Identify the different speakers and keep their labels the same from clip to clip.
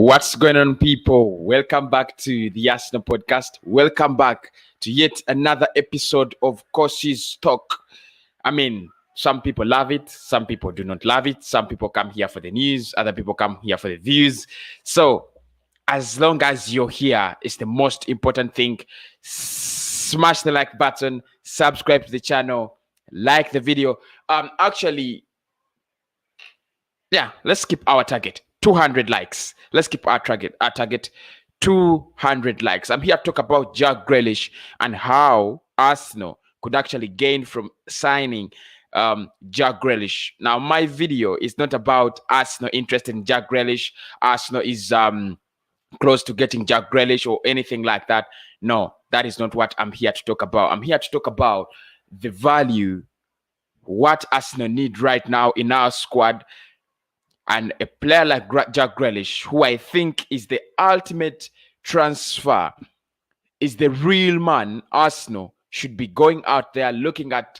Speaker 1: What's going on, people? Welcome back to the Arsenal podcast. Welcome back to yet another episode of Coach's Talk. I mean, some people love it, some people do not love it. Some people come here for the news, other people come here for the views. So, as long as you're here, it's the most important thing. Smash the like button, subscribe to the channel, like the video. Let's keep our target 200 likes. Let's keep our target 200 likes. I'm here to talk about Jack Grealish and how Arsenal could actually gain from signing Jack Grealish. Now, my video is not about Arsenal interested in Jack Grealish. Arsenal is close to getting Jack Grealish or anything like that. No, that is not what I'm here to talk about. I'm here to talk about the value, what Arsenal need right now in our squad, and a player like Jack Grealish, who I think is the ultimate transfer, is the real man Arsenal should be going out there looking at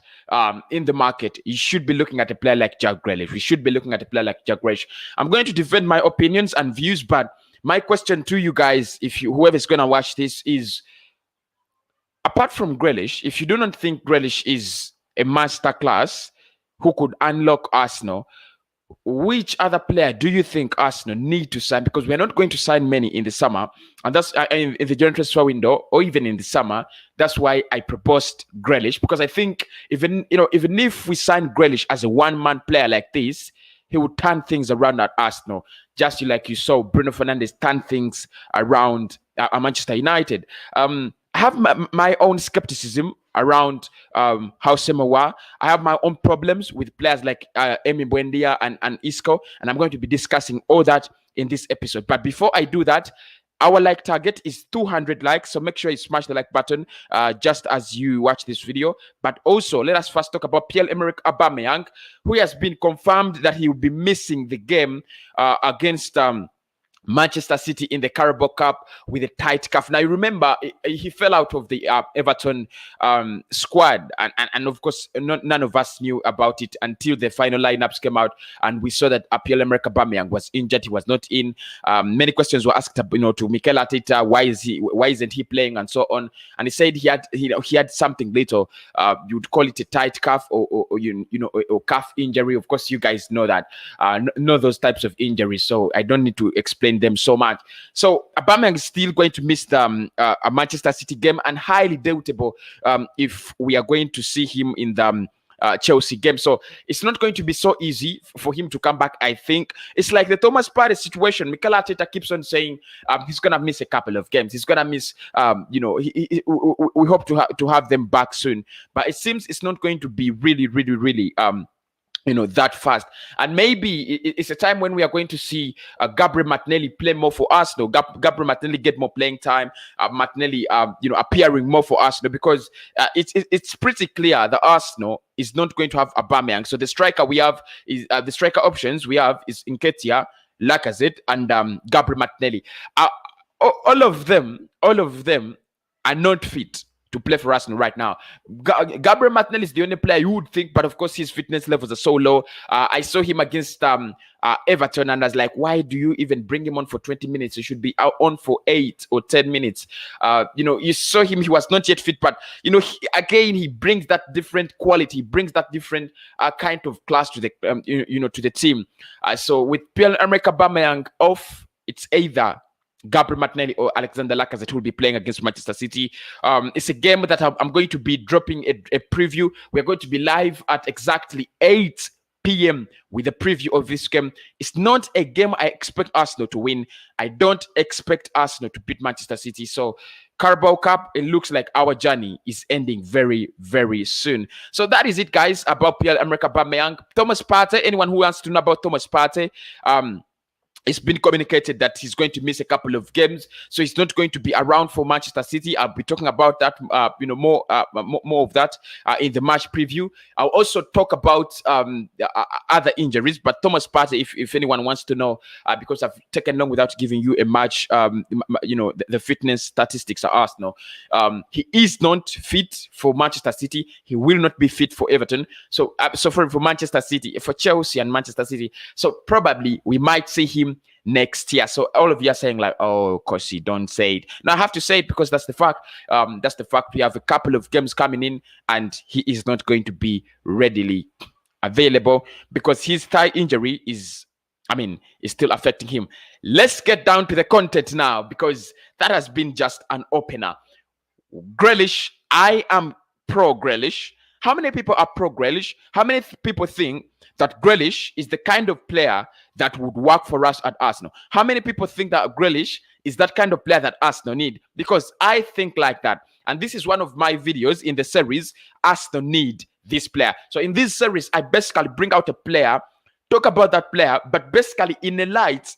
Speaker 1: in the market. You should be looking at a player like Jack Grealish. We should be looking at a player like Jack Grealish. I'm going to defend my opinions and views, but my question to you guys, whoever's going to watch this, is apart from Grealish, if you do not think Grealish is a masterclass who could unlock Arsenal, which other player do you think Arsenal need to sign? Because we're not going to sign many in the summer, and that's in the January transfer window or even in the summer. That's why I proposed Grealish, because I think even if we sign Grealish as a one-man player like this, he would turn things around at Arsenal, just like you saw Bruno Fernandes turn things around at Manchester United. I have my own skepticism around Hausemewa. I have my own problems with players like Emi Buendia and Isco, and I'm going to be discussing all that in this episode. But before I do that, our like target is 200 likes, so make sure you smash the like button just as you watch this video. But also, let us first talk about Pierre-Emerick Aubameyang, who has been confirmed that he will be missing the game against Manchester City in the Carabao Cup with a tight calf. Now, you remember, he fell out of the Everton squad, and of course, none of us knew about it until the final lineups came out, and we saw that Pierre-Emerick Aubameyang was injured. He was not in. Many questions were asked, to Mikel Arteta, why isn't he playing, and so on. And he said he had something little. You'd call it a tight calf or calf injury. Of course, you guys know that, know those types of injuries, so I don't need to explain them so much. So Aubameyang is still going to miss a Manchester City game, and highly doubtable if we are going to see him in the Chelsea game. So it's not going to be so easy for him to come back. I think it's like the Thomas Partey situation. Mikel Arteta keeps on saying he's gonna miss a couple of games. He's gonna miss. We hope to have them back soon, but it seems it's not going to be really that fast. And maybe it's a time when we are going to see Gabriel Martinelli play more for Arsenal. Gabriel Martinelli get more playing time. Martinelli, appearing more for Arsenal, because it's pretty clear that Arsenal is not going to have Aubameyang. So the striker we have is the striker options we have is Nketiah, Lacazette, and Gabriel Martinelli. All of them are not fit to play for Arsenal right now. Gabriel Martinelli is the only player you would think, but of course his fitness levels are so low. I saw him against Everton, and I was like, why do you even bring him on for 20 minutes? He should be out on for 8 or 10 minutes. You saw him; he was not yet fit, but he brings that different quality, he brings that different kind of class to the to the team. So with Pierre-Emerick Aubameyang off, it's either Gabriel Martinelli or Alexander Lacazette who will be playing against Manchester City. It's a game that I'm going to be dropping a preview. We're going to be live at exactly 8 p.m. with a preview of this game. It's not a game I expect Arsenal to win. I don't expect Arsenal to beat Manchester City. So Carabao Cup, it looks like our journey is ending very, very soon. So that is it, guys, about Pierre-Emerick Aubameyang. Thomas Partey, anyone who wants to know about Thomas Partey, it's been communicated that he's going to miss a couple of games, so he's not going to be around for Manchester City. I'll be talking about that, more of that in the match preview. I'll also talk about other injuries, but Thomas Partey, if anyone wants to know, because I've taken long without giving you a match, the fitness statistics at Arsenal. He is not fit for Manchester City. He will not be fit for Everton. So for Manchester City, for Chelsea and Manchester City. So probably we might see him next year. So all of you are saying like, oh, Kosi, don't say it. Now I have to say it because that's the fact. That's the fact. We have a couple of games coming in, and he is not going to be readily available because his thigh injury is still affecting him. Let's get down to the content now because that has been just an opener. Grealish, I am pro Grealish. How many people are pro Grealish? How many people think that Grealish is the kind of player that would work for us at Arsenal? How many people think that Grealish is that kind of player that Arsenal need? Because I think like that. And this is one of my videos in the series, Arsenal need this player. So in this series, I basically bring out a player, talk about that player, but basically in light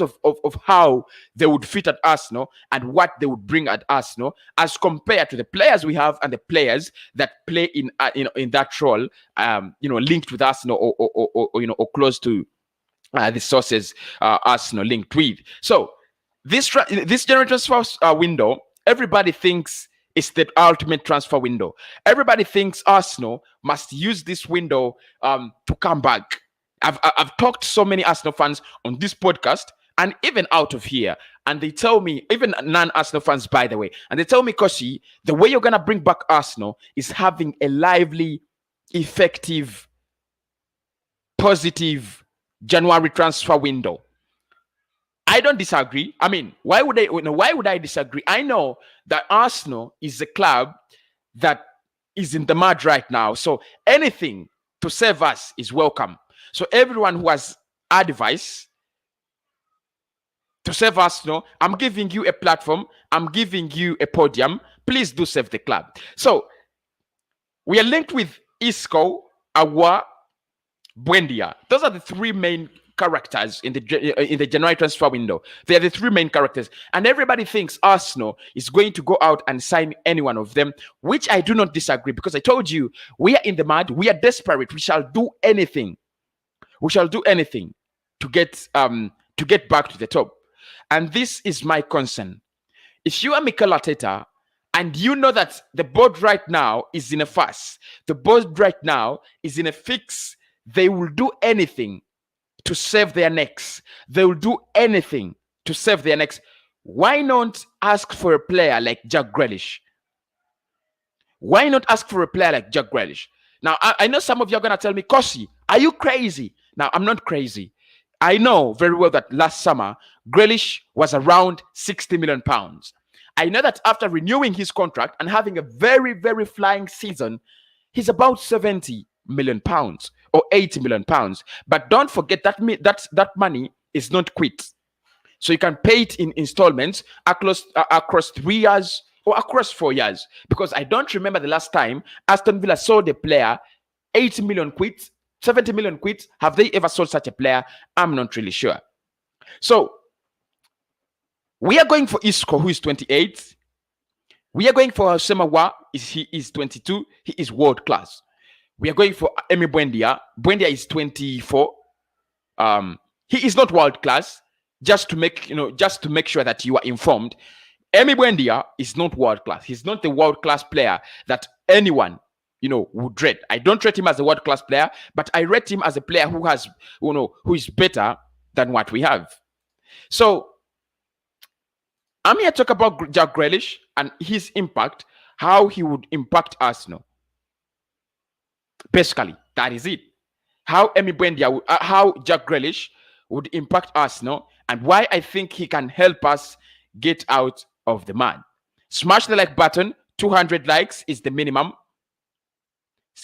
Speaker 1: of how they would fit at Arsenal and what they would bring at Arsenal as compared to the players we have and the players that play in that role, linked with Arsenal or close to the sources Arsenal linked with. So this January transfer window, everybody thinks it's the ultimate transfer window. Everybody thinks Arsenal must use this window to come back. I've talked to so many Arsenal fans on this podcast and even out of here, and they tell me, even non-Arsenal fans, by the way, and they tell me, Koshi, the way you're going to bring back Arsenal is having a lively, effective, positive January transfer window. I don't disagree. I mean, why would I disagree? I know that Arsenal is a club that is in the mud right now, so anything to save us is welcome. So everyone who has advice to save Arsenal, I'm giving you a platform. I'm giving you a podium. Please do save the club. So we are linked with Isco, Awa, Buendia. Those are the three main characters in the January transfer window. They are the three main characters. And everybody thinks Arsenal is going to go out and sign any one of them, which I do not disagree because I told you, we are in the mud. We are desperate. We shall do anything. We shall do anything to get back to the top. And this is my concern. If you are Mikel Arteta and you know that the board right now is in a fuss, the board right now is in a fix, they will do anything to save their necks. They will do anything to save their necks. Why not ask for a player like Jack Grealish? Why not ask for a player like Jack Grealish? Now, I know some of you are going to tell me, Kosi, are you crazy? Now, I'm not crazy. I know very well that last summer, Grealish was around £60 million. I know that after renewing his contract and having a very, very flying season, he's about £70 million or £80 million. But don't forget that money is not quit. So you can pay it in installments across 3 years or across 4 years. Because I don't remember the last time Aston Villa sold a player 80 million quid, 70 million quid. Have they ever sold such a player? I'm not really sure. So we are going for Isco, who is 28. We are going for Semawa. He is 22. He is world class. We are going for Emi Buendia. Buendia is 24. He is not world class. Just to make sure that you are informed, Emi Buendia is not world class. He's not the world class player that anyone would rate. I don't rate him as a world class player, but I rate him as a player who has who is better than what we have. So I'm here to talk about Jack Grealish and his impact, how he would impact Arsenal. Basically, that is it. How Emi Buendia, how Jack Grealish would impact Arsenal, and why I think he can help us get out of the mud. Smash the like button. 200 likes is the minimum.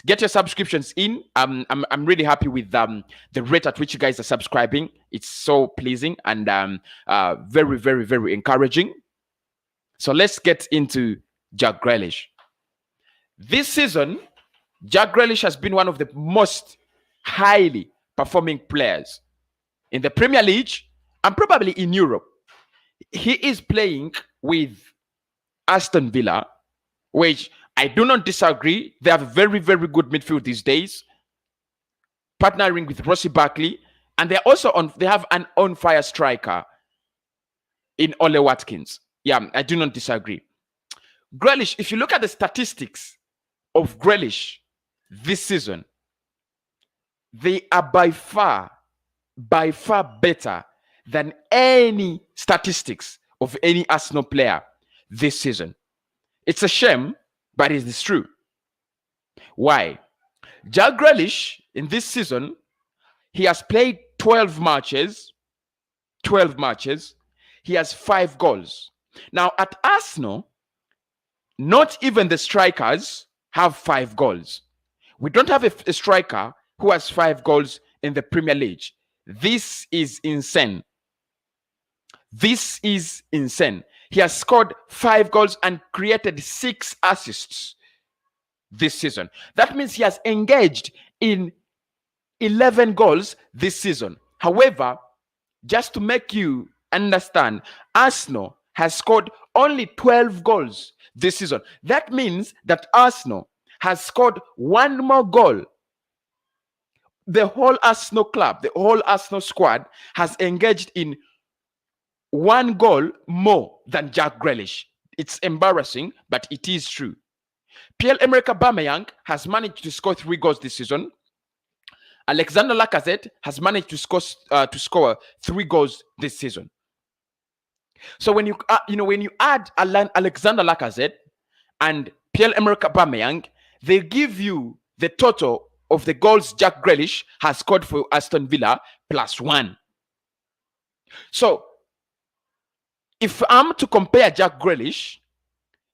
Speaker 1: Get your subscriptions in. I'm really happy with the rate at which you guys are subscribing. It's so pleasing and very, very, very encouraging. So let's get into Jack Grealish. This season, Jack Grealish has been one of the most highly performing players in the Premier League and probably in Europe. He is playing with Aston Villa, which I do not disagree. They have a very, very good midfield these days, partnering with Rossi Barkley, and they're also they have an on-fire striker in Ole Watkins. Yeah, I do not disagree. Grealish, if you look at the statistics of Grealish this season, they are by far better than any statistics of any Arsenal player this season. It's a shame, but it is true. Why? Jack Grealish in this season, he has played 12 matches. 12 matches. He has 5 goals. Now at Arsenal, not even the strikers have 5 goals. We don't have a striker who has 5 goals in the Premier League. This is insane. This is insane. He has scored 5 goals and created 6 assists this season. That means he has engaged in 11 goals this season. However, just to make you understand, Arsenal has scored only 12 goals this season. That means that Arsenal has scored 1 more goal. The whole Arsenal club, the whole Arsenal squad has engaged in 1 goal more than Jack Grealish. It's embarrassing, but it is true. Pierre-Emerick Aubameyang has managed to score 3 goals this season. Alexander Lacazette has managed to score 3 goals this season. So when you add Alexander Lacazette and Pierre-Emerick Aubameyang, they give you the total of the goals Jack Grealish has scored for Aston Villa plus 1. So if I'm to compare Jack Grealish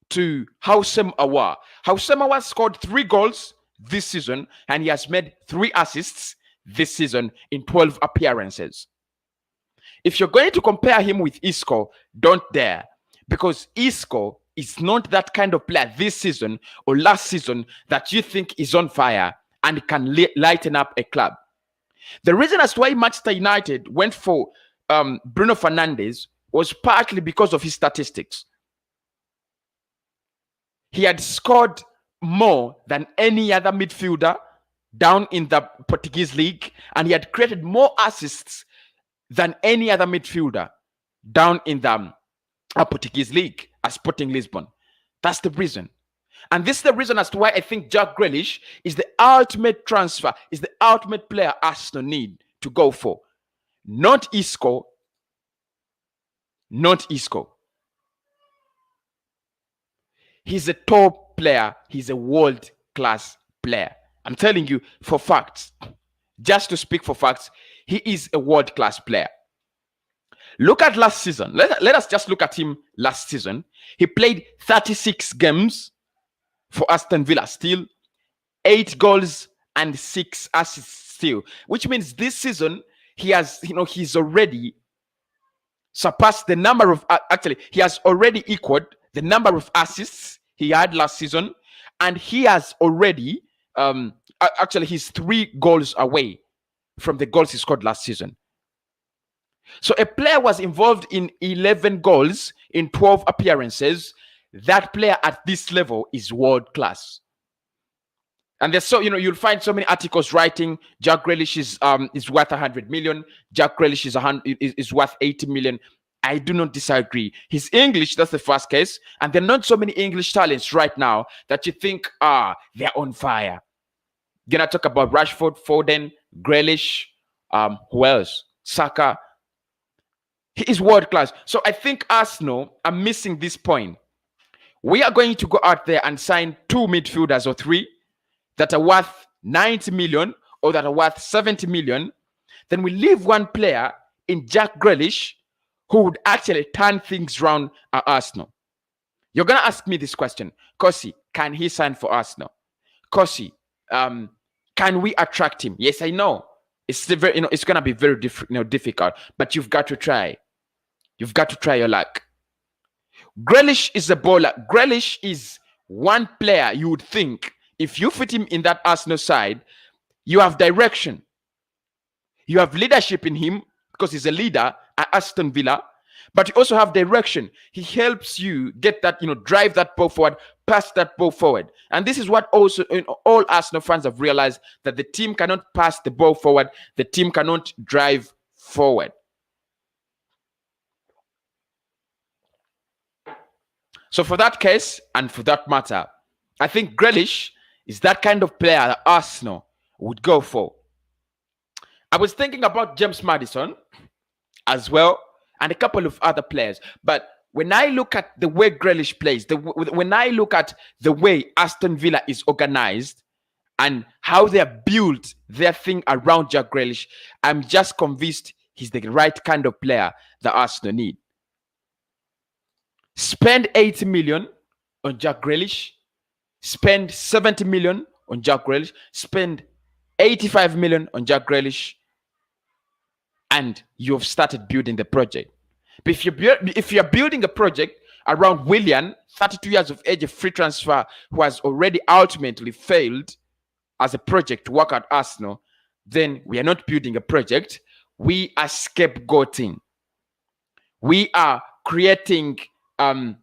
Speaker 1: to Houssem Aouar, Houssem Aouar scored 3 goals this season and he has made 3 assists this season in 12 appearances. If you're going to compare him with Isco, don't dare, because Isco is not that kind of player this season or last season that you think is on fire and can lighten up a club. The reason as why Manchester United went for Bruno Fernandes was partly because of his statistics. He had scored more than any other midfielder down in the Portuguese league, and he had created more assists than any other midfielder down in the Portuguese league at Sporting Lisbon. That's the reason. And this is the reason as to why I think Jack Grealish is the ultimate transfer, is the ultimate player Arsenal need to go for. Not Isco. Not Isco. He's a top player. He's a world-class player. I'm telling you for facts. Just to speak for facts, he is a world-class player. Look at last season. Let us just look at him last season. He played 36 games for Aston Villa still. 8 goals and 6 assists still. Which means this season, he has, he's already surpassed the number of, he has already equaled the number of assists he had last season. And he has already, he's 3 goals away from the goals he scored last season. So a player was involved in 11 goals in 12 appearances. That player at this level is world class. And there's you'll find so many articles writing Jack Grealish is worth 100 million. Jack Grealish is worth 80 million. I do not disagree. His English, that's the first case. And there are not so many English talents right now that you think, they're on fire. Gonna talk about Rashford, Foden, Grealish, who else? Saka. He is world class. So I think Arsenal are missing this point. We are going to go out there and sign 2 midfielders or 3 that are worth 90 million or that are worth 70 million. Then we leave 1 player in Jack Grealish who would actually turn things around at Arsenal. You're going to ask me this question. Kosi, can he sign for Arsenal? Kosi, can we attract him? Yes, I know. It's very, it's going to be very difficult, but you've got to try. You've got to try your luck. Grealish is a bowler. Grealish is 1 player you would think if you fit him in that Arsenal side, you have direction. You have leadership in him because he's a leader at Aston Villa, but you also have direction. He helps you get that, drive that ball forward, pass that ball forward. And this is what also all Arsenal fans have realized, that the team cannot pass the ball forward. The team cannot drive forward. So for that case, and for that matter, I think Grealish is that kind of player that Arsenal would go for. I was thinking about James Maddison. as well, and a couple of other players. But when I look at the way Grealish plays, when I look at the way Aston Villa is organized and how they have built their thing around Jack Grealish, I'm just convinced he's the right kind of player that Arsenal need. Spend 80 million on Jack Grealish, spend 70 million on Jack Grealish, spend 85 million on Jack Grealish, and you've started building the project. But if you're building a project around Willian, 32 years of age, a free transfer, who has already ultimately failed as a project to work at Arsenal, then we are not building a project. We are scapegoating. We are creating a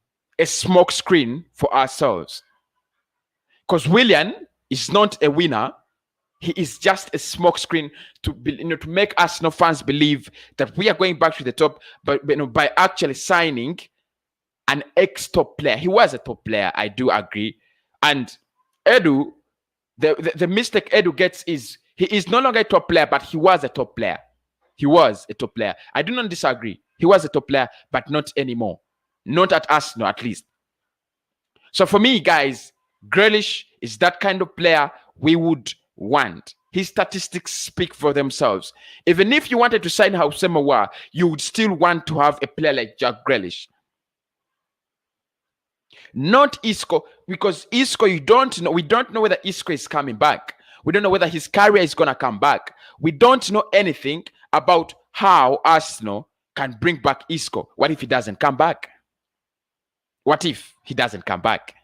Speaker 1: smoke screen for ourselves. Because Willian is not a winner. He is just a smoke screen to make Arsenal fans believe that we are going back to the top, but by actually signing an ex-top player. He was a top player, I do agree. And Edu, the mistake Edu gets is he is no longer a top player, but he was a top player. He was a top player. I do not disagree. He was a top player, but not anymore. Not at Arsenal, at least. So for me, guys, Grealish is that kind of player we would want. His statistics speak for themselves. Even if you wanted to sign Hausemowa, you would still want to have a player like Jack Grealish. Not Isco, because Isco, we don't know whether Isco is coming back. We don't know whether his career is going to come back. We don't know anything about how Arsenal can bring back Isco. What if he doesn't come back? What if he doesn't come back?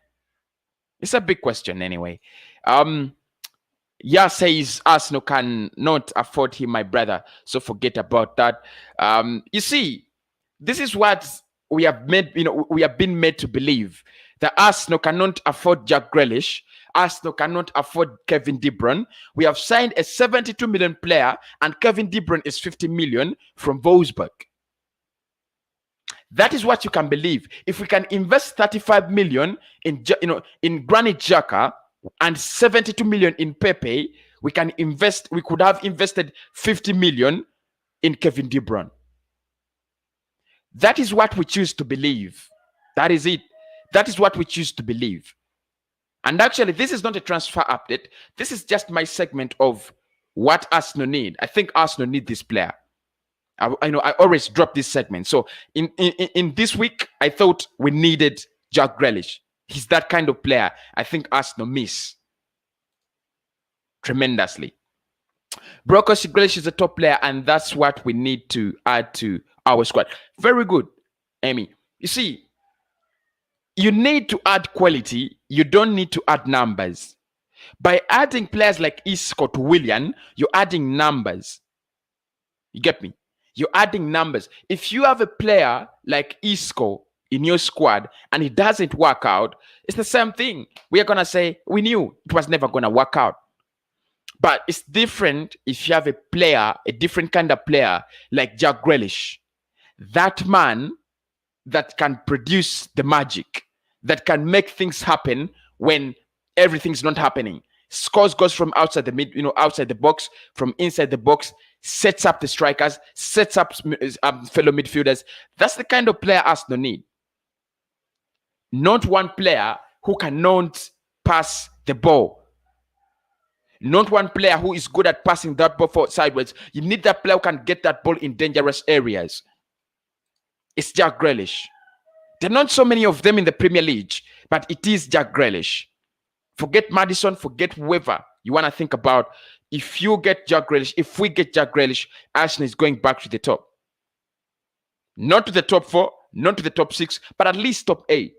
Speaker 1: It's a big question anyway. Yeah, says Arsenal cannot afford him, my brother. So forget about that. You see, this is what we have been made to believe, that Arsenal cannot afford Jack Grealish. Arsenal cannot afford Kevin De Bruyne. We have signed a 72 million player, and Kevin De Bruyne is 50 million from Wolfsburg. That is what you can believe. If we can invest 35 million in Granit Xhaka and 72 million in Pepe, we could have invested 50 million in Kevin De Bruyne. That is what we choose to believe. That is it. That is what we choose to believe. And actually, this is not a transfer update. This is just my segment of what Arsenal need. I think Arsenal need this player. I always drop this segment. So in this week, I thought we needed Jack Grealish. He's that kind of player I think Arsenal miss tremendously. Brokos Grealish is a top player, and that's what we need to add to our squad. Very good, Amy. You see, you need to add quality. You don't need to add numbers. By adding players like Isco to Willian, you're adding numbers. You get me? You're adding numbers. If you have a player like Isco in your squad and it doesn't work out, it's the same thing. We are going to say, we knew it was never going to work out. But it's different if you have a player, a different kind of player like Jack Grealish. That man that can produce the magic, that can make things happen when everything's not happening. Scores goes from outside the outside the box, from inside the box, sets up the strikers, sets up fellow midfielders. That's the kind of player Arsenal need. Not one player who cannot pass the ball. Not one player who is good at passing that ball forward sideways. You need that player who can get that ball in dangerous areas. It's Jack Grealish. There are not so many of them in the Premier League, but it is Jack Grealish. Forget Maddison, forget whoever you want to think about. If you get Jack Grealish, if we get Jack Grealish, Arsenal is going back to the top. Not to the top 4, not to the top 6, but at least top 8.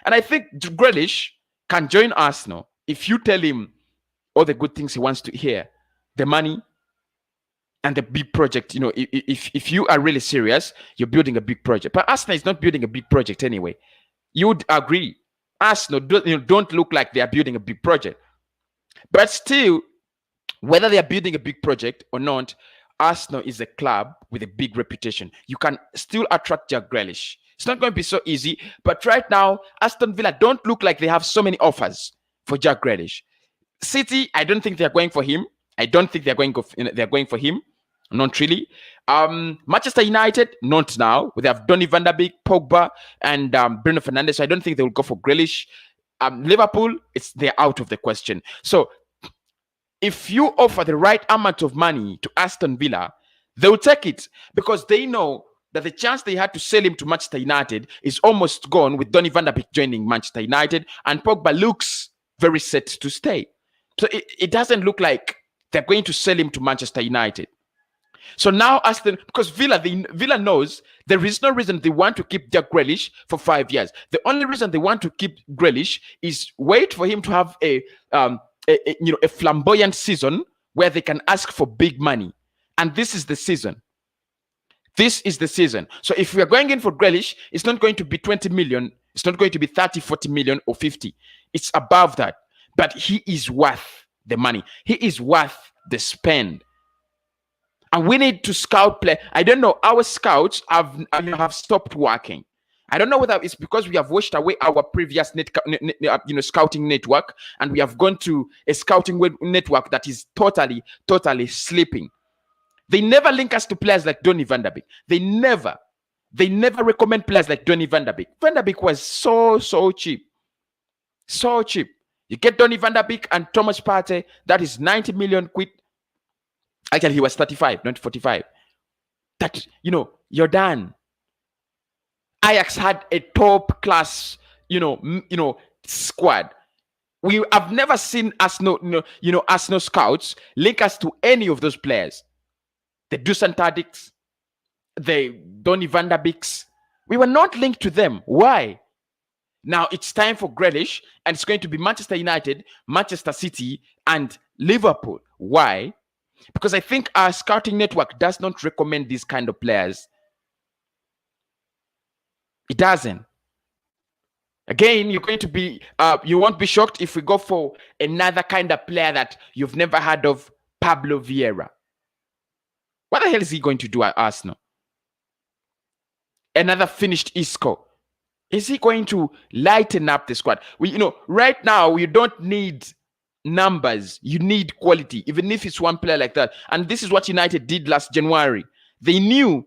Speaker 1: And I think Grealish can join Arsenal if you tell him all the good things he wants to hear, the money and the big project. If you are really serious, you're building a big project. But Arsenal is not building a big project anyway. You would agree. Arsenal don't look like they are building a big project. But still, whether they are building a big project or not, Arsenal is a club with a big reputation. You can still attract Jack Grealish. It's not going to be so easy. But right now, Aston Villa don't look like they have so many offers for Jack Grealish. City, I don't think they're going for him. I don't think they're going for him. Not really. Manchester United, not now. They have Donny van der Beek, Pogba, and Bruno Fernandes. So I don't think they will go for Grealish. Liverpool, they're out of the question. So if you offer the right amount of money to Aston Villa, they will take it because they know that the chance they had to sell him to Manchester United is almost gone with Donny van der Beek joining Manchester United, and Pogba looks very set to stay. So it doesn't look like they're going to sell him to Manchester United. So now because Villa knows there is no reason they want to keep Jack Grealish for 5 years. The only reason they want to keep Grealish is wait for him to have a flamboyant season where they can ask for big money. And this is the season. This is the season. So if we are going in for Grealish, it's not going to be 20 million. It's not going to be 30, 40 million or 50. It's above that. But he is worth the money. He is worth the spend. And we need to scout play. I don't know. Our scouts have stopped working. I don't know whether it's because we have washed away our previous scouting network, and we have gone to a scouting network that is totally sleeping. They never link us to players like Donny van der Beek. They never recommend players like Donny van der Beek. Van der Beek was so cheap. So cheap. You get Donny van der Beek and Thomas Partey, that is 90 million quid. Actually, he was 35, not 45. That, you're done. Ajax had a top class, squad. We have never seen Arsenal scouts link us to any of those players. The Dusan Tadics, the Donny van der Beeks. We were not linked to them. Why? Now it's time for Grealish, and it's going to be Manchester United, Manchester City, and Liverpool. Why? Because I think our scouting network does not recommend these kind of players. It doesn't. Again, you're going to be, you won't be shocked if we go for another kind of player that you've never heard of, Pablo Vieira. What the hell is he going to do at Arsenal? Another finished Isco. Is he going to lighten up the squad? Right now, you don't need numbers. You need quality, even if it's one player like that. And this is what United did last January. They knew,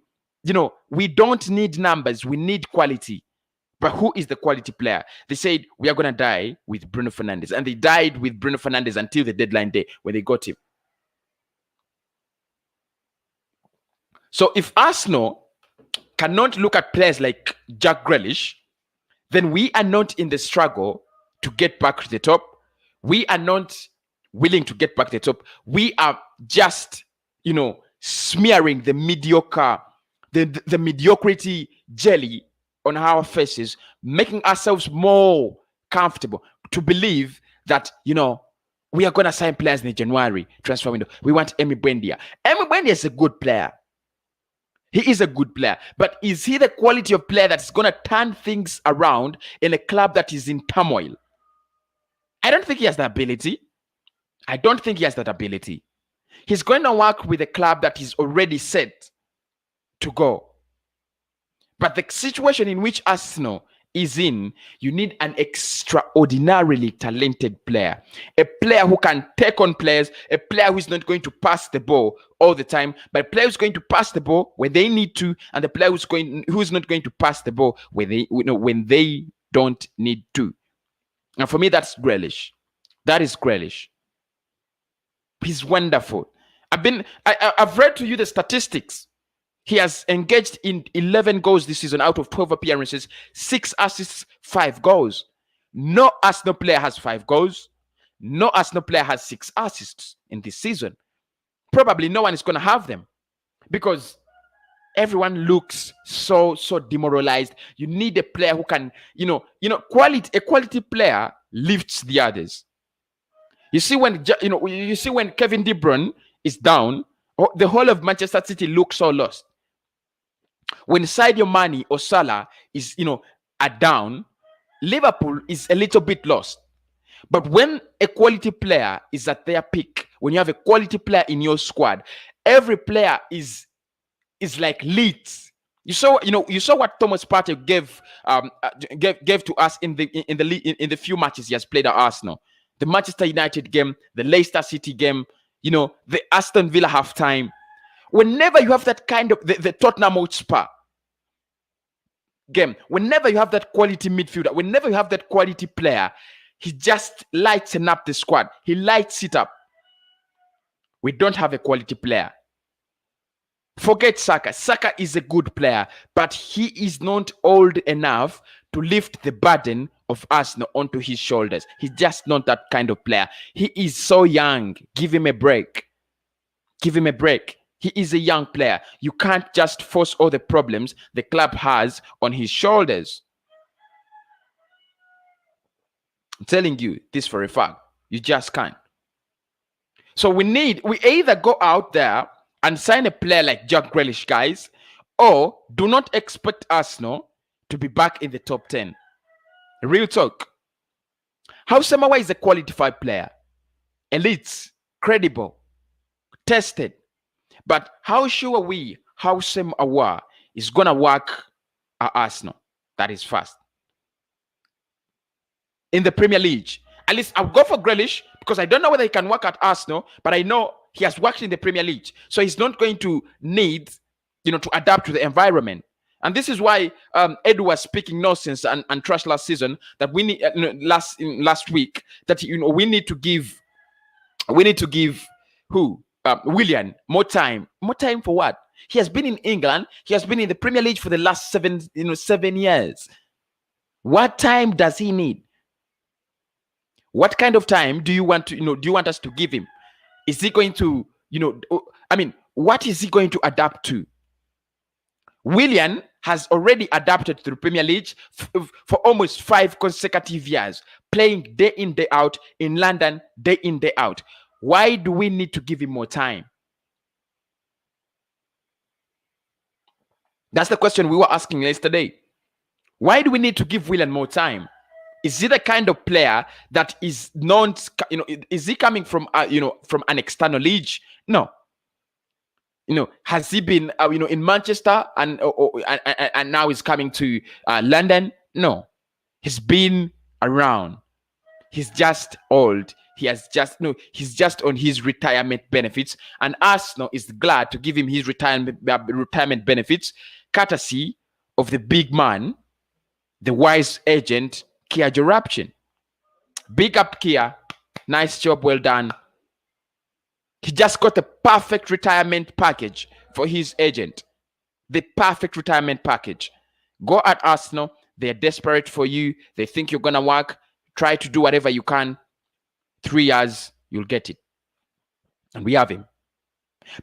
Speaker 1: we don't need numbers. We need quality. But who is the quality player? They said, we are going to die with Bruno Fernandes. And they died with Bruno Fernandes until the deadline day when they got him. So if Arsenal cannot look at players like Jack Grealish, then we are not in the struggle to get back to the top. We are not willing to get back to the top. We are just, smearing the mediocre, the mediocrity jelly on our faces, making ourselves more comfortable to believe that, we are going to sign players in the January transfer window. We want Emi Buendia. Emi Buendia is a good player. He is a good player. But is he the quality of player that's going to turn things around in a club that is in turmoil? I don't think he has the ability. I don't think he has that ability. He's going to work with a club that is already set to go. But the situation in which Arsenal is in, you need an extraordinarily talented player. A player who can take on players, a player who is not going to pass the ball all the time, but a player who's going to pass the ball when they need to, and the player who's not going to pass the ball when they don't need to. And for me, that's Grealish. That is Grealish. He's wonderful. I've read to you the statistics. He has engaged in 11 goals this season out of 12 appearances, 6 assists, 5 goals. No Arsenal player has 5 goals. No Arsenal player has 6 assists in this season. Probably no one is going to have them because everyone looks so demoralized. You need a player who can, a quality player lifts the others. You see when Kevin De Bruyne is down, the whole of Manchester City looks so lost. When Sadio Mane or Salah is, are down, Liverpool is a little bit lost. But when a quality player is at their peak, when you have a quality player in your squad, every player is like lit. You saw what Thomas Partey gave to us in the few matches he has played at Arsenal. The Manchester United game, the Leicester City game, the Aston Villa halftime. whenever you have that kind of the Tottenham Hotspur game, whenever you have that quality midfielder, whenever you have that quality player, he just lights up the squad. He lights it up. We don't have a quality player. Forget Saka. Saka is a good player, but he is not old enough to lift the burden of Arsenal onto his shoulders. He's just not that kind of player. He is so young. Give him a break. Give him a break. He is a young player. You can't just force all the problems the club has on his shoulders. I'm telling you this for a fact. You just can't. So we either go out there and sign a player like Jack Grealish, guys, or do not expect Arsenal to be back in the top 10. Real talk. Hausamoa is a qualified player. Elite, credible, tested. But how sure are we Hausamoa is going to work at Arsenal? That is fast. In the Premier League. At least I'll go for Grealish because I don't know whether he can work at Arsenal, but I know he has worked in the Premier League. So he's not going to need, to adapt to the environment. And this is why Edu was speaking nonsense and trash last season that we need last week that we need to give Willian more time. More time for what? He has been in England. He has been in the Premier League for the last 7 years. What time does he need? What kind of time do you want us to give him? Is he going to, what is he going to adapt to? Willian has already adapted to the Premier League for almost 5 consecutive years, playing day in, day out in London, day in, day out. Why do we need to give him more time? That's the question we were asking yesterday. Why do we need to give Willian more time? Is he the kind of player that is not, is he coming from, from an external league? No. Has he been, in Manchester and now he's coming to London? No. He's been around. He's just old. He's just on his retirement benefits, and Arsenal is glad to give him his retirement benefits, courtesy of the big man, the wise agent, Kia Jarapchin. Big up, Kia. Nice job, well done. He just got the perfect retirement package for his agent. The perfect retirement package. Go at Arsenal. They're desperate for you. They think you're going to work. Try to do whatever you can. 3 years, you'll get it. And we have him.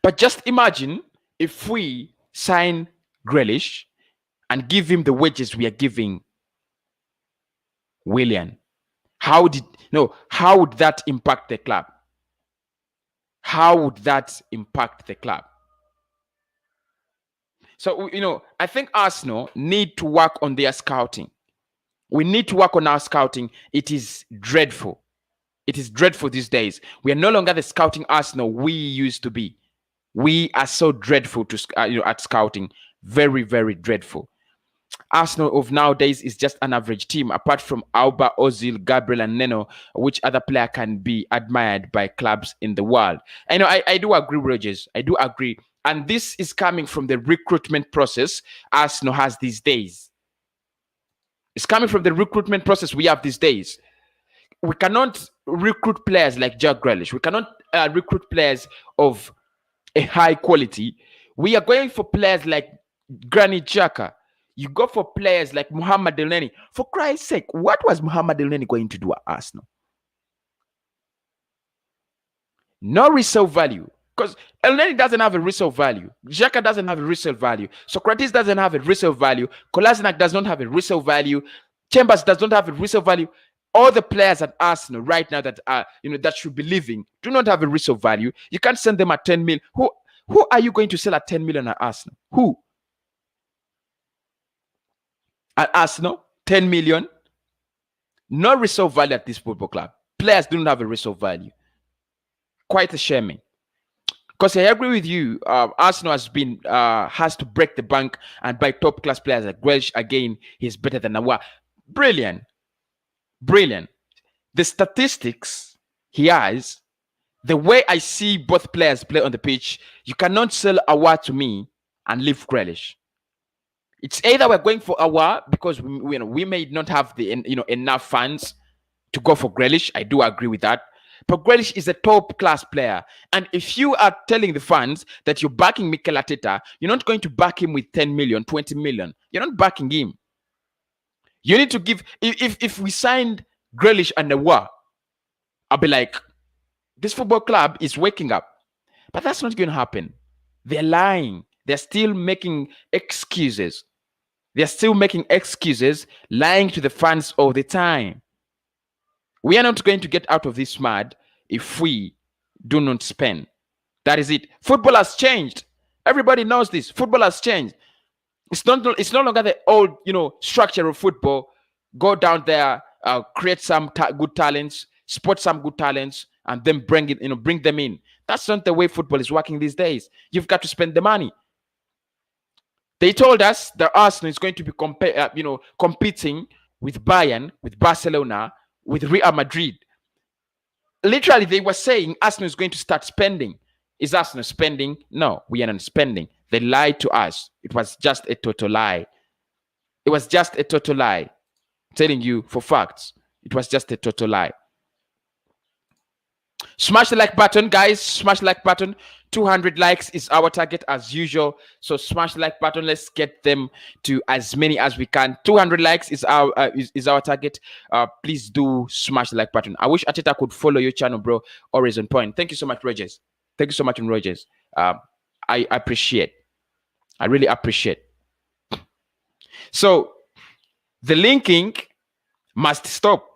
Speaker 1: But just imagine if we sign Grealish and give him the wages we are giving Willian. How would that impact the club? How would that impact the club? So, I think Arsenal need to work on their scouting. We need to work on our scouting. It is dreadful. It is dreadful these days. We are no longer the scouting Arsenal we used to be. We are so dreadful at scouting. Very, very dreadful. Arsenal of nowadays is just an average team. Apart from Auba, Ozil, Gabriel, and Neno, which other player can be admired by clubs in the world? I do agree, Rogers. I do agree. And this is coming from the recruitment process Arsenal has these days. It's coming from the recruitment process we have these days. We cannot recruit players like Jack Grealish. We cannot recruit players of a high quality. We are going for players like Granit Xhaka. You go for players like Mohamed Elneny. For Christ's sake, what was Mohamed Elneny going to do at Arsenal? No resale value. Because Elneny doesn't have a resale value. Xhaka doesn't have a resale value. Socrates doesn't have a resale value. Kolasinac does not have a resale value. Chambers does not have a resale value. All the players at Arsenal right now that are, that should be leaving do not have a resale value. You can't send them at 10 million. Who are you going to sell at 10 million at Arsenal? Who? At Arsenal, 10 million. No resale value at this football club. Players do not have a resale value. Quite a shame. Because I agree with you, Arsenal has to break the bank and buy top class players like Grealish. Again, he's better than Awa. Brilliant. The statistics he has The way I see both players play on the pitch, you cannot sell Awa to me and leave Grealish. It's either we're going for Awa because we may not have the enough funds to go for Grealish. I do agree with that. But Grealish is a top class player. And if you are telling the fans that you're backing Mikel Arteta, you're not going to back him with 10 million, 20 million. You're not backing him. You need to give, if we signed Grealish and Awa, I'll be like, this football club is waking up. But that's not going to happen. They're lying. They're still making excuses. They're still making excuses, lying to the fans all the time. We are not going to get out of this mud if we do not spend. That is it. Football has changed. Everybody knows this. Football has changed. It's no longer the old, structure of football. Go down there, create some good talents, spot some good talents, and then bring them in. That's not the way football is working these days. You've got to spend the money. They told us that Arsenal is going to be competing with Bayern, with Barcelona, with Real Madrid. Literally, they were saying Arsenal is going to start spending. Is Arsenal spending? No, we are not spending. They lied to us. It was just a total lie. It was just a total lie. I'm telling you for facts. It was just a total lie. Smash the like button, guys. Smash the like button. 200 likes is our target as usual. So smash the like button. Let's get them to as many as we can. 200 likes is our target. Please do smash the like button. I wish Arteta could follow your channel, bro. Always on point. Thank you so much, Rogers. Thank you so much, Rogers. I appreciate. I really appreciate. So the linking must stop.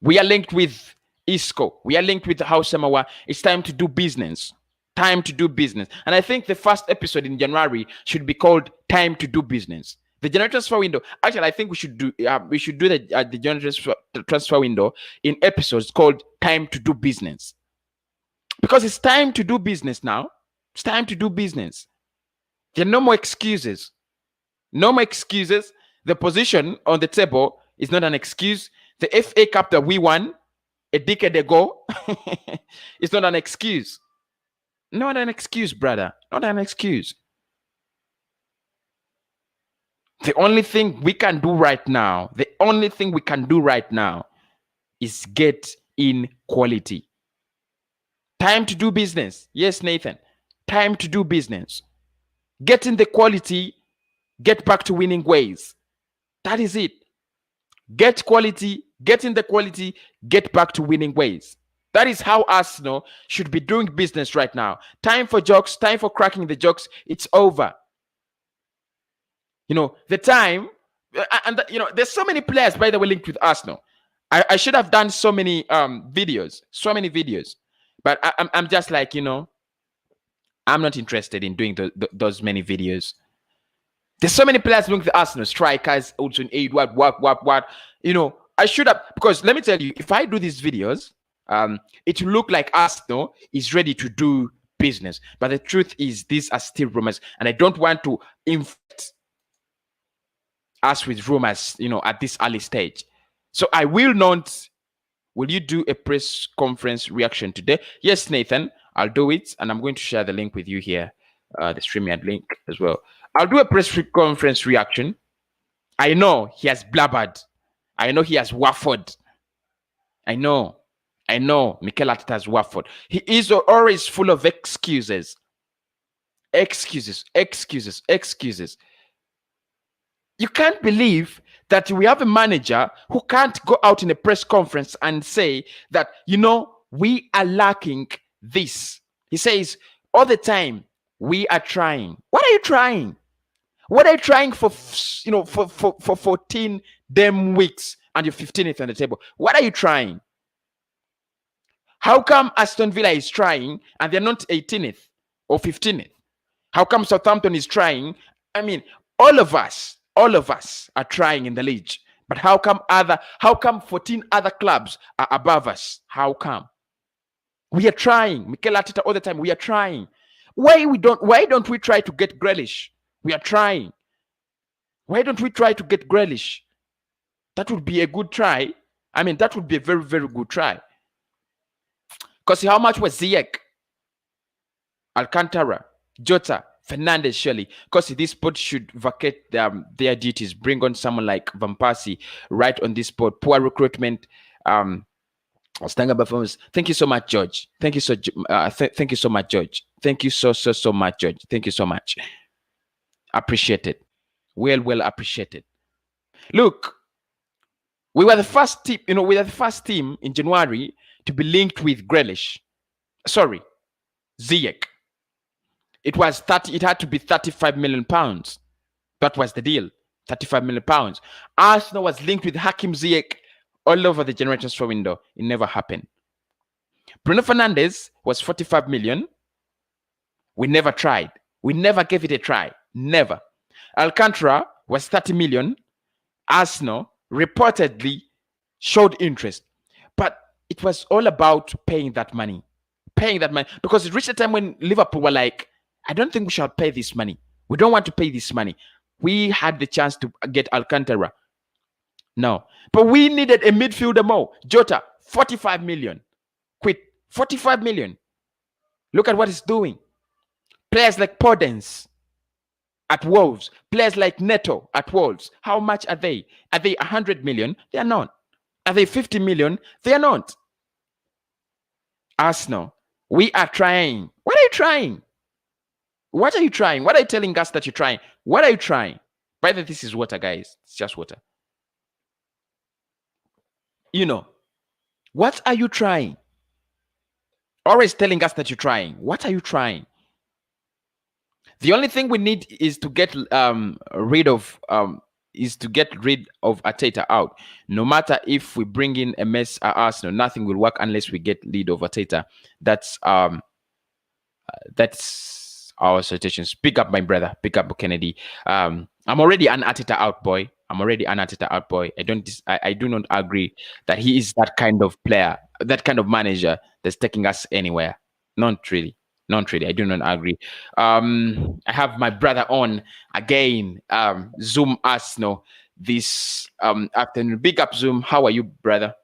Speaker 1: We are linked with Isco. We are linked with House Semawa. It's time to do business. Time to do business. And I think the first episode in January should be called Time to Do Business. The January transfer window. Actually, I think we should do the January transfer window in episodes called Time to Do Business. Because it's time to do business now. It's time to do business. There are no more excuses. No more excuses. The position on the table is not an excuse. The FA Cup that we won a decade ago it's not an excuse. Not an excuse, brother. Not an excuse. The only thing we can do right now, is get in quality. Time to do business. Yes, Nathan. Time to do business. Get in the quality, get back to winning ways. That is it. Get quality, get in the quality, get back to winning ways. That is how Arsenal should be doing business right now. Time for jokes, time for cracking the jokes. It's over. The time, and there's so many players, by the way, linked with Arsenal. I should have done so many videos, but I'm just like, I'm not interested in doing those many videos. There's so many players linked with Arsenal, strikers, Hudson Aid, what. I should have, because let me tell you, if I do these videos, it will look like Arsenal is ready to do business. But the truth is, these are still rumors, and I don't want to infect us with rumors, at this early stage. So I will not. Will you do a press conference reaction today? Yes, Nathan, I'll do it, and I'm going to share the link with you here, the StreamYard link as well. I'll do a press conference reaction. I know he has blabbered. I know he has waffled. I know Mikel Arteta has waffled. He is always full of excuses. Excuses. You can't believe that we have a manager who can't go out in a press conference and say that, we are lacking this. He says all the time, we are trying. What are you trying? What are you trying for 14 damn weeks and you're 15th on the table? What are you trying? How come Aston Villa is trying and they're not 18th or 15th? How come Southampton is trying? I mean, all of us are trying in the league. But how come 14 other clubs are above us? How come? We are trying. Mikel Arteta all the time, we are trying. Why don't we try to get Grealish? We are trying. Why don't we try to get Grealish? That would be a good try. I mean, that would be a very, very good try. Because how much was Ziyech, Alcantara, Jota, Fernandez, surely? Because this spot should vacate their duties, bring on someone like Van Persie right on this spot. Poor recruitment. Standard performance. Thank you so much, George. Thank you thank you so much, George. Thank you so much, George. Thank you so much. Appreciate it. Well appreciated. Look, we were the first team. We were the first team in January to be linked with Grealish. Sorry, Ziyech. It was 30. It had to be 35 million pounds. That was the deal. 35 million pounds. Arsenal was linked with Hakim Ziyech all over the January transfer window. It never happened. Bruno Fernandes was 45 million. We never tried. We never gave it a try. Never. Alcantara was 30 million. Arsenal reportedly showed interest. But it was all about paying that money. Paying that money. Because it reached a time when Liverpool were like, I don't think we shall pay this money. We don't want to pay this money. We had the chance to get Alcantara. No. But we needed a midfielder more. Jota, 45 million. Quit. 45 million. Look at what it's doing. Players like Podence at Wolves. Players like Neto at Wolves. How much are they? Are they 100 million? They are not. Are they 50 million? They are not. Arsenal, we are trying. What are you trying? What are you trying? What are you telling us that you're trying? What are you trying? By the way, this is water, guys. It's just water. What are you trying? Always telling us that you're trying. What are you trying? The only thing we need is to get rid of Arteta out. No matter if we bring in a mess at Arsenal, nothing will work unless we get rid of Arteta. That's our suggestion. Pick up my brother. Pick up Kennedy. I'm already an Arteta out boy. I do not agree that he is that kind of player, that kind of manager that's taking us anywhere. Not really. I do not agree. I have my brother on again. Zoom Arsenal this afternoon. Big up Zoom. How are you, brother?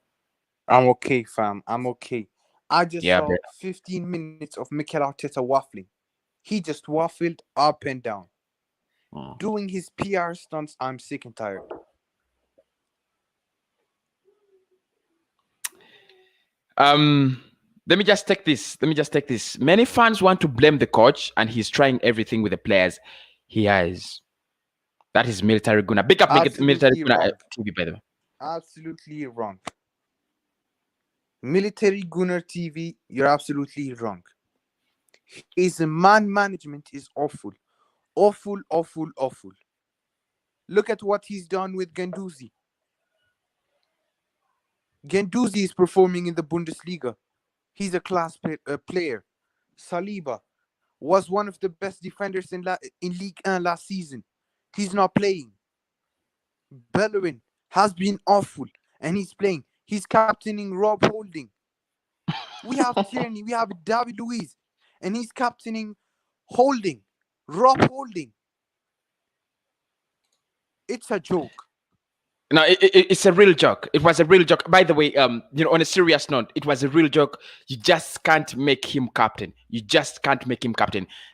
Speaker 2: I'm okay, fam. I'm okay. I just saw 15 minutes of Mikel Arteta waffling. He just waffled up and down. Doing his PR stunts, I'm sick and tired.
Speaker 1: Let me just take this. Many fans want to blame the coach, and he's trying everything with the players he has. That is Military Gunner. Big up Military Gunner TV, by the way.
Speaker 2: Absolutely wrong. Military Gunner TV, you're absolutely wrong. His man management is awful. Awful. Look at what he's done with Guendouzi. Guendouzi is performing in the Bundesliga. He's a class player. Saliba was one of the best defenders in Ligue 1 last season. He's not playing. Bellerin has been awful, and he's playing. He's captaining Rob Holding. We have Tierney, we have David Luiz, and he's captaining Rob Holding. It's a joke.
Speaker 1: No, it's a real joke. It was a real joke. By the way, on a serious note, it was a real joke. You just can't make him captain.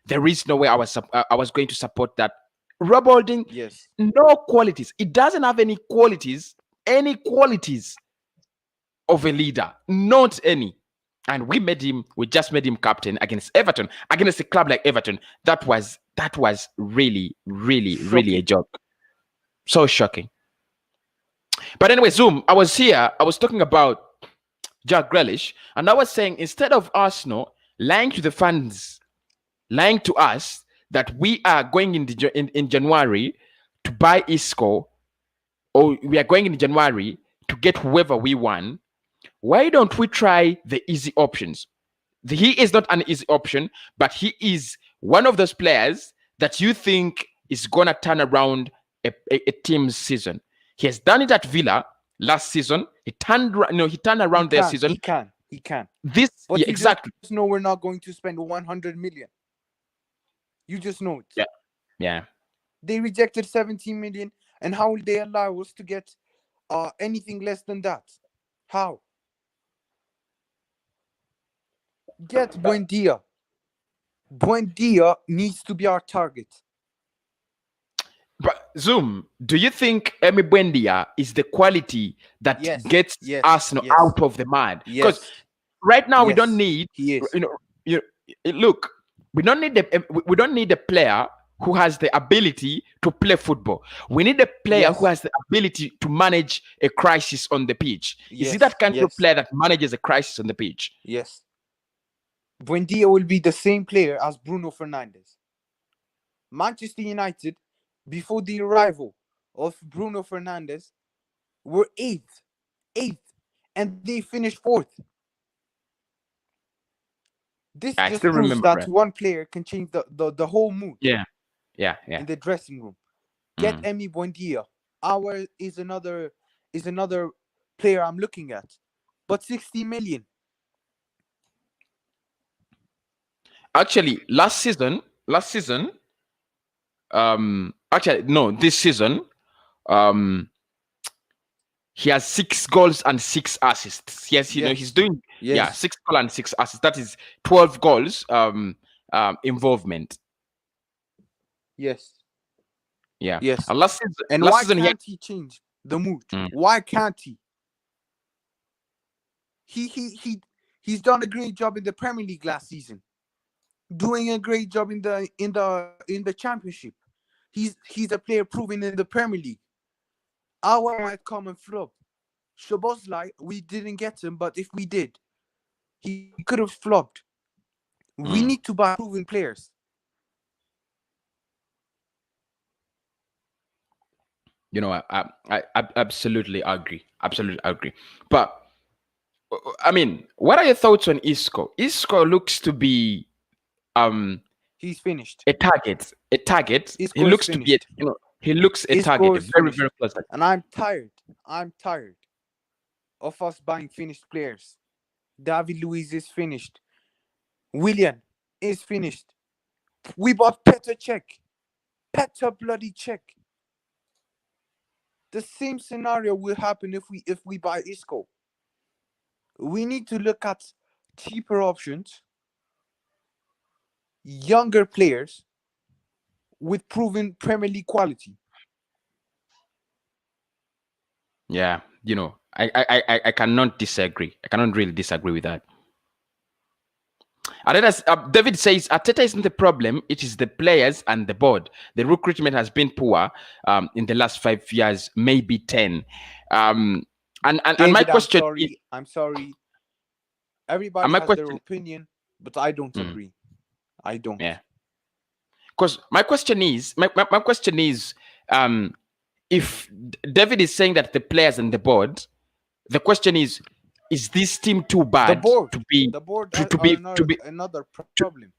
Speaker 1: There is no way I was going to support that. Rob Holding,
Speaker 2: yes,
Speaker 1: no qualities. It doesn't have any qualities of a leader, not any. And we just made him captain against Everton, against a club like Everton. That was really a joke. So shocking. But anyway, Zoom, I was talking about Jack Grealish, and I was saying, instead of Arsenal lying to the fans, lying to us that we are going in January to buy Isco, or we are going in January to get whoever we want, why don't we try the easy options? He is not an easy option, but he is one of those players that you think is going to turn around a team's season. He has done it at Villa last season. He turned around their season.
Speaker 2: He can.
Speaker 1: But exactly.
Speaker 2: Just know we're not going to spend 100 million. You just know it.
Speaker 1: Yeah.
Speaker 2: They rejected 17 million, and how will they allow us to get anything less than that? How? Get Buendia. Buendia needs to be our target.
Speaker 1: But Zoom, do you think Emi Buendia is the quality that
Speaker 2: Yes.
Speaker 1: gets
Speaker 2: Yes.
Speaker 1: Arsenal
Speaker 2: Yes.
Speaker 1: out of the mud? Because
Speaker 2: Yes.
Speaker 1: right now we
Speaker 2: Yes.
Speaker 1: don't need,
Speaker 2: He is.
Speaker 1: look, we don't need we don't need a player who has the ability to play football. We need a player
Speaker 2: Yes.
Speaker 1: who has the ability to manage a crisis on the pitch. Is he
Speaker 2: Yes.
Speaker 1: that kind of
Speaker 2: Yes.
Speaker 1: player that manages a crisis on the pitch?
Speaker 2: Yes. Buendia will be the same player as Bruno Fernandes. Manchester United, before the arrival of Bruno Fernandes, were eighth, and they finished fourth. This
Speaker 1: I
Speaker 2: just
Speaker 1: still
Speaker 2: proves
Speaker 1: remember.
Speaker 2: that one player can change the whole mood
Speaker 1: Yeah.
Speaker 2: in the dressing room. Get Emi Buendia. Our is another player I'm looking at, but 60 million.
Speaker 1: Actually, actually no, this season, he has 6 goals and 6 assists. Yes, he's doing 6 goals and 6 assists. That is 12 goals involvement.
Speaker 2: Yes.
Speaker 1: Yeah.
Speaker 2: Yes.
Speaker 1: And last season,
Speaker 2: and why can't he change the mood? Why can't he? He's done a great job in the Premier League last season, doing a great job in the Championship. He's a player proven in the Premier League. Our might come and flop. Szoboszlai, we didn't get him, but if we did, he could have flopped. We need to buy proven players.
Speaker 1: I absolutely agree. Absolutely agree. But I mean, what are your thoughts on Isco? Isco looks to be
Speaker 2: he's finished.
Speaker 1: A target.
Speaker 2: Isco
Speaker 1: he looks
Speaker 2: to
Speaker 1: be he looks a target. Very, very close.
Speaker 2: And I'm tired of us buying finished players. David Luiz is finished. Willian is finished. We bought Petr Cech. Petr bloody Cech. The same scenario will happen if we buy Isco. We need to look at cheaper options, younger players with proven Premier League quality.
Speaker 1: Yeah, I cannot disagree. I cannot really disagree with that. David says Arteta isn't the problem; it is the players and the board. The recruitment has been poor in the last 5 years, maybe 10. And
Speaker 2: David,
Speaker 1: my question
Speaker 2: I'm sorry. Everybody has their opinion, but I don't agree. I don't.
Speaker 1: Yeah. Because my question is, if David is saying that the players and the board, the question is this team too bad
Speaker 2: to be another problem?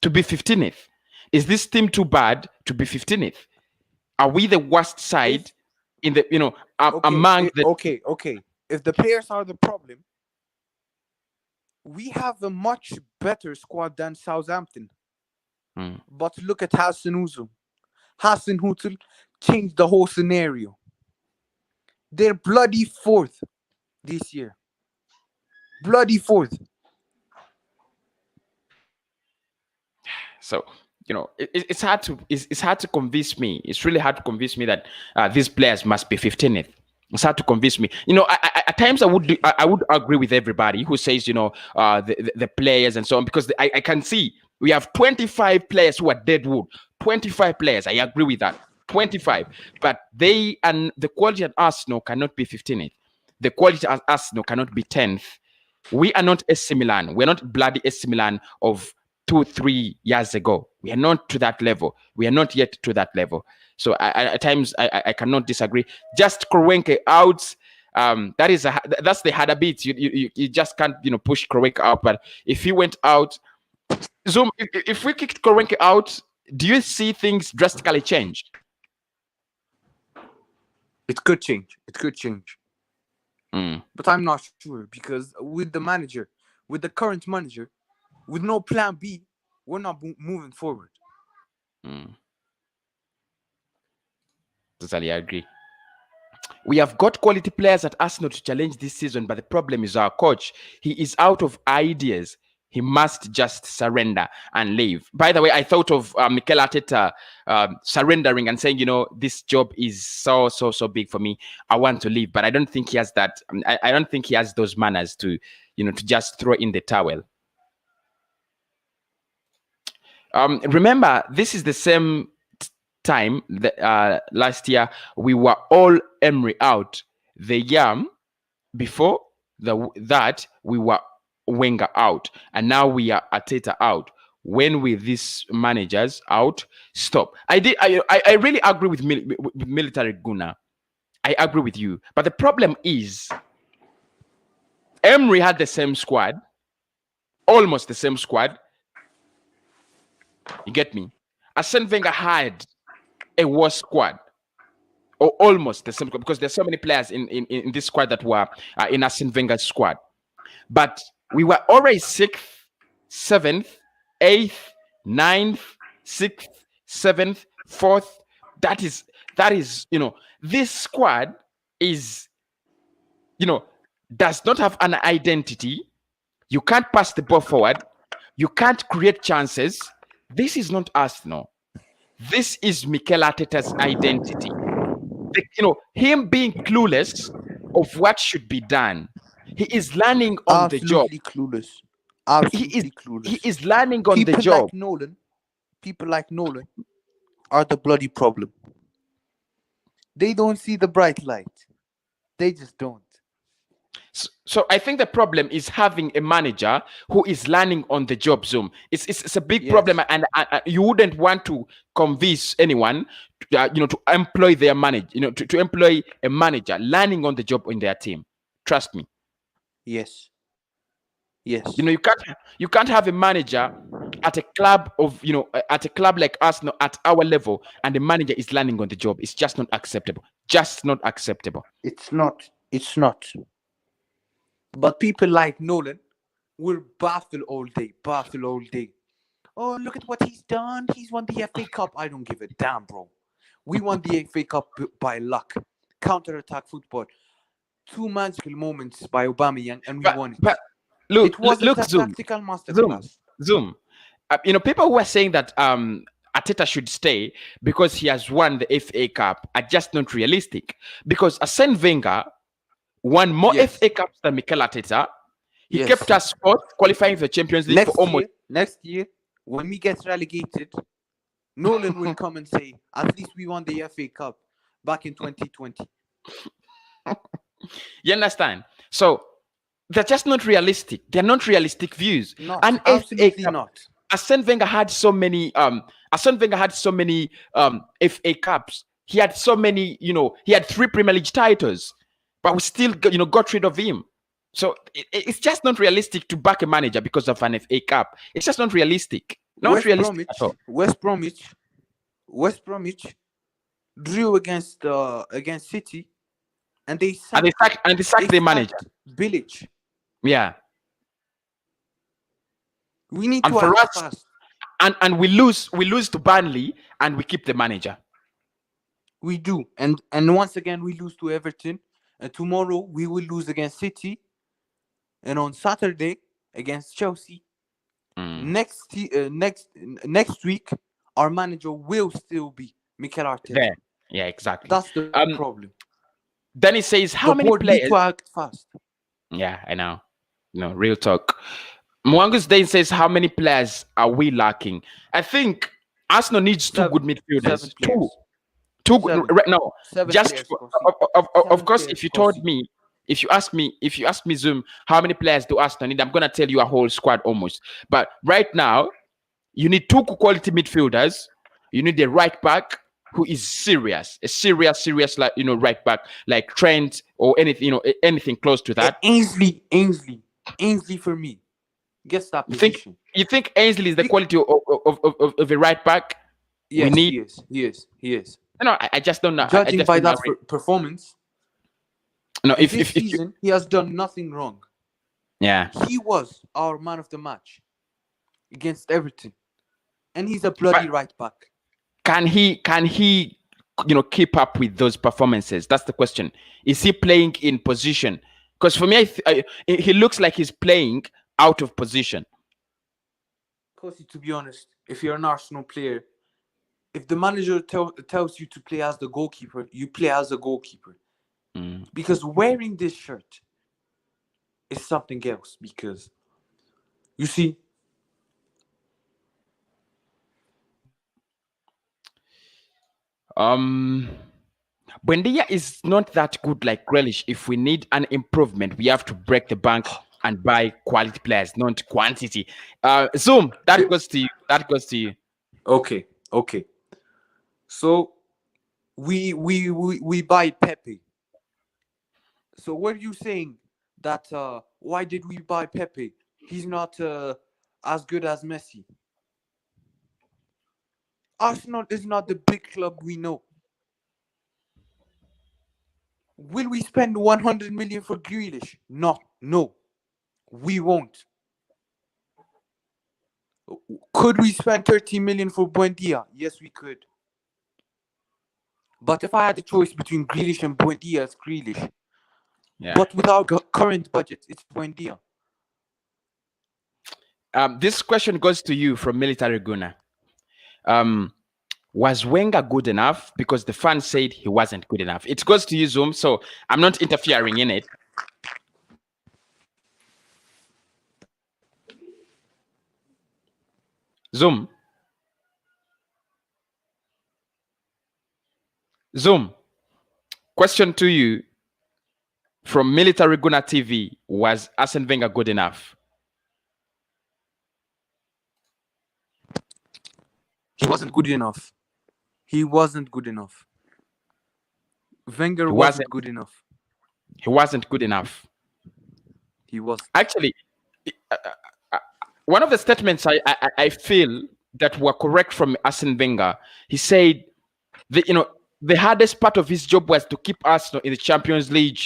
Speaker 1: To be 15th? Is this team too bad to be 15th? Are we the worst side in the among the?
Speaker 2: Okay. If the players are the problem, we have a much better squad than Southampton. But look at Hasenhuttl. Hasenhuttl changed the whole scenario. They're bloody fourth this year. Bloody fourth.
Speaker 1: So it's hard to convince me. It's really hard to convince me that these players must be 15th. It's hard to convince me. At times I would agree with everybody who says the players and so on, because I can see we have 25 players who are dead wood. 25 players. I agree with that. 25, but they and the quality at Arsenal cannot be 15th. The quality at Arsenal cannot be 10th. We are not AC Milan. We're not bloody AC Milan of 2-3 years ago. We are not to that level. We are not yet to that level. So at times I cannot disagree. Just Kroenke out. That's the harder bit. You just can't push Kroenke out. But if he went out, Zoom. If we kicked Kroenke out, do you see things drastically change?
Speaker 2: It could change. But I'm not sure, because with the current manager, with no plan B, we're not moving forward.
Speaker 1: Totally agree. We have got quality players at Arsenal to challenge this season, but the problem is our coach. He is out of ideas. he must just surrender and leave. By the way, I thought of Mikel Arteta surrendering and saying, this job is so big for me. I want to leave, but I don't think he has that. I don't think he has those manners to, to just throw in the towel. Remember, this is the same time that last year we were all Emery out. The year before that we were Wenger out, and now we are Arteta out. When with these managers out, stop. I really agree with Military Guna. I agree with you, but the problem is Emery had the same squad, almost the same squad. You get me? Arsene Wenger had a worse squad, or almost the same, because there's so many players in this squad that were in Arsene Wenger's squad. But we were already 6th, 7th, 8th, 9th, 6th, 7th, 4th. That is, this squad is, does not have an identity. You can't pass the ball forward. You can't create chances. This is not Arsenal. This is Mikel Arteta's identity. Him being clueless of what should be done. He is learning on the job.
Speaker 2: Clueless. Absolutely clueless.
Speaker 1: He is learning on the job.
Speaker 2: People like Nolan are the bloody problem. They don't see the bright light. They just don't.
Speaker 1: So I think the problem is having a manager who is learning on the job. Zoom. It's a big problem, and you wouldn't want to convince anyone, to employ their manager, to employ a manager learning on the job in their team. Trust me.
Speaker 2: Yes.
Speaker 1: You can't have a manager at a club at a club like Arsenal at our level, and the manager is learning on the job. It's just not acceptable. Just not acceptable.
Speaker 2: It's not. But people like Nolan will baffle all day. Oh, look at what he's done. He's won the FA Cup. I don't give a damn, bro. We won the FA Cup by luck. Counter-attack football. 2 magical moments by Aubameyang, and we won it.
Speaker 1: But look,
Speaker 2: it wasn't a
Speaker 1: Zoom.
Speaker 2: tactical masterclass.
Speaker 1: Zoom. People who are saying that Arteta should stay because he has won the FA Cup are just not realistic. Because Arsene Wenger won more FA Cups than Mikel Arteta. He kept us fourth, qualifying for the Champions League
Speaker 2: next year, when we get relegated, Nolan will come and say, at least we won the FA Cup back in 2020.
Speaker 1: You understand? So they're just not realistic. They're not realistic views. And
Speaker 2: absolutely not.
Speaker 1: Arsene Wenger had so many FA Cups. He had so many, he had 3 Premier League titles. But we still, got rid of him. So it's just not realistic to back a manager because of an FA Cup. It's just not realistic. Realistic at all.
Speaker 2: West Bromwich drew against City, and they sacked
Speaker 1: the manager.
Speaker 2: Village.
Speaker 1: Yeah.
Speaker 2: We need to act fast.
Speaker 1: And we lose to Burnley, and we keep the manager.
Speaker 2: We do, and once again we lose to Everton. And tomorrow we will lose against City, and on Saturday against Chelsea. Next week, our manager will still be Mikel Arteta.
Speaker 1: Yeah, exactly.
Speaker 2: That's the problem.
Speaker 1: Then he says, "How many players?"
Speaker 2: Need to act fast.
Speaker 1: Yeah, I know. No, real talk. Mwangus then says, "How many players are we lacking?" I think Arsenal needs 2 good midfielders. Two right now. Just of course, if you told me, if you ask me, Zoom, how many players do Arsenal need? I'm gonna tell you a whole squad almost. But right now, you need 2 quality midfielders. You need a right back who is serious, right back like Trent or anything, anything close to that.
Speaker 2: Ainsley for me gets that position.
Speaker 1: You think Ainsley is the quality of a right back?
Speaker 2: Yes, he is.
Speaker 1: No, I just don't know.
Speaker 2: Judging by that performance,
Speaker 1: no, if
Speaker 2: season, he has done nothing wrong.
Speaker 1: Yeah,
Speaker 2: he was our man of the match against Everton, and he's a bloody right back.
Speaker 1: Can he keep up with those performances? That's the question. Is he playing in position? Because for me, he looks like he's playing out of position.
Speaker 2: Because to be honest, if you're an Arsenal player, if the manager tells you to play as the goalkeeper, you play as a goalkeeper.
Speaker 1: Mm.
Speaker 2: Because wearing this shirt is something else. Because you see,
Speaker 1: Buendia is not that good like Grealish. If we need an improvement, we have to break the bank and buy quality players, not quantity. Zoom, that goes to you. That goes to you.
Speaker 2: okay, okay. So we buy Pepe. So what are you saying that why did we buy Pepe? He's not as good as Messi. Arsenal is not the big club we know. Will we spend 100 million for Grealish? No, we won't. Could we spend 30 million for Buendia? Yes, we could. But if I had a choice between Grealish and Buendia, it's Grealish.
Speaker 1: Yeah.
Speaker 2: But with our current budget, it's Buendia.
Speaker 1: This question goes to you from Military Guna. Was Wenger good enough? Because the fans said he wasn't good enough. It goes to you, Zoom, so I'm not interfering in it. Zoom. Zoom. Question to you from Military Guna TV. Was Arsene Wenger good enough?
Speaker 2: He wasn't good enough. He wasn't good enough. Wenger
Speaker 1: He
Speaker 2: wasn't good enough.
Speaker 1: He wasn't good enough.
Speaker 2: He was.
Speaker 1: Actually, one of the statements I feel that were correct from Arsene Wenger, he said, the hardest part of his job was to keep Arsenal in the Champions League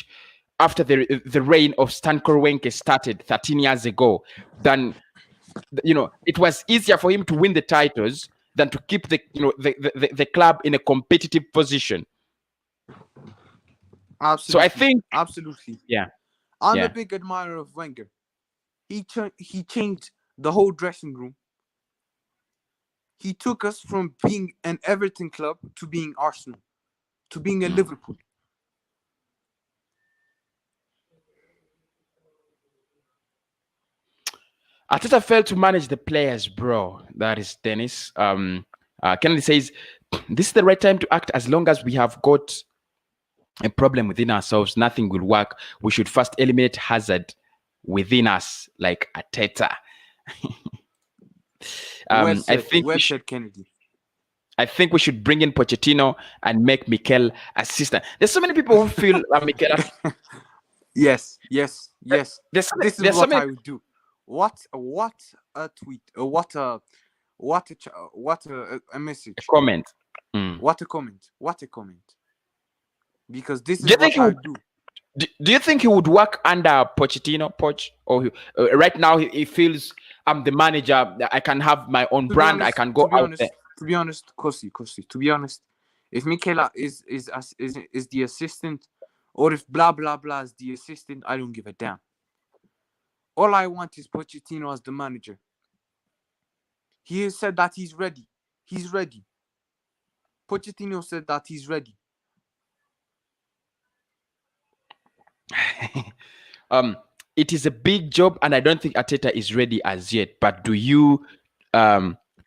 Speaker 1: after the reign of Stan Kroenke started 13 years ago. Then, it was easier for him to win the titles than to keep the club in a competitive position.
Speaker 2: Absolutely.
Speaker 1: So I think,
Speaker 2: absolutely,
Speaker 1: yeah,
Speaker 2: I'm a big admirer of Wenger. He changed the whole dressing room. He took us from being an Everton club to being Arsenal, to being a Liverpool.
Speaker 1: Arteta failed to manage the players, bro. That is Dennis. Kennedy says, this is the right time to act. As long as we have got a problem within ourselves, nothing will work. We should first eliminate hazard within us, like Arteta.
Speaker 2: Well said,
Speaker 1: I think
Speaker 2: Kennedy.
Speaker 1: I think we should bring in Pochettino and make Mikel assistant. There's so many people who feel Mikel.
Speaker 2: Yes. This is what I would do. What a tweet! What a message!
Speaker 1: A comment.
Speaker 2: What a comment! Because this is what I would do.
Speaker 1: Do you think he would work under Pochettino, Poch? Or right now he feels I'm the manager. I can have my own brand. I can go out there.
Speaker 2: To be honest, Kosi. To be honest, if Michela is the assistant, or if blah blah blah is the assistant, I don't give a damn. All I want is Pochettino as the manager. He has said that he's ready. He's ready. Pochettino said that he's ready.
Speaker 1: It is a big job, and I don't think Arteta is ready as yet. But do you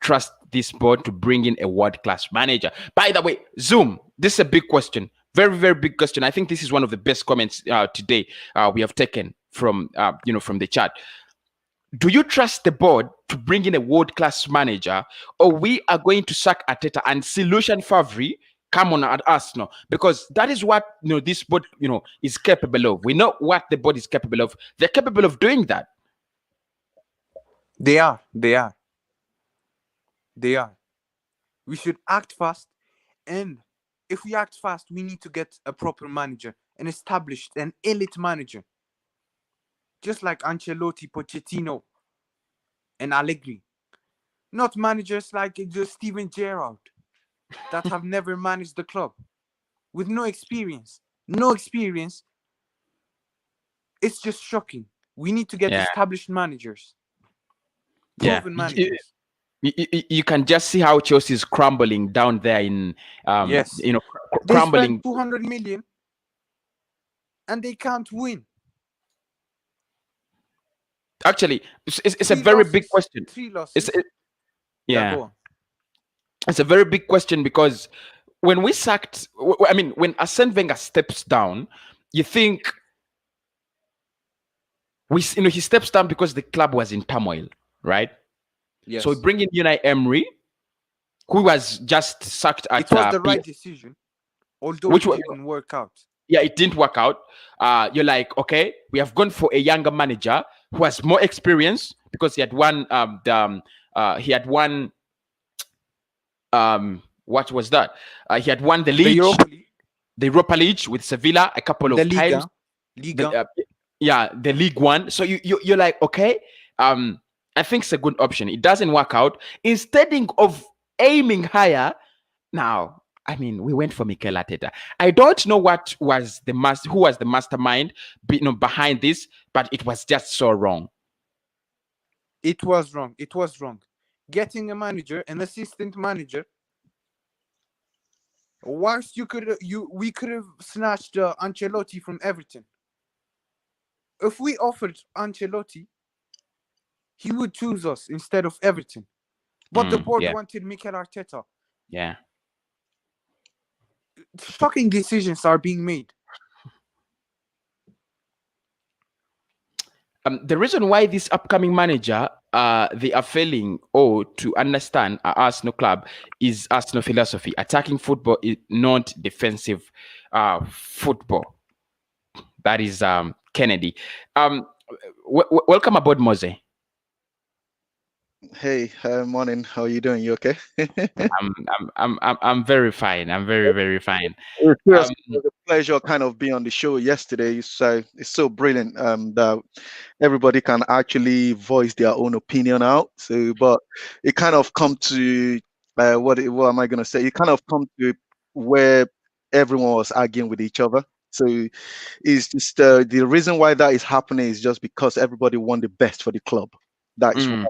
Speaker 1: trust this board to bring in a world-class manager? By the way, Zoom, this is a big question. Very, very big question. I think this is one of the best comments today we have taken from from the chat. Do you trust the board to bring in a world-class manager, or we are going to sack Arteta and see Lucien Favre come on at Arsenal? Because that is what this board is capable of. We know what the board is capable of. They're capable of doing that.
Speaker 2: They are. We should act fast, and if we act fast, we need to get a proper manager, an established, an elite manager. Just like Ancelotti, Pochettino, and Allegri. Not managers like just Steven Gerrard that have never managed the club. With no experience. It's just shocking. We need to get established managers. Proven managers.
Speaker 1: You can just see how Chelsea is crumbling down there in
Speaker 2: Yes, they spent
Speaker 1: crumbling.
Speaker 2: 200 million and they can't win.
Speaker 1: Actually, it's a
Speaker 2: Three
Speaker 1: very big
Speaker 2: losses.
Speaker 1: question.
Speaker 2: Three
Speaker 1: It's
Speaker 2: losses.
Speaker 1: it,
Speaker 2: Yeah,
Speaker 1: yeah,
Speaker 2: go on.
Speaker 1: it's a very big question because when we sacked, I mean, when Arsene Wenger steps down, you think he steps down because the club was in turmoil, right? So we
Speaker 2: Yes,
Speaker 1: bring in Unai Emery, who was just sacked
Speaker 2: it
Speaker 1: at
Speaker 2: was the right
Speaker 1: PS,
Speaker 2: decision, although
Speaker 1: which
Speaker 2: it
Speaker 1: was,
Speaker 2: didn't work out.
Speaker 1: yeah, it didn't work out. You're like, okay, we have gone for a younger manager who has more experience because he had won he had won what was that? He had won
Speaker 2: The Europa League,
Speaker 1: the Europa League with Sevilla a couple
Speaker 2: the
Speaker 1: of times.
Speaker 2: Liga,
Speaker 1: The,
Speaker 2: Liga.
Speaker 1: yeah, the League One. So you're like, okay, I think it's a good option. It doesn't work out. Instead of aiming higher, now, I mean, we went for Mikel Arteta. I don't know what was who was the mastermind, behind this, but it was just so wrong.
Speaker 2: It was wrong. It was wrong. Getting a manager, an assistant manager. Whilst we could have snatched Ancelotti from Everton. If we offered Ancelotti, he would choose us instead of Everton. But the board
Speaker 1: Yeah,
Speaker 2: wanted Mikel Arteta.
Speaker 1: yeah.
Speaker 2: Shocking decisions are being made.
Speaker 1: The reason why this upcoming manager, they are failing to understand Arsenal club is Arsenal philosophy. Attacking football is not defensive football. That is Kennedy. Welcome aboard, Mose.
Speaker 3: Hey, morning. How are you doing? You okay?
Speaker 1: I'm very fine. I'm very, very fine.
Speaker 3: It was a pleasure kind of being on the show yesterday. It's so brilliant that everybody can actually voice their own opinion out. So, but it kind of come to what am I gonna say? It kind of come to where everyone was arguing with each other. So it's just the reason why that is happening is just because everybody want the best for the club. That is
Speaker 1: Mm,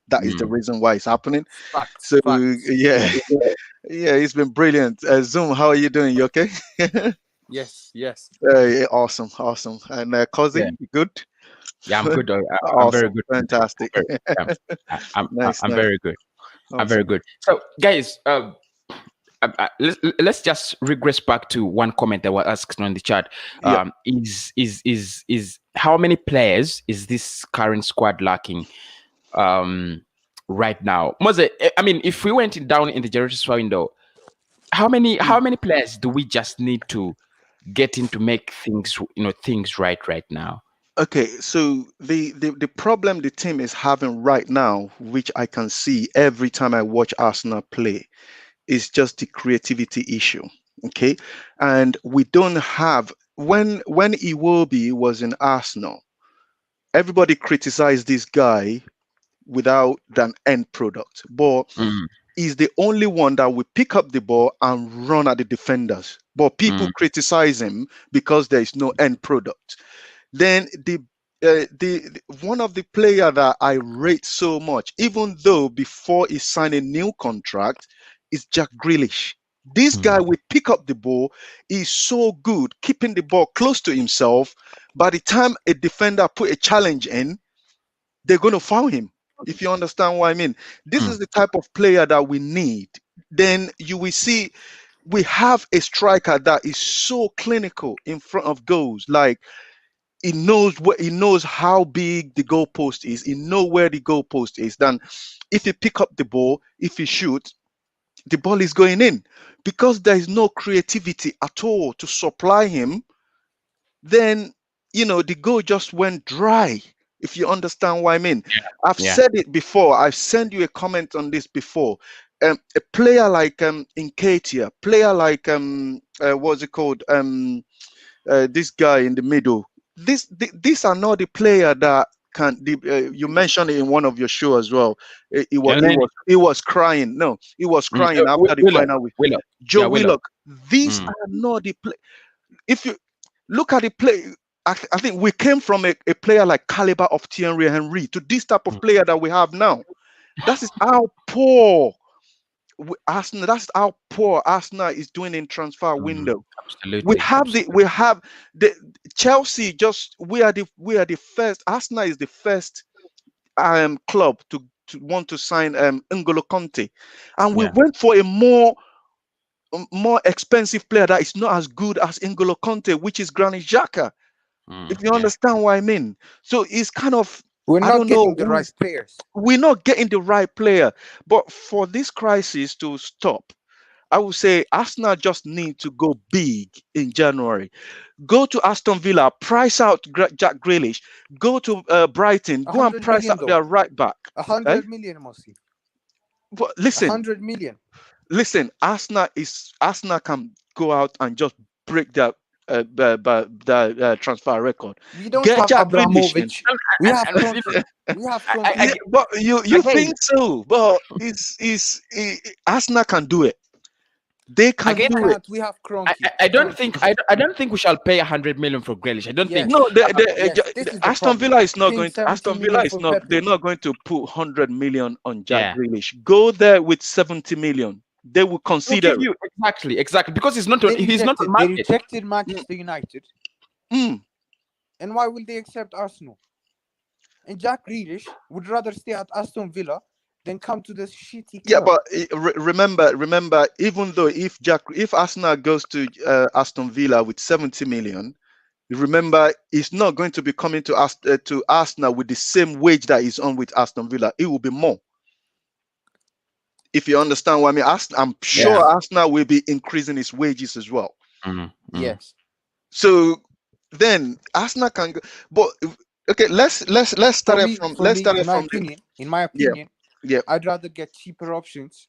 Speaker 3: that is the
Speaker 1: mm.
Speaker 3: reason why it's happening.
Speaker 2: Facts,
Speaker 3: So
Speaker 2: facts.
Speaker 3: yeah, yeah, it's been brilliant. Zoom, how are you doing? You okay?
Speaker 2: Yes, yes.
Speaker 3: Yeah, awesome, awesome. And
Speaker 1: Yeah,
Speaker 3: Cozy, you good?
Speaker 1: yeah. I'm good. I'm very
Speaker 3: Awesome,
Speaker 1: good.
Speaker 3: fantastic.
Speaker 1: Yeah,
Speaker 3: Nice,
Speaker 1: I'm
Speaker 3: nice,
Speaker 1: very good. I'm very
Speaker 3: awesome.
Speaker 1: good. So, guys, let's just regress back to one comment that was asked on the chat.
Speaker 3: Yeah.
Speaker 1: Is how many players is this current squad lacking right now? Mose, I mean, if we went down in the Jerry's window,
Speaker 3: Mm.
Speaker 1: how many players do we just need to get in to make things right now?
Speaker 3: Okay, so the problem the team is having right now, which I can see every time I watch Arsenal play, is just the creativity issue. Okay, and we don't have when Iwobi was in Arsenal, everybody criticized this guy without an end product, but
Speaker 1: Mm,
Speaker 3: he's the only one that will pick up the ball and run at the defenders. But people
Speaker 1: mm,
Speaker 3: criticize him because there is no end product. Then the one of the player that I rate so much, even though before he signed a new contract, is Jack Grealish. This guy
Speaker 1: mm,
Speaker 3: will pick up the ball. He's so good keeping the ball close to himself. By the time a defender put a challenge in, they're going to foul him. If you understand what I mean, this
Speaker 1: mm,
Speaker 3: is the type of player that we need. Then you will see we have a striker that is so clinical in front of goals. Like he knows how big the goalpost is. He know where the goalpost is. Then if he pick up the ball, if he shoot, the ball is going in. Because there is no creativity at all to supply him, then the goal just went dry. If you understand what I mean, I've
Speaker 1: yeah.
Speaker 3: said it before. I've sent you a comment on this before. A player like Nketiah, player like what's it called? This guy in the middle. These are not the player that can. You mentioned it in one of your show as well.
Speaker 1: Elneny.
Speaker 3: He was crying. No, he was crying after the
Speaker 1: Willock.
Speaker 3: final with
Speaker 1: Willock.
Speaker 3: Joe
Speaker 1: Yeah, Willock.
Speaker 3: Willock. These
Speaker 1: Mm,
Speaker 3: are not the play. If you look at the play, I think we came from a player like caliber of Thierry Henry to this type of
Speaker 1: mm,
Speaker 3: player that we have now. That is how poor Arsenal. That's how poor Arsenal is doing in transfer
Speaker 1: Mm,
Speaker 3: window.
Speaker 1: absolutely,
Speaker 3: We
Speaker 1: absolutely.
Speaker 3: have the Chelsea. Just we are the first. Arsenal is the first club to want to sign N'Golo Conte, and we
Speaker 1: Yeah.
Speaker 3: went for a more expensive player that is not as good as N'Golo Conte, which is Granit Xhaka. If you
Speaker 1: Yeah.
Speaker 3: understand what I mean. So it's kind of,
Speaker 2: We're
Speaker 3: I
Speaker 2: not
Speaker 3: don't know
Speaker 2: getting the right players.
Speaker 3: we're not getting the right player. But for this crisis to stop, I would say Arsenal just need to go big in January. Go to Aston Villa, price out Jack Grealish. Go to Brighton,
Speaker 2: A
Speaker 3: go and
Speaker 2: hundred
Speaker 3: price
Speaker 2: million
Speaker 3: out
Speaker 2: though.
Speaker 3: their right back.
Speaker 2: A
Speaker 3: Eh?
Speaker 2: 100 million, Mosi.
Speaker 3: But
Speaker 2: A
Speaker 3: listen,
Speaker 2: 100 million.
Speaker 3: Arsenal can go out and just break their transfer record.
Speaker 2: We don't
Speaker 3: Get
Speaker 2: have
Speaker 3: Jack Grealish in.
Speaker 2: Abramovich. We have
Speaker 1: And you know,
Speaker 2: Cronky. We have
Speaker 1: I
Speaker 3: Yeah,
Speaker 2: Cronky.
Speaker 3: but you
Speaker 1: again,
Speaker 3: think so? But Arsenal can do it. They can
Speaker 2: We
Speaker 1: again,
Speaker 3: do it.
Speaker 2: can't. We have Cronky.
Speaker 1: I don't
Speaker 2: Cronky.
Speaker 1: think I don't think we shall pay 100 million for Grealish. I don't think.
Speaker 2: Yes.
Speaker 3: No,
Speaker 2: Yes. This is the
Speaker 3: Aston
Speaker 2: problem.
Speaker 3: Villa is not
Speaker 2: Paying
Speaker 3: going to.
Speaker 2: 70
Speaker 3: Aston Villa
Speaker 2: million
Speaker 3: is
Speaker 2: for
Speaker 3: not. They're
Speaker 2: Pepe.
Speaker 3: not going to put 100 million on Jack
Speaker 1: Yeah.
Speaker 3: Grealish. Go there with 70 million. They will
Speaker 1: We'll give
Speaker 3: consider it.
Speaker 1: you exactly because he's not on
Speaker 2: They
Speaker 1: market.
Speaker 2: rejected
Speaker 3: Mm,
Speaker 2: Manchester United.
Speaker 3: mm.
Speaker 2: And why will they accept Arsenal? And Jack Grealish would rather stay at Aston Villa than come to this shitty
Speaker 3: Yeah,
Speaker 2: club.
Speaker 3: but remember, even though if Arsenal goes to Aston Villa with 70 million, remember he's not going to be coming to Arsenal with the same wage that he's on with Aston Villa. It will be more. If you understand what I mean, I'm sure
Speaker 1: Yeah.
Speaker 2: Yes.
Speaker 3: Arsenal will be increasing his wages as well.
Speaker 1: Mm, mm.
Speaker 2: Yes.
Speaker 3: So then Arsenal can go, but okay, let's start it from
Speaker 2: For me, in my
Speaker 3: the
Speaker 2: opinion, in my
Speaker 3: yeah
Speaker 2: opinion,
Speaker 3: yeah
Speaker 2: I'd rather get cheaper options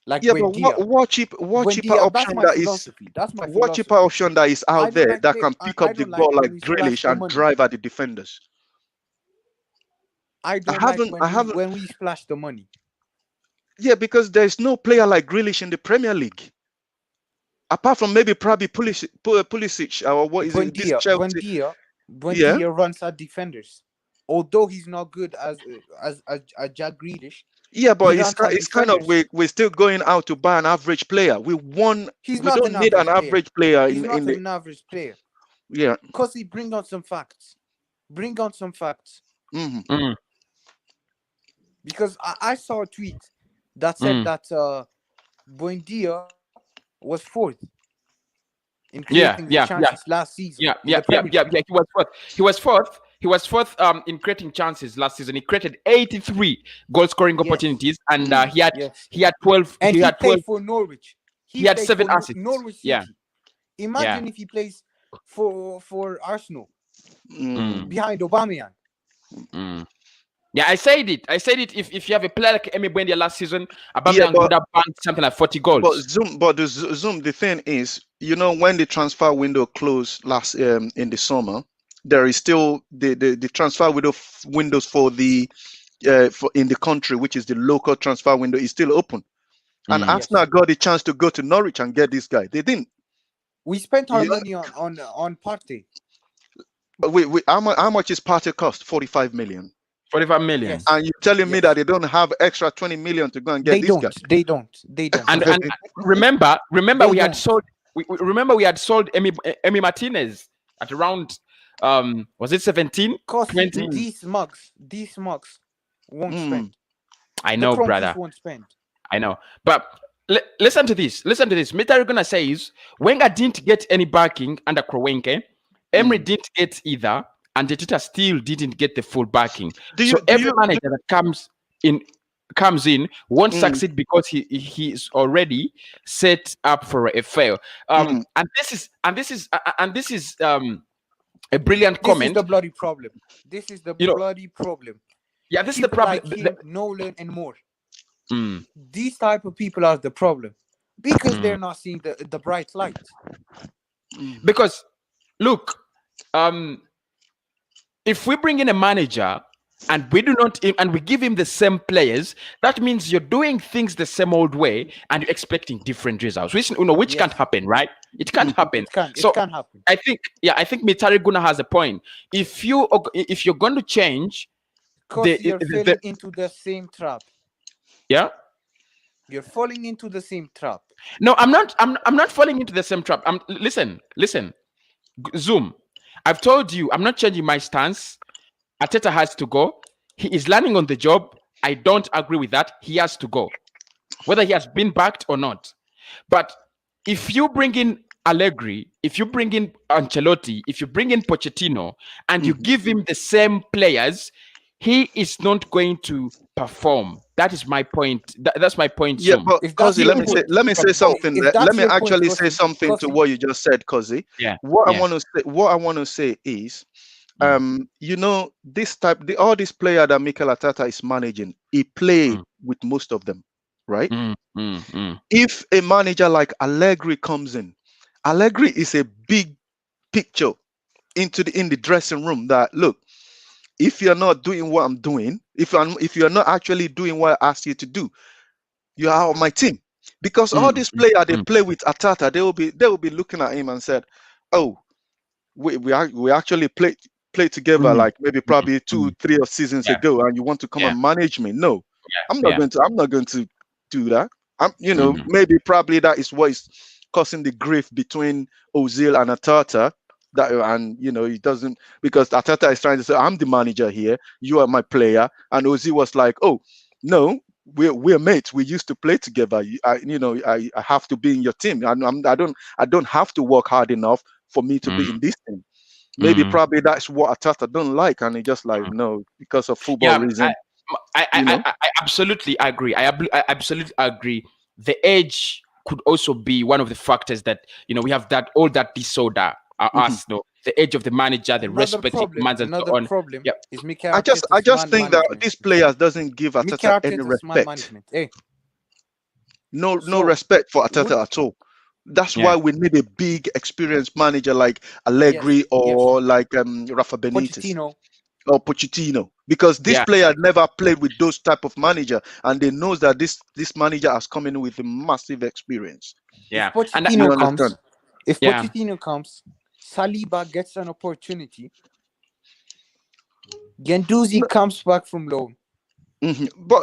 Speaker 2: like
Speaker 3: yeah. But
Speaker 2: Buendia.
Speaker 3: what cheaper
Speaker 2: Buendia, that's
Speaker 3: option
Speaker 2: my
Speaker 3: that is
Speaker 2: philosophy. That's my
Speaker 3: what cheaper
Speaker 2: philosophy.
Speaker 3: option that is
Speaker 2: I
Speaker 3: out
Speaker 2: don't
Speaker 3: there
Speaker 2: like
Speaker 3: that
Speaker 2: play.
Speaker 3: can pick
Speaker 2: I
Speaker 3: up the
Speaker 2: don't like
Speaker 3: ball
Speaker 2: when
Speaker 3: like
Speaker 2: we splash
Speaker 3: Grealish
Speaker 2: the
Speaker 3: and
Speaker 2: money.
Speaker 3: drive at the defenders?
Speaker 2: I
Speaker 3: I
Speaker 2: don't like
Speaker 3: haven't I haven't
Speaker 2: when we splash the money.
Speaker 3: Yeah, because there's no player like Grealish in the Premier League. Apart from maybe probably Pulisic or what is it? This
Speaker 2: Buendia,
Speaker 3: Chelsea.
Speaker 2: Buendia,
Speaker 3: Yeah,
Speaker 2: Buendia runs at defenders. Although he's not good as Jack Grealish,
Speaker 3: yeah,
Speaker 2: he
Speaker 3: but
Speaker 2: runs at
Speaker 3: it's kind of
Speaker 2: defenders.
Speaker 3: we're still going out to buy an average player.
Speaker 2: He's
Speaker 3: We
Speaker 2: not
Speaker 3: don't
Speaker 2: an
Speaker 3: need an
Speaker 2: average player.
Speaker 3: average player
Speaker 2: He's
Speaker 3: in
Speaker 2: not
Speaker 3: the
Speaker 2: an average player.
Speaker 3: yeah.
Speaker 2: Cause he bring on some facts. Bring on some facts.
Speaker 3: Hmm.
Speaker 1: Mm,
Speaker 2: Because I saw a tweet that said
Speaker 1: mm.
Speaker 2: that Buendia was fourth in
Speaker 1: Yeah,
Speaker 2: creating the
Speaker 1: yeah, yeah,
Speaker 2: chances last season
Speaker 1: yeah,
Speaker 2: in the
Speaker 1: yeah, yeah,
Speaker 2: Premier
Speaker 1: yeah,
Speaker 2: League.
Speaker 1: yeah. He was fourth. He was fourth. He was fourth in creating chances last season. He created 83 goal scoring
Speaker 2: Yes,
Speaker 1: opportunities, and
Speaker 3: Mm.
Speaker 2: yes.
Speaker 1: he had 12.
Speaker 2: And
Speaker 1: He
Speaker 2: he
Speaker 1: had 12.
Speaker 2: played for Norwich.
Speaker 1: He
Speaker 2: He
Speaker 1: had
Speaker 2: played
Speaker 1: seven
Speaker 2: for
Speaker 1: assists.
Speaker 2: Norwich
Speaker 1: Yeah,
Speaker 2: City.
Speaker 1: yeah.
Speaker 2: Imagine if he plays for Arsenal
Speaker 1: Mm,
Speaker 3: Mm.
Speaker 2: behind Aubameyang.
Speaker 1: mm. Yeah, I said it. I said it. If you have a player like Emi Buendia last season,
Speaker 3: Yeah,
Speaker 1: Aubameyang would have banked something like 40 goals.
Speaker 3: Zoom. The thing is, when the transfer window closed last in the summer, there is still the transfer windows for the for in the country, which is the local transfer window, is still open. And
Speaker 1: Mm.
Speaker 2: Yes.
Speaker 3: Arsenal got the chance to go to Norwich and get this guy. They didn't.
Speaker 2: We spent our
Speaker 3: You
Speaker 2: money on Partey.
Speaker 3: how much is Partey cost? 45 million.
Speaker 1: 45 million.
Speaker 2: Yes.
Speaker 3: And you're telling me
Speaker 2: Yes.
Speaker 3: that they don't have extra 20 million to go and get
Speaker 2: They
Speaker 3: this guy?
Speaker 2: don't. They don't. They don't.
Speaker 1: And remember
Speaker 2: They
Speaker 1: we had
Speaker 2: don't.
Speaker 1: sold. Remember we had sold Emi Martinez at around was it 17,
Speaker 2: Cause
Speaker 1: 20?
Speaker 2: these mugs won't
Speaker 3: Mm.
Speaker 2: spend.
Speaker 1: I
Speaker 2: The
Speaker 1: know,
Speaker 2: Cronkies
Speaker 1: brother.
Speaker 2: won't spend.
Speaker 1: I know. But listen to this. Listen to this. Mr. gonna say is Wenger didn't get any backing under Kroenke. Emery didn't get either, and the Tita still didn't get the full backing. So every manager that comes in won't succeed because he is already set up for a fail. And this is a brilliant
Speaker 2: This is
Speaker 1: comment.
Speaker 2: the bloody problem. This is the bloody problem.
Speaker 1: Yeah, this is the
Speaker 2: People
Speaker 1: problem.
Speaker 2: like him, Nolan, and more.
Speaker 1: Mm,
Speaker 2: These type of people are the problem because they're not seeing the bright light.
Speaker 1: because look, if we bring in a manager and we do not and we give him the same players, that means you're doing things the same old way and you're expecting different results, which can't happen, right? It can't happen.
Speaker 2: It can happen.
Speaker 1: I think Mitari Guna has a point. If you're going to change
Speaker 2: Because you're
Speaker 1: the
Speaker 2: falling into the same trap.
Speaker 1: yeah.
Speaker 2: You're falling into the same trap.
Speaker 1: No, I'm not. I'm not falling into the same trap. Listen. Zoom. I've told you. I'm not changing my stance. Ateta has to go. He is learning on the job. I don't agree with that. He has to go, whether he has been backed or not. But if you bring in Allegri, if you bring in Ancelotti, if you bring in Pochettino, and you give him the same players, he is not going to perform. That is my point. That's my point,
Speaker 3: Yeah,
Speaker 1: Zoom.
Speaker 3: but
Speaker 2: If that's
Speaker 3: Cozy,
Speaker 2: your
Speaker 3: let me say
Speaker 2: point,
Speaker 3: something.
Speaker 2: if
Speaker 3: Let
Speaker 2: that's
Speaker 3: me
Speaker 2: your point,
Speaker 3: actually say
Speaker 2: Kosi,
Speaker 3: something to
Speaker 2: Kosi,
Speaker 3: what you just said, Cozy.
Speaker 1: Yeah,
Speaker 3: What I
Speaker 1: yeah.
Speaker 3: want to say, is,
Speaker 1: Mm,
Speaker 3: you know, all these players that Mikel Arteta is managing, he played
Speaker 1: mm,
Speaker 3: with most of them, right?
Speaker 1: mm.
Speaker 3: If a manager like Allegri comes in, Allegri is a big picture in the dressing room. That look, if you're not doing what I'm doing, if you're not actually doing what I asked you to do, you are on my team. Because all
Speaker 1: Mm,
Speaker 3: these players they
Speaker 1: mm,
Speaker 3: play with Atata, they will be looking at him and said, "Oh, we actually played together
Speaker 1: mm,
Speaker 3: like maybe probably
Speaker 1: mm.
Speaker 3: 2-3 of seasons
Speaker 1: Yeah,
Speaker 3: ago, and you want to come
Speaker 1: yeah,
Speaker 3: and manage me?" No,
Speaker 1: yeah.
Speaker 3: I'm not going to do that.
Speaker 1: Mm,
Speaker 3: Maybe probably that is what is causing the grief between Ozil and Atata. That and he doesn't, because Atata is trying to say, "I'm the manager here, you are my player," and Ozil was like, "Oh, no, we're mates. We used to play together. I have to be in your team. I don't have to work hard enough for me to be
Speaker 1: mm,
Speaker 3: in this team." Maybe
Speaker 1: mm.
Speaker 3: probably that's what Atata don't like, and he just like, no, because of football
Speaker 1: Yeah,
Speaker 3: reason,
Speaker 1: I,
Speaker 3: you know.
Speaker 1: I absolutely agree. I absolutely agree. The age could also be one of the factors that we have that all that disorder.
Speaker 3: Mhm.
Speaker 1: The age of the manager, the respect he commands, and so
Speaker 2: another
Speaker 1: on.
Speaker 2: problem
Speaker 1: Yeah,
Speaker 2: is Mikel
Speaker 3: I
Speaker 2: Arteta's
Speaker 3: just
Speaker 2: man
Speaker 3: think that
Speaker 2: management.
Speaker 3: these players doesn't give
Speaker 2: Mikel
Speaker 3: Ateta any
Speaker 2: Arteta's man
Speaker 3: respect.
Speaker 2: management. Hey,
Speaker 3: No
Speaker 2: so
Speaker 3: respect for
Speaker 2: would
Speaker 3: Ateta at all. That's
Speaker 1: yeah,
Speaker 3: why we need a big experienced manager like
Speaker 2: yes,
Speaker 3: Allegri
Speaker 2: yes,
Speaker 3: or like Rafa Benitez
Speaker 2: Pochettino.
Speaker 3: or Pochettino, because this
Speaker 1: yeah,
Speaker 3: player never played with those type of manager, and they knows that this manager has come in with a massive experience.
Speaker 2: If
Speaker 1: yeah, and
Speaker 3: You
Speaker 2: Pochettino
Speaker 3: understand?
Speaker 2: comes, if
Speaker 1: yeah,
Speaker 2: Pochettino comes, Saliba gets an opportunity. Gendouzi comes back from loan.
Speaker 3: Mhm. But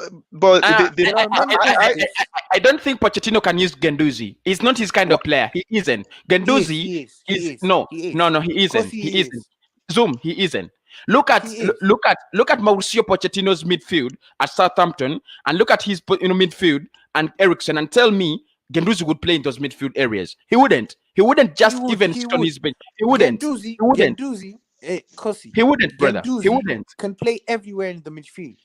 Speaker 1: Uh,
Speaker 2: There are many positives.
Speaker 1: I don't think Pochettino can use Genduzi. He's not his kind
Speaker 2: What
Speaker 1: of player. He isn't.
Speaker 2: he is,
Speaker 1: Genduzi
Speaker 2: he is, he
Speaker 1: is
Speaker 2: is,
Speaker 1: no,
Speaker 2: he
Speaker 1: no,
Speaker 2: is.
Speaker 1: no. He
Speaker 2: Cause
Speaker 1: isn't. He
Speaker 2: he
Speaker 1: isn't.
Speaker 2: is,
Speaker 1: Zoom. He isn't. Look at
Speaker 2: he is.
Speaker 1: look at Mauricio Pochettino's midfield at Southampton, and look at his midfield and Ericsson, and tell me Genduzi would play in those midfield areas. He wouldn't. He wouldn't
Speaker 2: He
Speaker 1: just
Speaker 2: would,
Speaker 1: even
Speaker 2: he
Speaker 1: sit on
Speaker 2: would.
Speaker 1: his bench. He wouldn't. He wouldn't.
Speaker 2: Kosi,
Speaker 1: He wouldn't, brother. He
Speaker 2: Gendouzi
Speaker 1: wouldn't.
Speaker 2: can play everywhere in the midfield.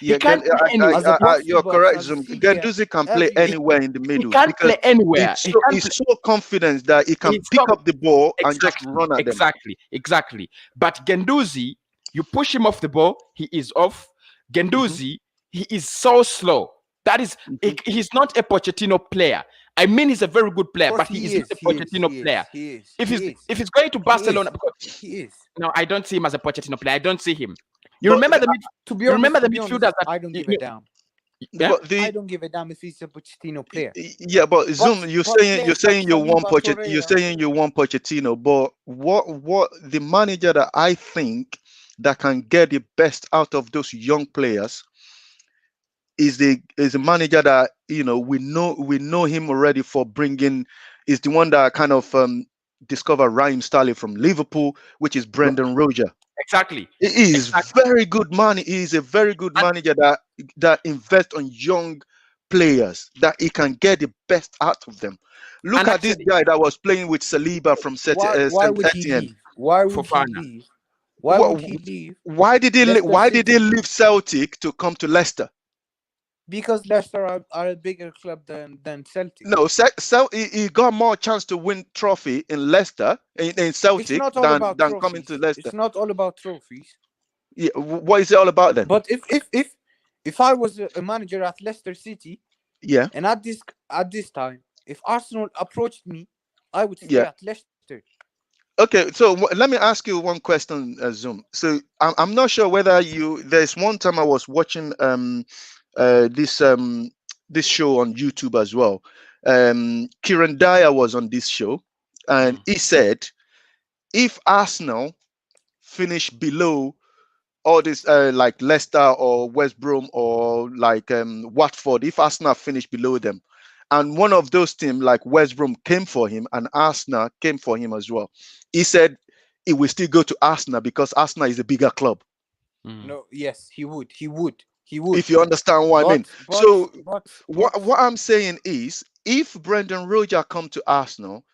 Speaker 1: He
Speaker 3: yeah,
Speaker 1: can't play anywhere.
Speaker 2: As a box to
Speaker 3: you're
Speaker 2: box,
Speaker 3: correct,
Speaker 2: as a
Speaker 3: Zoom.
Speaker 2: CDM,
Speaker 3: Gendouzi can play
Speaker 2: everywhere.
Speaker 3: anywhere in the
Speaker 1: He
Speaker 3: middle
Speaker 1: can't
Speaker 3: because
Speaker 1: play anywhere. He can't
Speaker 3: he's
Speaker 1: play.
Speaker 3: so confident that he can pick
Speaker 1: So
Speaker 3: up the ball and just
Speaker 1: exactly,
Speaker 3: run at them.
Speaker 1: exactly. But Genduzi, you push him off the ball, he is off.
Speaker 3: Mhm,
Speaker 1: Genduzi, he is so slow. That is,
Speaker 3: mhm.
Speaker 1: he's not a Pochettino player. I mean, he's a very good player, but
Speaker 2: Course
Speaker 1: he
Speaker 2: he
Speaker 1: is not
Speaker 2: is,
Speaker 1: a
Speaker 2: he is,
Speaker 1: Pochettino
Speaker 2: he
Speaker 1: player.
Speaker 2: is, he is,
Speaker 1: If
Speaker 2: he is,
Speaker 1: he's going to
Speaker 2: he
Speaker 1: Barcelona,
Speaker 2: is,
Speaker 1: because
Speaker 2: he is.
Speaker 1: no, I don't see him as a Pochettino player. I don't see him. You
Speaker 3: But
Speaker 1: remember you remember
Speaker 2: To
Speaker 1: the
Speaker 2: be honest,
Speaker 1: midfielders that
Speaker 2: I don't give a damn.
Speaker 1: yeah.
Speaker 3: but
Speaker 2: I
Speaker 3: the
Speaker 2: don't give a damn if he's a Pochettino player.
Speaker 3: yeah, but Zoom,
Speaker 2: But players like Saliba,
Speaker 3: You're
Speaker 2: Torreira,
Speaker 3: saying you want Pochettino, but what the manager that I think that can get the best out of those young players is a manager that we know him already for bringing, is the one that kind of discovered Raheem Sterling from Liverpool, which is Brendan Rodgers.
Speaker 1: Exactly,
Speaker 3: He is
Speaker 1: exactly.
Speaker 3: very good man. He is a very good
Speaker 1: And,
Speaker 3: manager that invests on young players that he can get the best out of them. Look
Speaker 1: and
Speaker 3: at this
Speaker 1: actually,
Speaker 3: guy that was playing with Saliba from
Speaker 2: why
Speaker 3: Saint
Speaker 2: would he
Speaker 3: Etienne.
Speaker 2: leave? Why would he
Speaker 1: Fofana.
Speaker 2: leave? Why would
Speaker 3: Wh-
Speaker 2: he leave Leicester
Speaker 3: Why did he
Speaker 2: City?
Speaker 3: leave Celtic to come to Leicester?
Speaker 2: Because Leicester are a bigger club than Celtic.
Speaker 3: No, he got more chance to win trophy in Leicester in
Speaker 2: It's
Speaker 3: Celtic
Speaker 2: not all
Speaker 3: than
Speaker 2: about
Speaker 3: coming to
Speaker 2: trophies.
Speaker 3: Leicester.
Speaker 2: It's not all about trophies.
Speaker 3: Yeah, what is it all about then?
Speaker 2: But if I was a manager at Leicester City,
Speaker 3: Yeah,
Speaker 2: and at this time, if Arsenal approached me, I would stay
Speaker 3: yeah.
Speaker 2: at Leicester.
Speaker 3: Okay, so let me ask you one question, Zoom. So I'm not sure whether you. There's one time I was watching this show on YouTube as well. Kieran Dyer was on this show, and
Speaker 1: Mm,
Speaker 3: he said if Arsenal finish below all this like Leicester or West Brom or like Watford, if Arsenal finish below them, and one of those teams like West Brom came for him and Arsenal came for him as well, he said he will still go to Arsenal because Arsenal is a bigger club.
Speaker 1: Mm.
Speaker 2: No, yes, he would. He would. He would.
Speaker 3: If you understand what I mean.
Speaker 2: But
Speaker 3: So
Speaker 2: but
Speaker 3: what I'm saying is, if Brendan Rodgers come to Arsenal,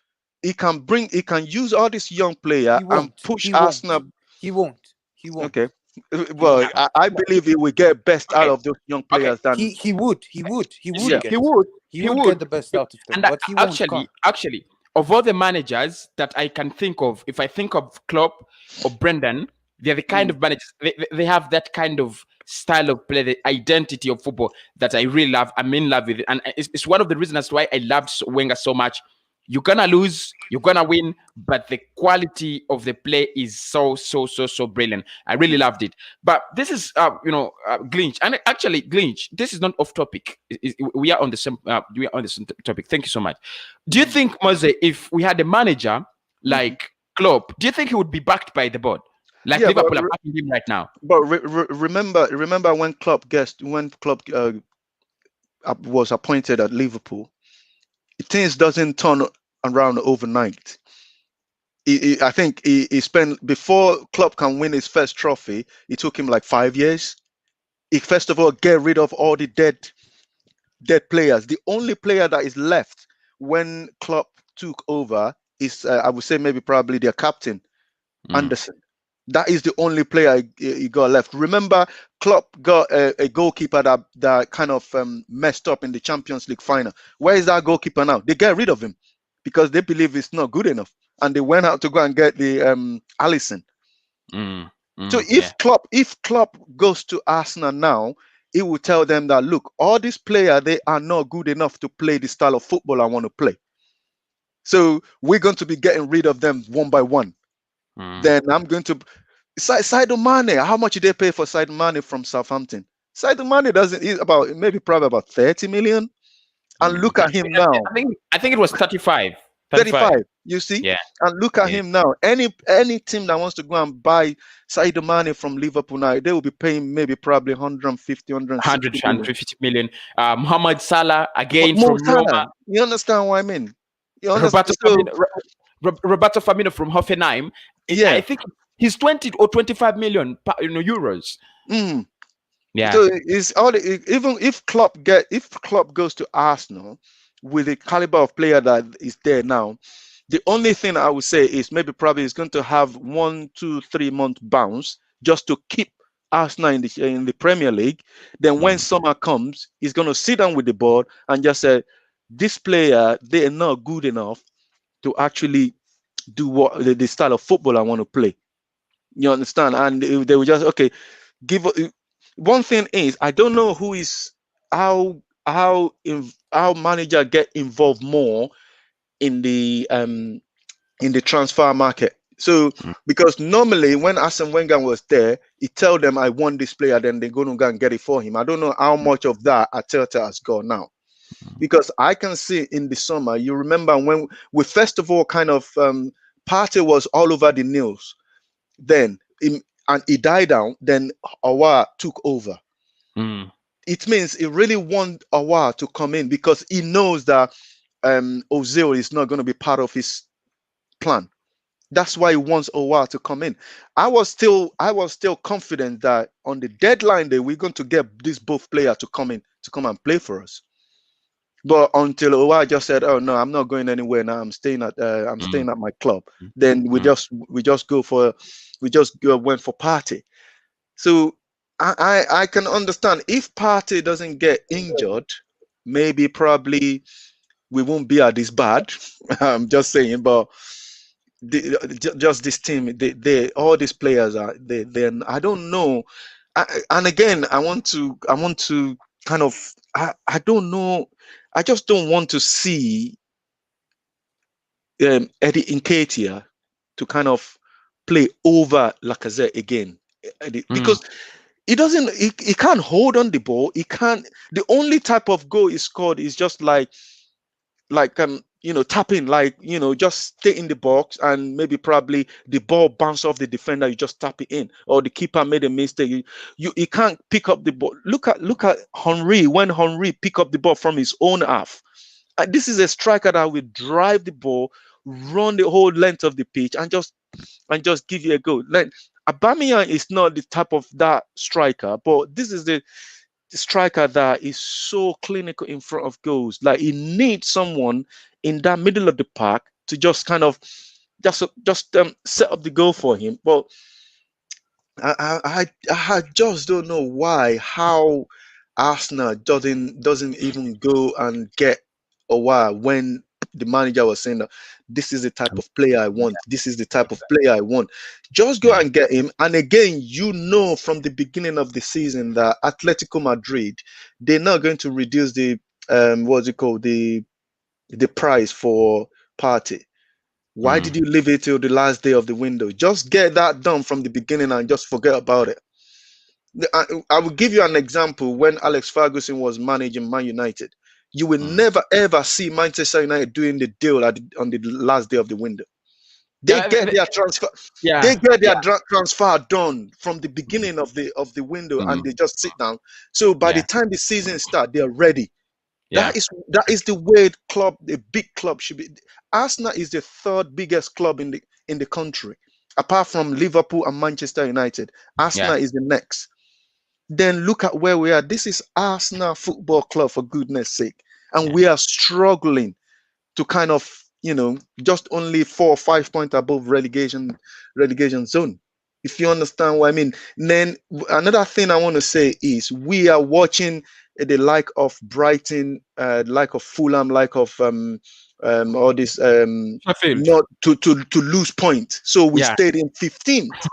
Speaker 3: he can use all this young player
Speaker 2: he
Speaker 3: and
Speaker 2: won't.
Speaker 3: push
Speaker 2: He won't.
Speaker 3: Arsenal.
Speaker 2: He won't. He won't.
Speaker 3: Okay.
Speaker 2: He
Speaker 3: Well,
Speaker 2: won't.
Speaker 1: Yeah.
Speaker 3: I believe he will get best out
Speaker 1: Okay.
Speaker 3: of those young
Speaker 1: Okay.
Speaker 3: players than
Speaker 2: He would. He would. He
Speaker 1: You
Speaker 2: would
Speaker 1: see,
Speaker 3: yeah.
Speaker 1: he
Speaker 2: get.
Speaker 1: would.
Speaker 2: He
Speaker 1: He
Speaker 2: would get
Speaker 1: would.
Speaker 2: the best out of them,
Speaker 1: And
Speaker 2: but he won't come.
Speaker 1: actually, of all the managers that I can think of, if I think of Klopp or Brendan, they're the kind
Speaker 2: Mm.
Speaker 1: of managers. They have that kind of style of play, the identity of football that I really love. I'm in love with it, and it's one of the reasons as to why I loved Wenger so much. You're gonna lose, you're gonna win, but the quality of the play is so brilliant. I really loved it. But this is, Glinch, and actually, Glinch, this is not off topic. We are on the same. We are on the same topic. Thank you so much. Do you
Speaker 2: Mm.
Speaker 1: think, Mose, if we had a manager
Speaker 2: Mhm.
Speaker 1: like Klopp, do you think he would be backed by the board, like
Speaker 3: Yeah,
Speaker 1: Liverpool are backing him right now?
Speaker 3: remember when Klopp was appointed at Liverpool, things doesn't turn around overnight. I think he spent before Klopp can win his first trophy. It took him like 5 years. He first of all get rid of all the dead players. The only player that is left when Klopp took over is I would say maybe probably their captain
Speaker 1: Mm,
Speaker 3: Anderson. That is the only player he got left. Remember, Klopp got a goalkeeper that kind of messed up in the Champions League final. Where is that goalkeeper now? They get rid of him because they believe it's not good enough, and they went out to go and get the Allison.
Speaker 1: mm,
Speaker 3: So
Speaker 1: yeah.
Speaker 3: if Klopp goes to Arsenal now, he will tell them that look, all these players they are not good enough to play the style of football I want to play. So we're going to be getting rid of them one by one.
Speaker 1: Mm,
Speaker 3: Then I'm going to Sadio Mane. How much did they pay for Sadio Mane from Southampton? Sadio Mane doesn't. He's about maybe probably about 30 million. And look at him now,
Speaker 1: I think it was 35. 35.
Speaker 3: 35. You see,
Speaker 1: Yeah.
Speaker 3: and look at
Speaker 1: Yeah.
Speaker 3: him now. Any team that wants to go and buy Sadio Mane from Liverpool now, they will be paying maybe probably 150,
Speaker 1: 100,
Speaker 3: 160 million.
Speaker 1: 150 million. Mohamed Salah
Speaker 3: But
Speaker 1: again
Speaker 3: Mo
Speaker 1: from
Speaker 3: Salah,
Speaker 1: Roma.
Speaker 3: you understand what I mean? You
Speaker 1: Roberto
Speaker 3: understand? So
Speaker 1: Firmino, Roberto Firmino from Hoffenheim. I
Speaker 3: yeah.
Speaker 1: think he's 20 or 25 million euros.
Speaker 3: Mm.
Speaker 1: Yeah.
Speaker 3: So it's even if Klopp goes to Arsenal with the caliber of player that is there now, the only thing I would say is maybe probably he's going to have 1, 2, 3 month bounce just to keep Arsenal in the Premier League. Then when
Speaker 1: Mm,
Speaker 3: summer comes, he's going to sit down with the board and just say, this player they are not good enough to actually do what the style of football I want to play. You understand? And they will just okay give one thing is I don't know who is how manager get involved more in the transfer market. So
Speaker 1: mm,
Speaker 3: because normally when Arsene Wenger was there, he tell them I want this player, then they're going to go and get it for him. I don't know how much of that Arteta has got now. Because I can see in the summer, you remember when we first of all kind of Partey was all over the news then and he died down, then Awa took over.
Speaker 1: mm,
Speaker 3: It means he really want Awa to come in because he knows that Ozil is not going to be part of his plan. That's why he wants Awa to come in. I was still confident that on the deadline day we're going to get these both players to come and play for us. But until Owa just said, "Oh no, I'm not going anywhere now. I'm
Speaker 1: mm,
Speaker 3: staying at my club."
Speaker 1: mm,
Speaker 3: Then
Speaker 1: mm,
Speaker 3: we just went for party. So I can understand if party doesn't get injured, maybe probably we won't be at this bad. I'm just saying, but just this team, they all these players are they. I don't know. And again, I want to kind of I don't know. I just don't want to see Eddie Nketiah to kind of play over Lacazette again.
Speaker 1: mm,
Speaker 3: Because he can't hold on the ball. He can't. The only type of goal he scored is just like tap in, like, just stay in the box, and maybe probably the ball bounce off the defender, you just tap it in, or the keeper made a mistake, you can't pick up the ball. Look at Henry, when Henry pick up the ball from his own half. This is a striker that will drive the ball, run the whole length of the pitch, and just give you a goal. Like, Aubameyang is not the type of that striker, but this is the striker that is so clinical in front of goals. Like, he needs someone in that middle of the park to just kind of just set up the goal for him. But I just don't know how Arsenal doesn't even go and get a while, when the manager was saying that this is the type of player I want. This is the type of player I want. Just go
Speaker 1: Yeah.
Speaker 3: and get him. And again, from the beginning of the season that Atletico Madrid, they're not going to reduce the what's it called, the price for Partey. Why did you leave it till the last day of the window? Just get that done from the beginning and just forget about it. I will give you an example. When Alex Ferguson was managing Man United, you will never ever see Manchester United doing the deal on the last day of the window. They
Speaker 1: Yeah,
Speaker 3: get their transfer.
Speaker 1: yeah,
Speaker 3: They get their transfer done from the beginning of the window, and they just sit down. So by the
Speaker 1: yeah,
Speaker 3: time the season starts, they're ready.
Speaker 1: yeah,
Speaker 3: That is the way a big club should be. Arsenal is the third biggest club in the country, apart from Liverpool and Manchester United.
Speaker 1: yeah,
Speaker 3: Arsenal is the next. Then look at where we are. This is Arsenal Football Club, for goodness sake, and
Speaker 1: yeah,
Speaker 3: we are struggling to kind of, just only 4 or 5 points above relegation zone. If you understand what I mean. Then another thing I want to say is, we are watching the like of Brighton, like of Fulham, like of all this
Speaker 1: Sheffield.
Speaker 3: not to lose point. So we
Speaker 1: Yeah,
Speaker 3: stayed in 15th.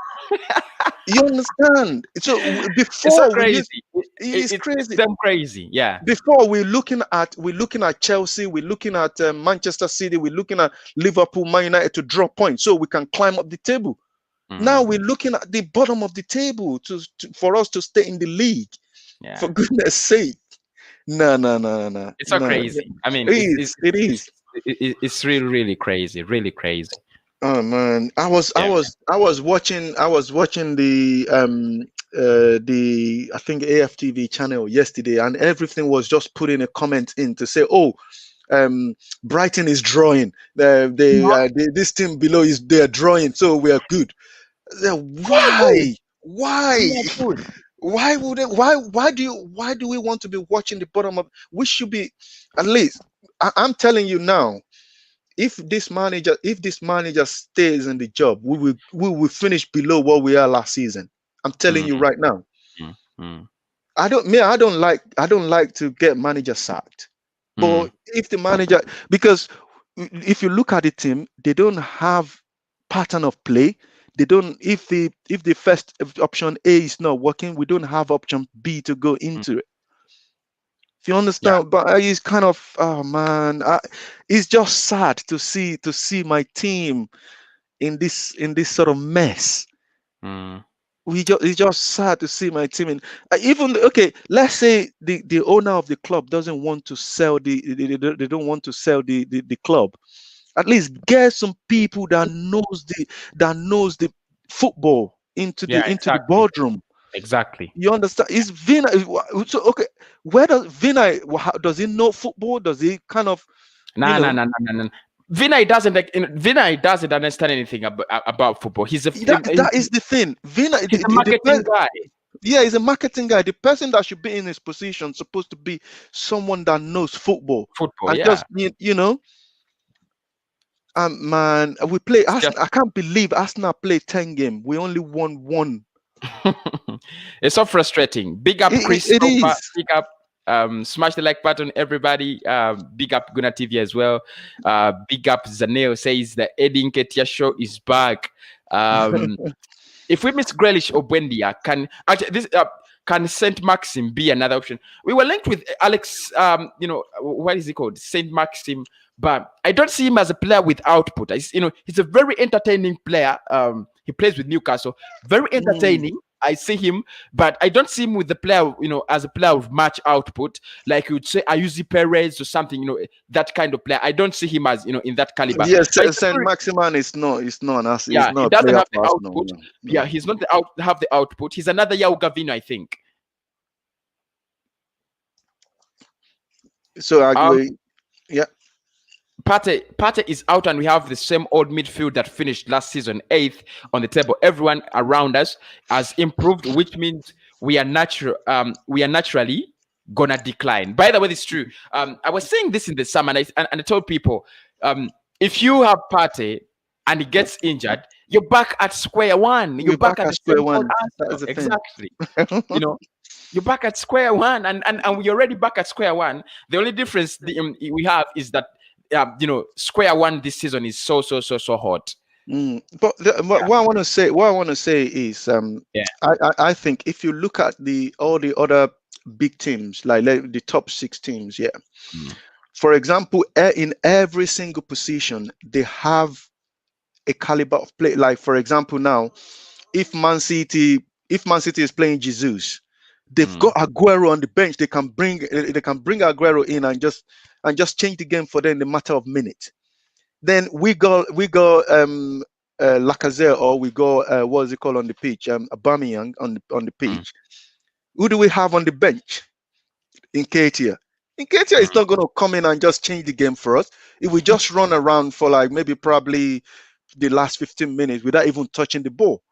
Speaker 3: You understand? So
Speaker 1: it's so
Speaker 3: before we used,
Speaker 1: crazy.
Speaker 3: it is
Speaker 1: It's
Speaker 3: crazy.
Speaker 1: them crazy. Yeah,
Speaker 3: Before we're looking at Chelsea, we're looking at Manchester City, we're looking at Liverpool, Man United to drop points so we can climb up the table. Now we're looking at the bottom of the table for us to stay in the league.
Speaker 1: yeah.
Speaker 3: For goodness sake. No, no, no, no,
Speaker 1: It's so
Speaker 3: no.
Speaker 1: crazy. I mean,
Speaker 3: It is. It is.
Speaker 1: it's really, really crazy. Really crazy.
Speaker 3: Oh man, I was I
Speaker 1: Yeah.
Speaker 3: was I was watching the I think AFTV channel yesterday, and everything was just putting a comment in to say, oh, Brighton is drawing. This team below they're drawing, so we are good. Why? Why?
Speaker 1: Yeah, good.
Speaker 3: Why would it, why do we want to be watching the bottom of? We should be, at least. I'm telling you now, if this manager stays in the job, we will finish below what we are last season. I'm telling you
Speaker 1: Mm,
Speaker 3: right now.
Speaker 1: mm, mm,
Speaker 3: I don't like to get manager sacked.
Speaker 1: mm,
Speaker 3: But if the manager, because if you look at the team, they don't have pattern of play. They don't. If the first option A is not working, we don't have option B to go
Speaker 1: mm.
Speaker 3: into it. If you
Speaker 1: Yeah.
Speaker 3: understand, but it's kind of, oh man, it's just sad to see my team in this sort of mess.
Speaker 1: Mm,
Speaker 3: It's just sad to see my team in. Even okay, let's say the owner of the club doesn't want to sell they don't want to sell the club. At least get some people that knows the football into
Speaker 1: yeah.
Speaker 3: the
Speaker 1: Exactly.
Speaker 3: boardroom.
Speaker 1: Exactly.
Speaker 3: You understand? Is Vina so okay? Where does Vina? Does he know football? Does he kind of, you
Speaker 1: No, no,
Speaker 3: know?
Speaker 1: no, no, no, no. Vinay doesn't. Vinay doesn't understand anything about football.
Speaker 3: That is the thing. Vina,
Speaker 1: He's a marketing guy.
Speaker 3: yeah, he's a marketing guy. The person that should be in his position supposed to be someone that knows football,
Speaker 1: Football.
Speaker 3: and
Speaker 1: Yeah.
Speaker 3: just man, we play
Speaker 1: It's just.
Speaker 3: Arsenal. I can't believe Arsenal played 10 games. We only won one.
Speaker 1: It's so frustrating. Big up Chris.
Speaker 3: It is.
Speaker 1: Big up. Smash the like button, everybody. Big up Guna TV as well. Big up Zaneo says the Eddie Nketiah show is back. If we miss Grealish or Buendia, can Saint Maxim be another option? We were linked with Alex. What is he called? Saint Maxim, but I don't see him as a player with output. He's a very entertaining player. He plays with Newcastle, very entertaining. I see him, but I don't see him with the player, as a player of much output, like you would say Ayuzi Perez or something, that kind of player. I don't see him as, in that caliber.
Speaker 3: Yes,
Speaker 1: But
Speaker 3: Saint Maximan is not. It's not. It's
Speaker 1: yeah, he
Speaker 3: not a
Speaker 1: doesn't
Speaker 3: player
Speaker 1: have the
Speaker 3: for Arsenal.
Speaker 1: output.
Speaker 3: No,
Speaker 1: Yeah,
Speaker 3: no.
Speaker 1: he's not have the output. He's another Yao Gavino, I think.
Speaker 3: So I
Speaker 1: Um,
Speaker 3: agree. Yeah.
Speaker 1: Partey is out, and we have the same old midfield that finished last season 8th on the table. Everyone around us has improved, which means we are naturally gonna decline. By the way, it's true. I was saying this in the summer, and I told people, if you have Partey and he gets injured, you're back at square one. You're
Speaker 3: We're
Speaker 1: back
Speaker 3: back
Speaker 1: at
Speaker 3: at
Speaker 1: the
Speaker 3: square
Speaker 1: same old
Speaker 3: one. That is
Speaker 1: Arsenal.
Speaker 3: the thing.
Speaker 1: Exactly. you know, you're back at square one, and we're already back at square one. The only difference we have is that square one this season is so hot.
Speaker 3: But what I want to say is,
Speaker 1: Yeah.
Speaker 3: I think if you look at all the other big teams, like the top 6 teams, yeah.
Speaker 1: Mm.
Speaker 3: For example, in every single position, they have a caliber of play. Like for example, now, if Man City is playing Jesus, they've got Aguero on the bench. They can bring Aguero in and just change the game for them in a matter of minutes. Then we go Lacazette, or we go what is it called on the pitch? Aubameyang on the pitch. Who do we have on the bench? Nketiah. Nketiah is not going to come in and just change the game for us. If we just run around for like maybe probably the last 15 minutes without even touching the ball.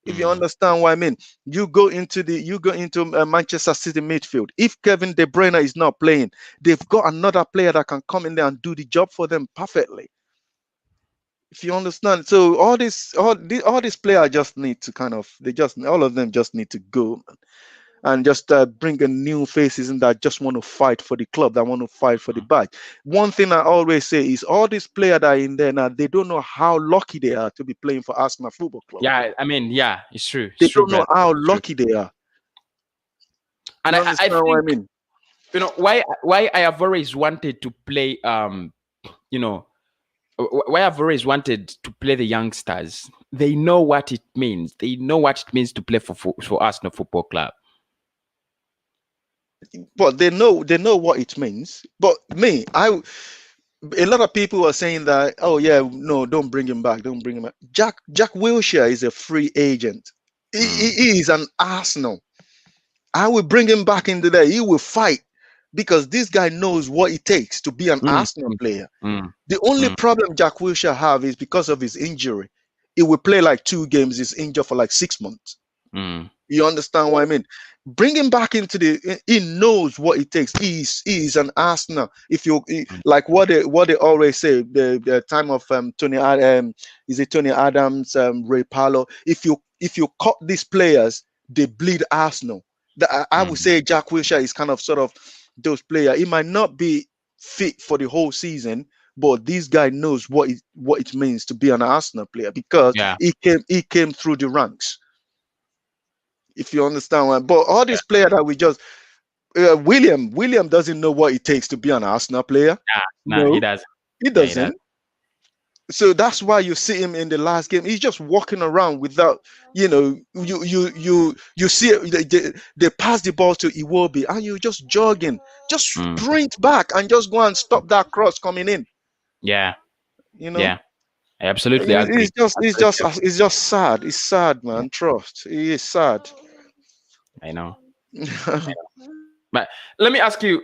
Speaker 3: If you understand what I mean, you go into Manchester City midfield. If Kevin De Bruyne is not playing, they've got another player that can come in there and do the job for them perfectly. If you understand, so all these players just need to all of them just need to go and just bring a new faces in that just want to fight for the club, that want to fight for the badge. One thing I always say is all these players that are in there now, they don't know how lucky they are to be playing for Arsenal Football Club.
Speaker 1: Yeah, I mean, yeah, it's true.
Speaker 3: They don't know how lucky they are.
Speaker 1: And
Speaker 3: You
Speaker 1: I
Speaker 3: understand
Speaker 1: think,
Speaker 3: what I mean?
Speaker 1: why I have always wanted to play, why I've always wanted to play the youngsters. They know what it means. They know what it means to play for Arsenal Football Club.
Speaker 3: But they know what it means. But a lot of people are saying that, oh yeah, no, don't bring him back. Jack Wilshere is a free agent. He is an Arsenal. I will bring him back into there. He will fight because this guy knows what it takes to be an Arsenal player. The only problem Jack Wilshere have is because of his injury. He will play like 2 games. He's injured for like 6 months. You understand what I mean? Bring him back into he knows what it takes. He's an Arsenal. If you like what they always say, the time of Tony Adams, Ray Parlour. If you cut these players, they bleed Arsenal. I would say Jack Wilshere is kind of sort of those players. He might not be fit for the whole season, but this guy knows what it means to be an Arsenal player because he came through the ranks. If you understand what, but all these players that we just William doesn't know what it takes to be an Arsenal player.
Speaker 1: No, he doesn't.
Speaker 3: He doesn't. So that's why you see him in the last game. He's just walking around without, you see they pass the ball to Iwobi and you're just jogging, just sprint back and just go and stop that cross coming in.
Speaker 1: Yeah. Yeah. I absolutely agree.
Speaker 3: It's just sad. It's sad, man. Trust. It is sad.
Speaker 1: I know. But let me ask you.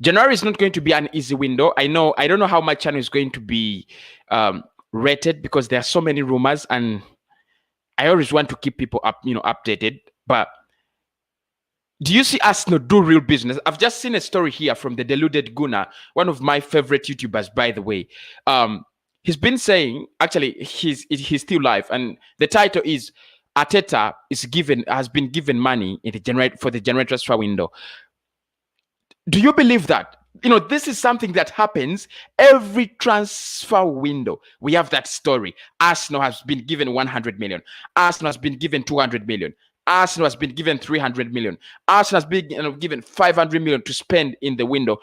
Speaker 1: January is not going to be an easy window. I know. I don't know how much channel is going to be rated because there are so many rumors, and I always want to keep people updated. But do you see Arsenal do real business? I've just seen a story here from the Deluded Gunnar, one of my favorite YouTubers, by the way. He's been saying, actually, he's still live, and the title is Arteta has been given money for the January transfer window. Do you believe that? This is something that happens every transfer window. We have that story. Arsenal has been given 100 million. Arsenal has been given 200 million. Arsenal has been given 300 million. Arsenal has been given 500 million to spend in the window,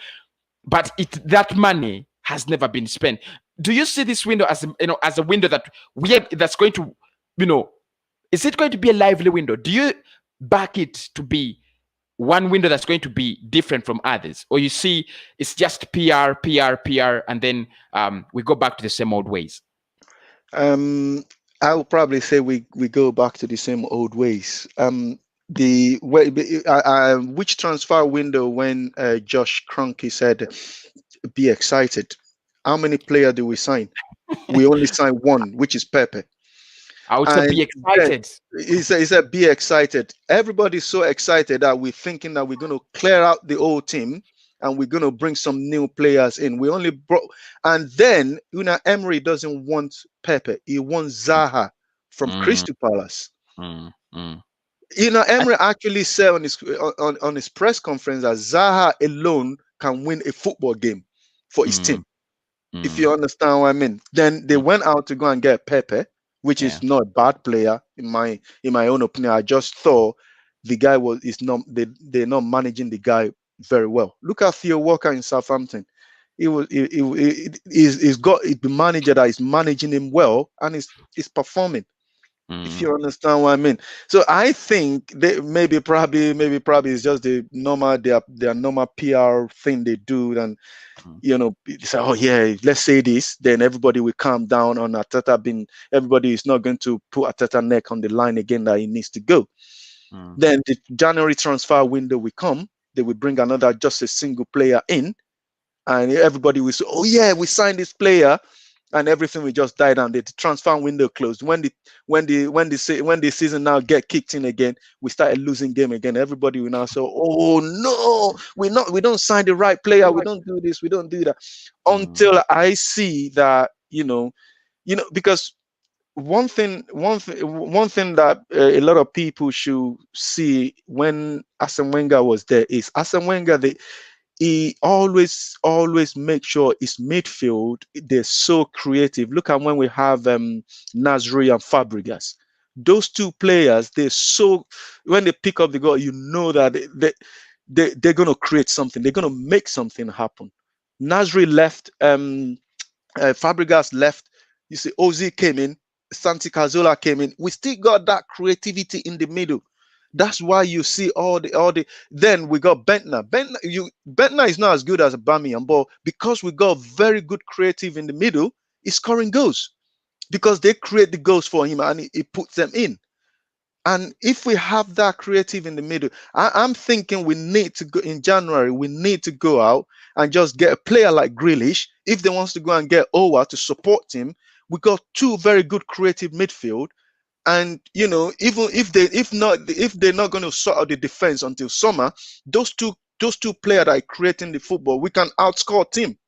Speaker 1: but that money has never been spent. Do you see this window as a window that's going to, Is it going to be a lively window? Do you back it to be one window that's going to be different from others, or you see it's just PR, and then we go back to the same old ways?
Speaker 3: Um, I will probably say we go back to the same old ways. The way which transfer window when Josh Kroenke said be excited? How many player do we sign? We only signed one, which is Pepe.
Speaker 1: I would say be
Speaker 3: And then
Speaker 1: excited.
Speaker 3: he said, be excited. Everybody's so excited that we're thinking that we're going to clear out the old team and we're going to bring some new players in. We only brought, and then Emery doesn't want Pepe. He wants Zaha from
Speaker 1: Mm,
Speaker 3: Crystal Palace.
Speaker 1: mm, mm. I,
Speaker 3: Emery actually said on his press conference that Zaha alone can win a football game for his
Speaker 1: mm,
Speaker 3: team. If
Speaker 1: mm,
Speaker 3: you understand what I mean. Then they
Speaker 1: mm.
Speaker 3: went out to go and get Pepe, which
Speaker 1: Yeah.
Speaker 3: is not a bad player in my own opinion. I just thought the guy is not they're not managing the guy very well. Look at Theo Walker in Southampton. He's got the manager that is managing him well and is performing. If
Speaker 1: Mm,
Speaker 3: you understand what I mean. So I think they maybe probably it's just the normal their normal PR thing they do, and
Speaker 1: mm,
Speaker 3: say, oh yeah, let's say this, then everybody will calm down on Ateta being, everybody is not going to put Ateta neck on the line again that he needs to go.
Speaker 1: mm,
Speaker 3: Then the January transfer window will come, they will bring another just a single player in, and everybody will say, oh yeah, we signed this player, and everything will just die down. The transfer window closed. When the season now get kicked in again, we started losing game again. Everybody will now say, "Oh no, we don't sign the right player. We don't do this. We don't do that."
Speaker 1: mm,
Speaker 3: Until I see that, because one thing that a lot of people should see when Arsene Wenger was there is Arsene Wenger. He always make sure his midfield they're so creative. Look at when we have Nasri and Fabregas. Those two players, they're so when they pick up the goal, you know that they're gonna create something. They're gonna make something happen. Nasri left. Fabregas left. You see, Ozil came in, Santi Cazorla came in. We still got that creativity in the middle. That's why you see all the. Then we got Bentner. Bentner is not as good as Aubameyang, but because we got very good creative in the middle, he's scoring goals because they create the goals for him and he puts them in. And if we have that creative in the middle, I'm thinking we need to go in January. We need to go out and just get a player like Grealish. If they wants to go and get Owa to support him, we got two very good creative midfield. And even if they're not going to sort out the defense until summer, those two players that are creating the football, we can outscore team.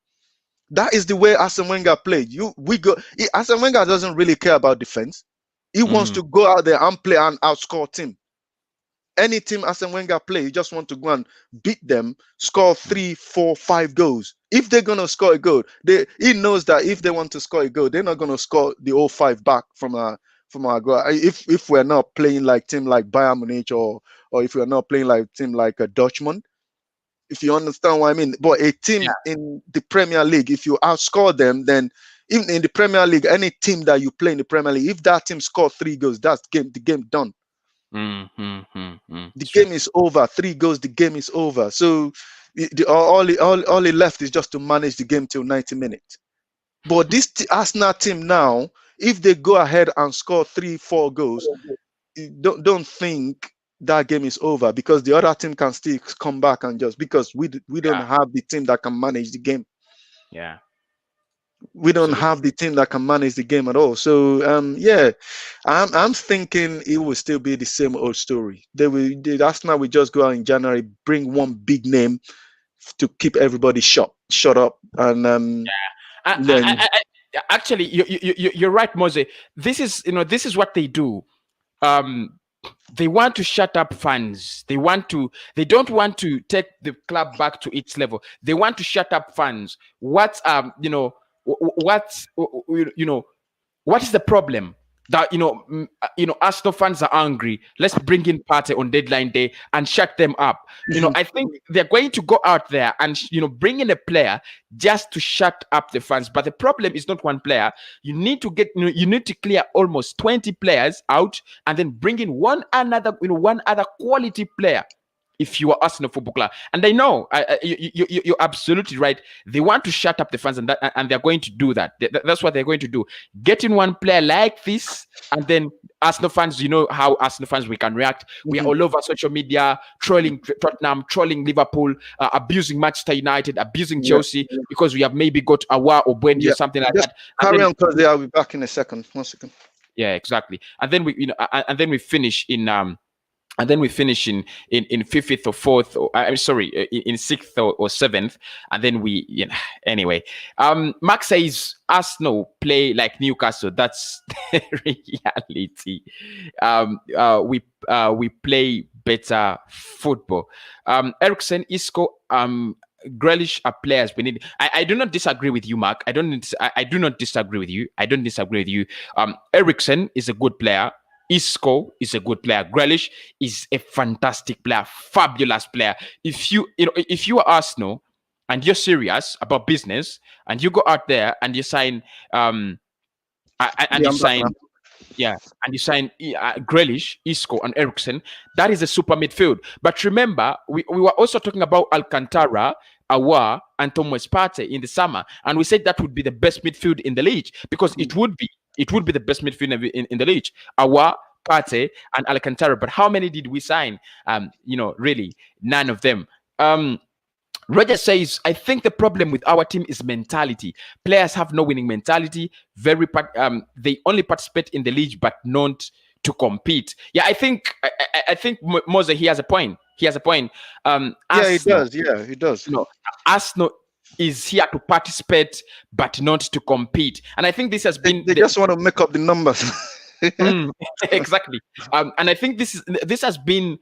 Speaker 3: That is the way Arsene Wenger played. Arsene Wenger doesn't really care about defense. He wants
Speaker 1: mm,
Speaker 3: to go out there and play and outscore team. Any team Arsene Wenger play, he just want to go and beat them, score
Speaker 1: mm.
Speaker 3: 3, 4, 5 goals. If they're gonna score a goal, he knows that if they want to score a goal, they're not gonna score the all 5 back from our goal. If we're not playing like team like Bayern Munich or if we're not playing like team like a Dortmund, if you understand what I mean. But a
Speaker 1: Yeah.
Speaker 3: team in the Premier League, if you outscore them, then even in the Premier League, any team that you play in the Premier League, if that team score 3 goals, that's the game done.
Speaker 1: Mm, mm, mm, mm.
Speaker 3: The
Speaker 1: It's true.
Speaker 3: game is over. 3 goals, the game is over. So all it left is just to manage the game till 90 minutes. But this Arsenal team now, if they go ahead and score 3, 4 goals, don't think that game is over because the other team can still come back and just because we don't
Speaker 1: Yeah.
Speaker 3: have the team that can manage the game.
Speaker 1: Yeah.
Speaker 3: We don't
Speaker 1: Absolutely.
Speaker 3: have the team that can manage the game at all. So yeah, I'm thinking it will still be the same old story. The Arsenal will just go out in January, bring one big name to keep everybody shut up, and then
Speaker 1: Actually, you're right, Mose. This is what they do. Um, they want to shut up fans. They don't want to take the club back to its level. They want to shut up fans. What is the problem? that Arsenal fans are angry. Let's bring in Partey on deadline day and shut them up. I think they're going to go out there and bring in a player just to shut up the fans. But the problem is not one player. You need to get you need to clear almost 20 players out and then bring in one other quality player if you are Arsenal Football Club. And I know you're absolutely right. They want to shut up the fans, and they're going to do that. That's what they're going to do. Get in one player like this, and then Arsenal fans, you know how Arsenal fans we can react. We are all over social media, trolling Tottenham, trolling Liverpool, abusing Manchester United, abusing Chelsea because we have maybe got Awa or Buendia or something like
Speaker 3: Just
Speaker 1: that.
Speaker 3: carry on, because I'll be back in a second. 1 second.
Speaker 1: Yeah, exactly. And then we finish in in fifth or fourth, or I'm sorry, in sixth or seventh, and then anyway. Max says Arsenal play like Newcastle. That's the reality. We play better football. Ericsson, Isco, Grealish are players we need. I do not disagree with you, Mark. I do not disagree with you. I don't disagree with you. Ericsson is a good player. Isco is a good player. Grealish is a fantastic player, fabulous player. If you are Arsenal and you're serious about business and you go out there and you sign Grealish, Isco, and Ericsson, that is a super midfield. But remember, we were also talking about Alcantara, Aouar, and Thomas Partey in the summer, and we said that would be the best midfield in the league because it would be the best midfield in the league. Aouar, Partey, and Alcantara. But how many did we sign? Really, none of them. Roger says, I think the problem with our team is mentality. Players have no winning mentality. They only participate in the league, but not to compete. Yeah, I think Mose, he has a point. He
Speaker 3: Arsenal, he does.
Speaker 1: Arsenal is here to participate, but not to compete. And I think this has been.
Speaker 3: They just want to make up the numbers.
Speaker 1: Exactly. And I think this has been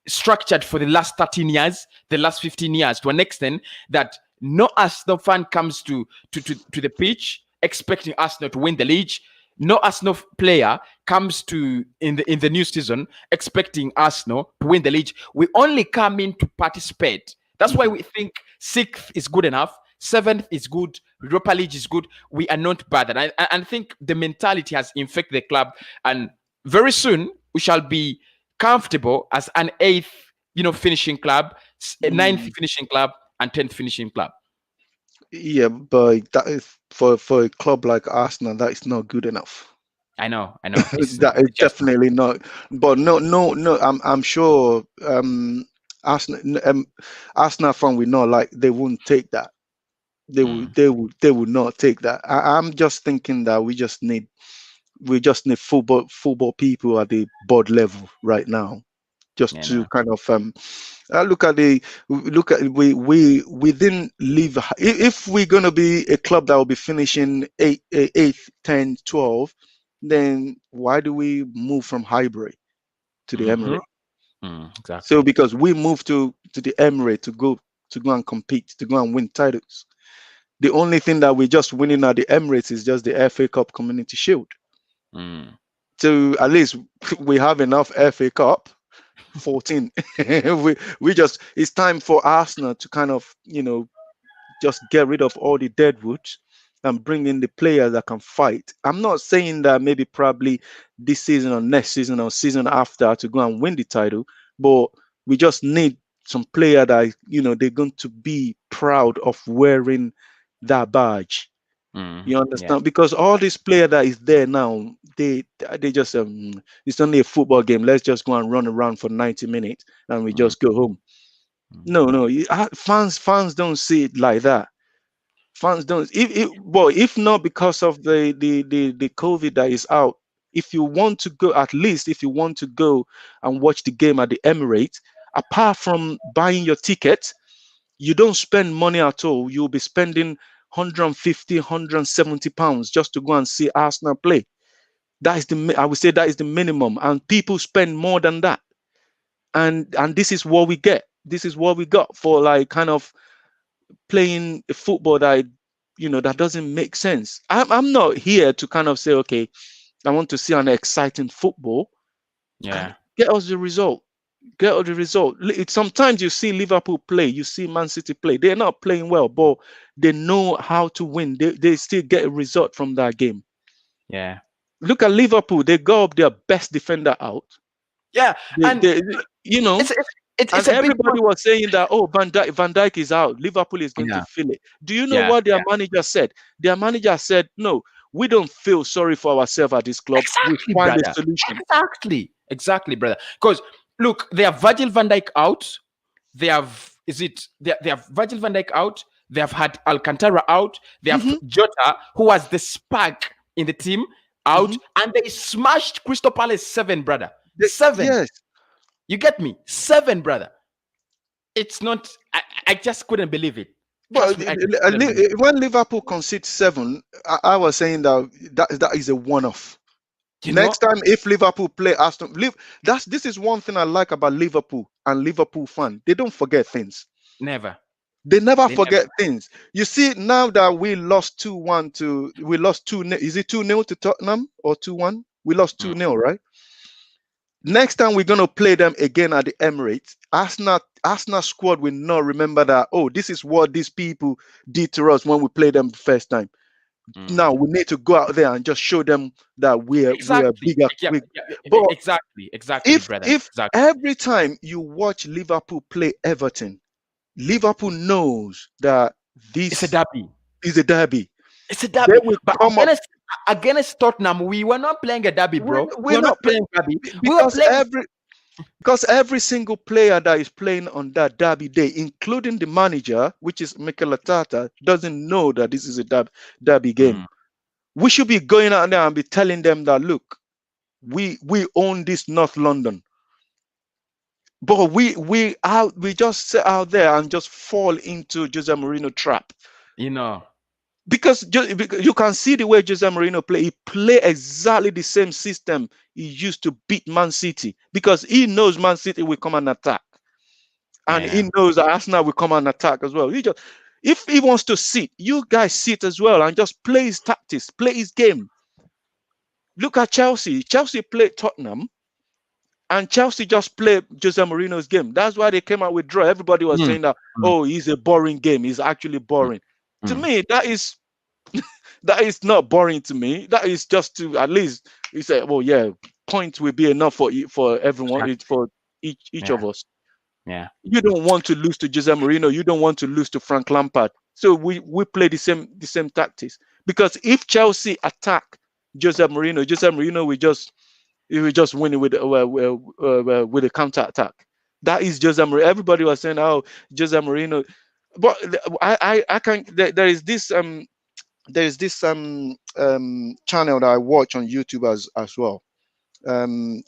Speaker 1: structured for the last 13 years, the last 15 years, to an extent that no Arsenal fan comes to the pitch expecting Arsenal to win the league. No Arsenal player comes to in the new season expecting Arsenal to win the league. We only come in to participate. That's why we think sixth is good enough, seventh is good, Europa League is good. We are not bad. And I think the mentality has infected the club. And very soon we shall be comfortable as an eighth, finishing club, a ninth finishing club, and 10th finishing club.
Speaker 3: Yeah, but that is for a club like Arsenal, that is not good enough.
Speaker 1: I know.
Speaker 3: That is definitely not. But no. I'm sure Arsenal fan we know, like, they wouldn't take that. They would not take that. I'm just thinking that we just need football people at the board level right now, just to kind of we didn't leave. If we're gonna be a club that will be finishing 8th, 10th, 12th, then why do we move from Highbury to the Emirates?
Speaker 1: Exactly.
Speaker 3: So because we moved to the Emirates to go and compete, to go and win titles. The only thing that we're just winning at the Emirates is just the FA Cup Community Shield. So at least we have enough FA Cup, 14. It's time for Arsenal to kind of, just get rid of all the deadwood and bring in the players that can fight. I'm not saying that maybe probably this season or next season or season after to go and win the title, but we just need some player that, they're going to be proud of wearing that badge. You understand? Because all this player that is there now, they just it's only a football game. Let's just go and run around for 90 minutes and we just go home. No. Fans don't see it like that. Fans don't. If not because of the COVID that is out, if you want to go and watch the game at the Emirates, apart from buying your ticket, you don't spend money at all. You'll be spending 150, 170 pounds just to go and see Arsenal play. I would say that is the minimum, and people spend more than that. And this is what we get. This is what we got for, like, kind of playing football that that doesn't make sense. I'm not here to kind of say, okay, I want to see an exciting football, and
Speaker 1: Yeah.
Speaker 3: get us the result. Get us the result. Sometimes you see Liverpool play, you see Man City play. They're not playing well, but they know how to win. They still get a result from that game.
Speaker 1: Yeah.
Speaker 3: Look at Liverpool. They go up their best defender out.
Speaker 1: Yeah.
Speaker 3: They,
Speaker 1: And
Speaker 3: they, you know,
Speaker 1: it's
Speaker 3: and
Speaker 1: a big
Speaker 3: everybody was saying that, oh, Van Dijk is out. Liverpool is going to
Speaker 1: yeah.
Speaker 3: feel it. Do you know
Speaker 1: Yeah.
Speaker 3: what their manager said? Their manager said, no, we don't feel sorry for ourselves at this club. We
Speaker 1: Exactly,
Speaker 3: find a
Speaker 1: brother.
Speaker 3: solution.
Speaker 1: Exactly, brother. Because look, they have Virgil van Dijk out. They have they have Virgil van Dijk out. They have had Alcantara out. They have
Speaker 3: Mhm,
Speaker 1: Jota, who was the spark in the team, out,
Speaker 3: mhm.
Speaker 1: and they smashed Crystal Palace 7, brother. 7.
Speaker 3: Yes.
Speaker 1: You get me? 7, brother. It's not. I just couldn't believe it.
Speaker 3: But
Speaker 1: Trust me, I just couldn't believe it.
Speaker 3: when Liverpool concede 7, I was saying that is a one-off.
Speaker 1: You
Speaker 3: Next
Speaker 1: know,
Speaker 3: time, if Liverpool play this is one thing I like about Liverpool and Liverpool fan. They don't forget things.
Speaker 1: never.
Speaker 3: They never
Speaker 1: They never.
Speaker 3: forget things. You see, now that we lost 2-1 we lost 2, is it 2-0 to Tottenham or 2-1? We lost
Speaker 1: Mm.
Speaker 3: 2-0, right? Next time we're gonna play them again at the Emirates. Arsenal squad will not remember that. Oh, this is what these people did to us when we played them the first time.
Speaker 1: Mm.
Speaker 3: Now we need to go out there and just show them that we are
Speaker 1: Exactly.
Speaker 3: bigger.
Speaker 1: Yeah, yeah,
Speaker 3: But
Speaker 1: exactly, brother.
Speaker 3: if
Speaker 1: Exactly.
Speaker 3: every time you watch Liverpool play Everton, Liverpool knows that
Speaker 1: It's a
Speaker 3: this
Speaker 1: derby.
Speaker 3: is a derby.
Speaker 1: It's a
Speaker 3: They
Speaker 1: derby.
Speaker 3: will
Speaker 1: But
Speaker 3: come up.
Speaker 1: against Tottenham, we were not playing a derby, bro. We
Speaker 3: We're
Speaker 1: were not
Speaker 3: not play,
Speaker 1: playing derby. We were
Speaker 3: because
Speaker 1: playing.
Speaker 3: every single player that is playing on that derby day, including the manager, which is Mikel Arteta, doesn't know that this is a derby game.
Speaker 1: Mm.
Speaker 3: We should be going out there and be telling them that, look, we own this North London. But we just sit out there and just fall into Jose Mourinho trap.
Speaker 1: You know.
Speaker 3: Because you can see the way Jose Mourinho play. He play exactly the same system he used to beat Man City, because he knows Man City will come and attack, and
Speaker 1: Yeah.
Speaker 3: he knows that Arsenal will come and attack as well. If he wants to sit, you guys sit as well and just play his tactics, play his game. Look at Chelsea. Chelsea played Tottenham, and Chelsea just played Jose Mourinho's game. That's why they came out with draw. Everybody was
Speaker 1: Mm.
Speaker 3: saying that,
Speaker 1: Mm.
Speaker 3: oh, he's a boring game. He's actually boring. To
Speaker 1: Mm.
Speaker 3: me, that is not boring to me. That is just to at least you say, well, yeah, points will be enough for everyone, for each
Speaker 1: Yeah.
Speaker 3: of us.
Speaker 1: Yeah.
Speaker 3: You don't want to lose to Jose Mourinho. You don't want to lose to Frank Lampard. So we play the same tactics. Because if Chelsea attack Jose Mourinho will just win it with a counter attack. That is Jose Mourinho. Everybody was saying, oh, Jose Mourinho, but I can. There is this channel that I watch on YouTube as well.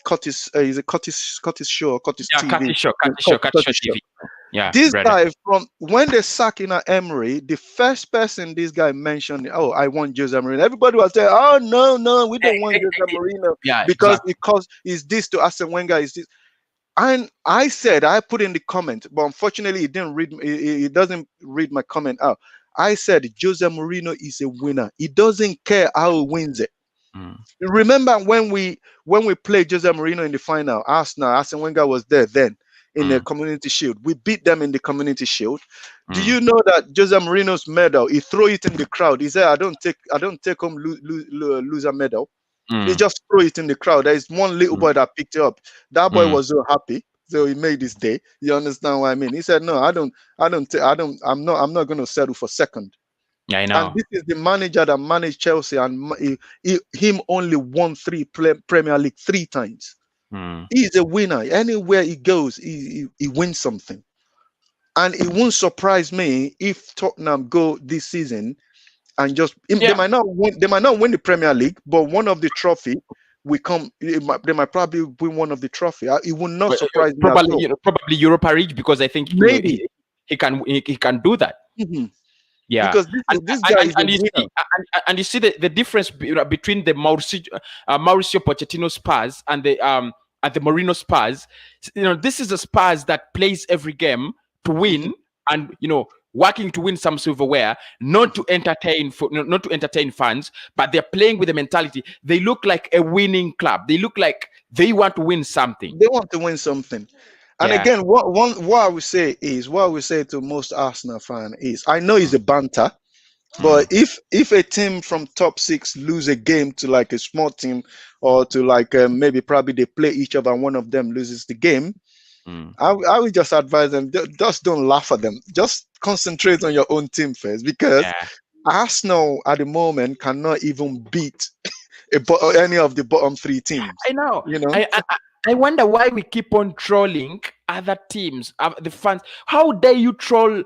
Speaker 3: Curtis is a Curtis show, or Curtis
Speaker 1: Yeah.
Speaker 3: TV.
Speaker 1: Cut show TV. Yeah,
Speaker 3: This
Speaker 1: brother.
Speaker 3: guy, from when they sack in Emery, the first person this guy mentioned, oh, I want Jose Mourinho. Everybody was saying, oh, no, we don't want Jose Mourinho
Speaker 1: Yeah.
Speaker 3: because
Speaker 1: Exactly.
Speaker 3: is this to Arsene Wenger, is this. And I said, I put in the comment, but unfortunately, he didn't read. He doesn't read my comment out. I said, Jose Mourinho is a winner. He doesn't care how he wins it.
Speaker 1: Mm.
Speaker 3: Remember when we played Jose Mourinho in the final, Arsene Wenger was there then in the Community Shield. We beat them in the Community Shield. Do you know that Jose Mourinho's medal, he threw it in the crowd. He said, I don't take home loser medal. He just threw it in the crowd. There is one little boy that picked it up. That boy was so happy, so he made his day. You understand what I mean? He said, "No, I'm not going to settle for second."
Speaker 1: Yeah, I know.
Speaker 3: And this is the manager that managed Chelsea, and him only won Premier League 3 times. He's a winner. Anywhere he goes, he wins something. And it won't surprise me if Tottenham go this season and just they might not win the Premier League, but one of the trophy will come. They might probably win one of the trophy. It will not surprise me at all.
Speaker 1: Probably Europa League, because I think
Speaker 3: Maybe
Speaker 1: he can do that.
Speaker 3: Mhm.
Speaker 1: Yeah,
Speaker 3: Because this guy is a winner.
Speaker 1: and you see the difference between the Mauricio Pochettino Spurs and the Mourinho Spurs. This is a Spurs that plays every game to win, and working to win some silverware, not to entertain not to entertain fans, but they're playing with the mentality. They look like a winning club. They look like they want to win something.
Speaker 3: They want to win something. And
Speaker 1: Yeah.
Speaker 3: again, what I would say is, what I would say to most Arsenal fan is, I know it's a banter, but if a team from top six lose a game to like a small team, or to like maybe probably they play each other and one of them loses the game, I would just advise them, just don't laugh at them. Just concentrate on your own team first, because
Speaker 1: Yeah.
Speaker 3: Arsenal at the moment cannot even beat any of the bottom three teams.
Speaker 1: I know.
Speaker 3: You know,
Speaker 1: I wonder why we keep on trolling other teams, the fans. How dare you troll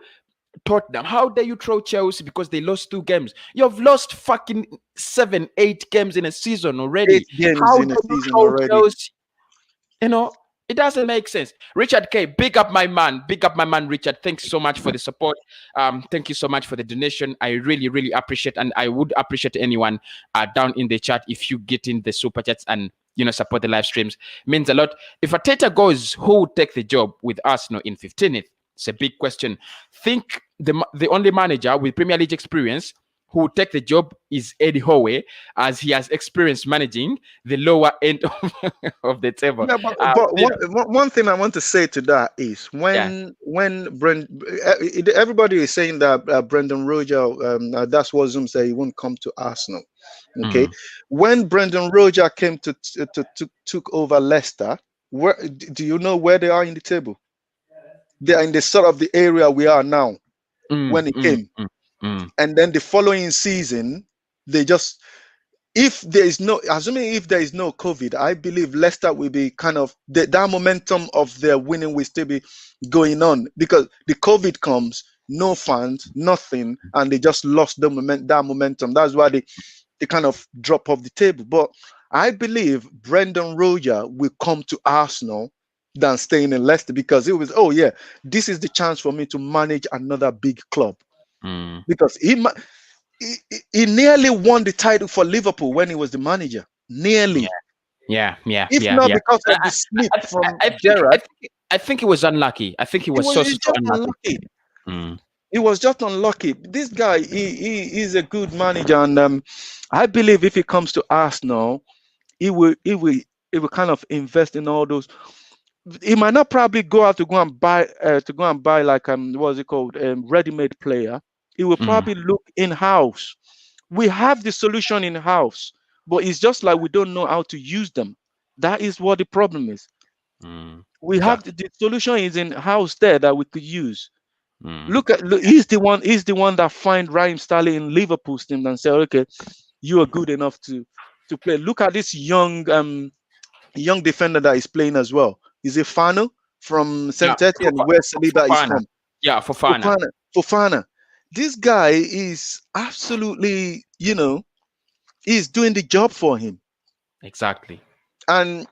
Speaker 1: Tottenham? How dare you troll Chelsea because they lost 2 games? You've lost fucking 7, 8 games in a season already.
Speaker 3: 8 games
Speaker 1: How
Speaker 3: in a
Speaker 1: dare you
Speaker 3: season
Speaker 1: troll
Speaker 3: already.
Speaker 1: Chelsea? You know, it doesn't make sense. Richard K, big up my man. Big up my man, Richard. Thanks so much for the support. Thank you so much for the donation. I really, really appreciate, and I would appreciate anyone down in the chat if you get in the super chats and support the live streams. Means a lot. If Arteta goes, who would take the job with Arsenal in 15th? It's a big question. Think the only manager with Premier League experience who would take the job is Eddie Howe, as he has experience managing the lower end of the table.
Speaker 3: No, but one thing I want to say to that is when everybody is saying that Brendan Rodgers, that's what Zoom said, he won't come to Arsenal. Okay, when Brendan Rodgers came to took over Leicester, where do you know where they are in the table? They are in the sort of the area we are now when he came. And then the following season, they just, assuming if there is no COVID, I believe Leicester will be kind of, that momentum of their winning will still be going on, because the COVID comes, no fans, nothing, and they just lost that momentum. That's why they kind of drop off the table. But I believe Brendan Rodgers will come to Arsenal than staying in Leicester, because it was, oh yeah, this is the chance for me to manage another big club. Because he nearly won the title for Liverpool when he was the manager. Nearly.
Speaker 1: Yeah.
Speaker 3: If not because of the slip from Gerrard.
Speaker 1: I think he was unlucky. I think he was so unlucky.
Speaker 3: He was just unlucky. This guy, he is a good manager, and I believe if he comes to Arsenal, he will kind of invest in all those. He might not probably go out to go and buy like what's it called, ready-made player. He will probably look in-house. We have the solution in-house, but it's just like we don't know how to use them. That is what the problem is. We have the solution is in-house there that we could use. Look, he's the one that find Raheem Sterling in Liverpool's team and say, okay, you are good enough to play. Look at this young defender that is playing as well. Is it Fano from Saint Etienne, where Saliba is from?
Speaker 1: Yeah,
Speaker 3: Fofana. This guy is absolutely, he's doing the job for him.
Speaker 1: Exactly.
Speaker 3: And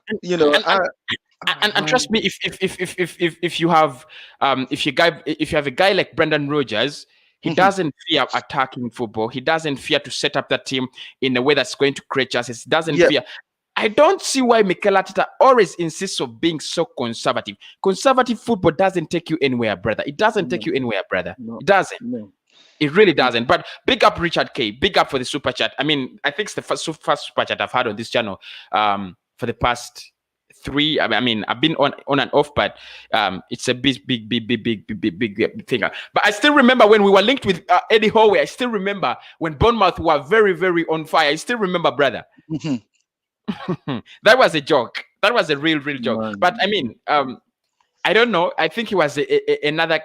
Speaker 1: and trust me, if you have a guy like Brendan Rodgers, he doesn't fear attacking football. He doesn't fear to set up that team in a way that's going to create chances. He doesn't fear. I don't see why Mikel Arteta always insists on being so conservative. Conservative football doesn't take you anywhere, brother. It doesn't take you anywhere, brother. It doesn't. No. It really doesn't. But big up Richard K. Big up for the super chat. I mean, I think it's the first super chat I've had on this channel for the past 3. I mean, I've been on and off, but it's a big thing. But I still remember when we were linked with Eddie Howe. I still remember when Bournemouth were very, very on fire. I still remember, brother. That was a joke. That was a real joke. Man. But I mean, I don't know. I think he was another,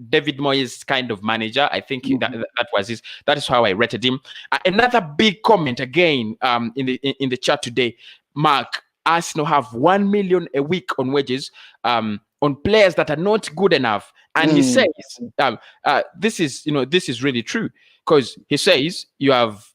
Speaker 1: David Moyes kind of manager. I think that was his. That is how I rated him. Another big comment again in the chat today. Mark, Arsenal have 1 million a week on wages on players that are not good enough, and he says this is really true, because he says you have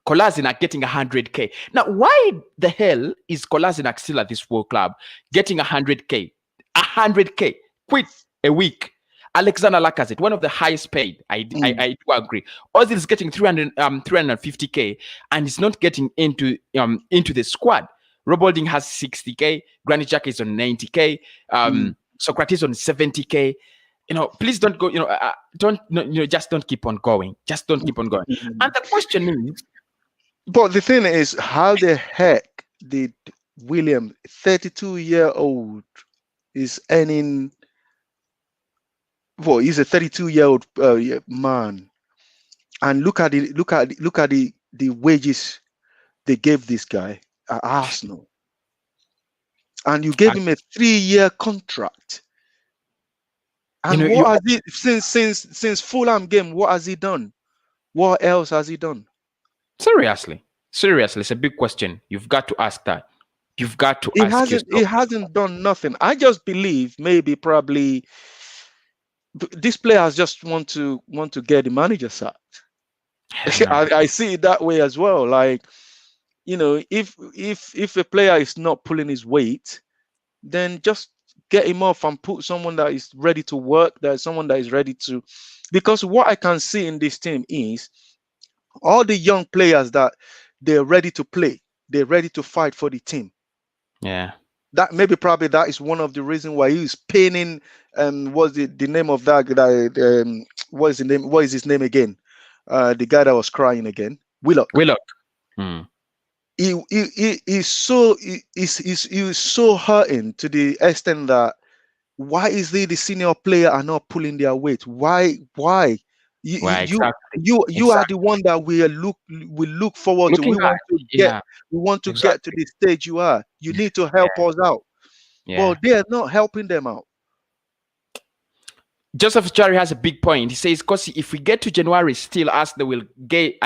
Speaker 1: Kolasinac getting 100K. Now, why the hell is Kolasinac still at this World Club getting 100K? 100K, quit a week. Alexander Lacazette, one of the highest paid. I do agree. Ozil is getting 350K, and he's not getting into the squad. Rob Holding has 60K. Granit Xhaka is on 90K. Socrates on 70K. please don't go. Don't just don't keep on going. Just don't keep on going. And the question is,
Speaker 3: But the thing is, how the heck did William, 32-year-old, is earning? Well, he's a 32-year-old man, and look at the wages they gave this guy at Arsenal, and you gave him a 3-year contract. And what has he since Fulham game? What has he done? What else has he done?
Speaker 1: Seriously, it's a big question. You've got to ask that. You've got to ask yourself.
Speaker 3: He hasn't done nothing. I just believe probably these players just want to get the manager sacked. I see it that way as well. Like, if a player is not pulling his weight, then just get him off and put someone that is ready to work. There's someone that is ready to, because what I can see in this team is all the young players that they're ready to play, they're ready to fight for the team.
Speaker 1: Yeah.
Speaker 3: That probably that is one of the reasons why he's painting. What's the name of that guy? What is the name? What is his name again? The guy that was crying again, Willock. He's so hurting to the extent that why is the senior player are not pulling their weight? Why? You are the one that we look forward to. We want to get to the stage you are. You need to help us out. Well, they are not helping them out.
Speaker 1: Joseph Jari has a big point. He says, because if we get to January, still Arsenal will get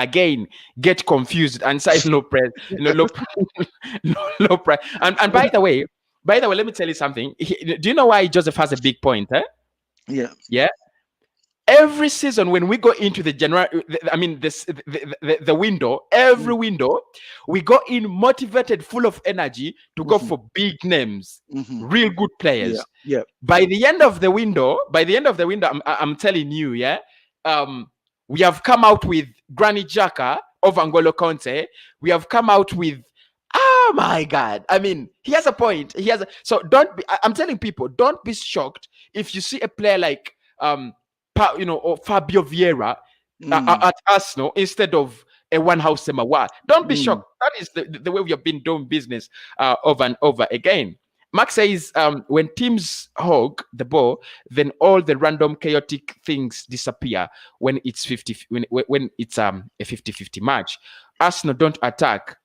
Speaker 1: confused and say low press, low price. And by the way, let me tell you something. Do you know why Joseph has a big point? Yeah. Every season when we go into the January, the window, every window, we go in motivated, full of energy to go for big names, real good players.
Speaker 3: Yeah.
Speaker 1: By the end of the window, I'm telling you, we have come out with Granit Xhaka of N'Golo Conte. We have come out with, oh my God! I mean, he has a point. So I'm telling people, don't be shocked if you see a player like or Fabio Vieira at Arsenal instead of a one-house Semawa. Don't be shocked. That is the way we have been doing business over and over again. Mark says, when teams hog the ball, then all the random chaotic things disappear when it's 50 when it's a 50-50 match. Arsenal don't attack.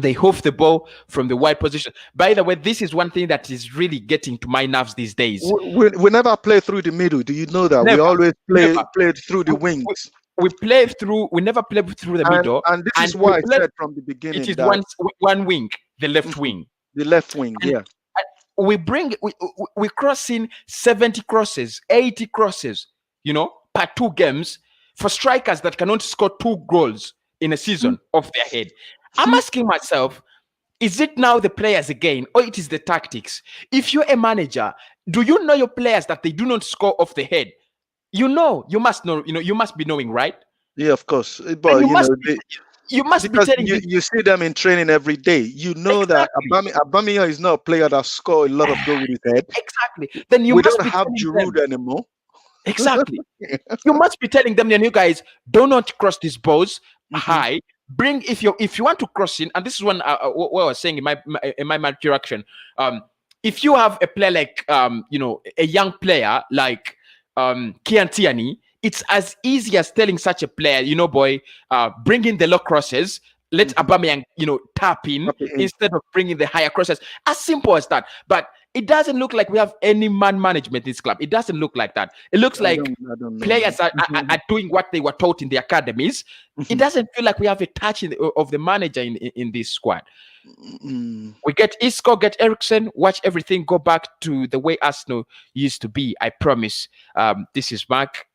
Speaker 1: They hoof the ball from the wide position. By the way, this is one thing that is really getting to my nerves these days.
Speaker 3: We never play through the middle. Do you know that? We always played through the wings.
Speaker 1: We never play through the middle.
Speaker 3: And this is why I said from the beginning.
Speaker 1: It is one wing, the left wing.
Speaker 3: The left wing,
Speaker 1: We cross in 70 crosses, 80 crosses, per 2 games for strikers that cannot score 2 goals in a season off their head. I'm asking myself, is it now the players again, or it is the tactics? If you're a manager, do you know your players that they do not score off the head? You must know, you must be knowing, right?
Speaker 3: Yeah, of course. But
Speaker 1: you must be telling
Speaker 3: you see them in training every day. You know that Aubameyang is not a player that scores a lot of goals with his head.
Speaker 1: Exactly. Then
Speaker 3: we don't have Giroud anymore.
Speaker 1: Exactly. You must be telling them, you guys, do not cross these balls high. Bring if you want to cross in, and this is what I was saying in my reaction. If you have a player like a young player like Kian Tierney, it's as easy as telling such a player, boy, bring in the low crosses, let Aubameyang tap in instead of bringing the higher crosses. As simple as that. But it doesn't look like we have any man management in this club. It doesn't look like that. It looks like players are doing what they were taught in the academies. It doesn't feel like we have a touch of the manager in this squad. We get Isco, get Eriksen, watch everything go back to the way Arsenal used to be. I promise. This is Mark.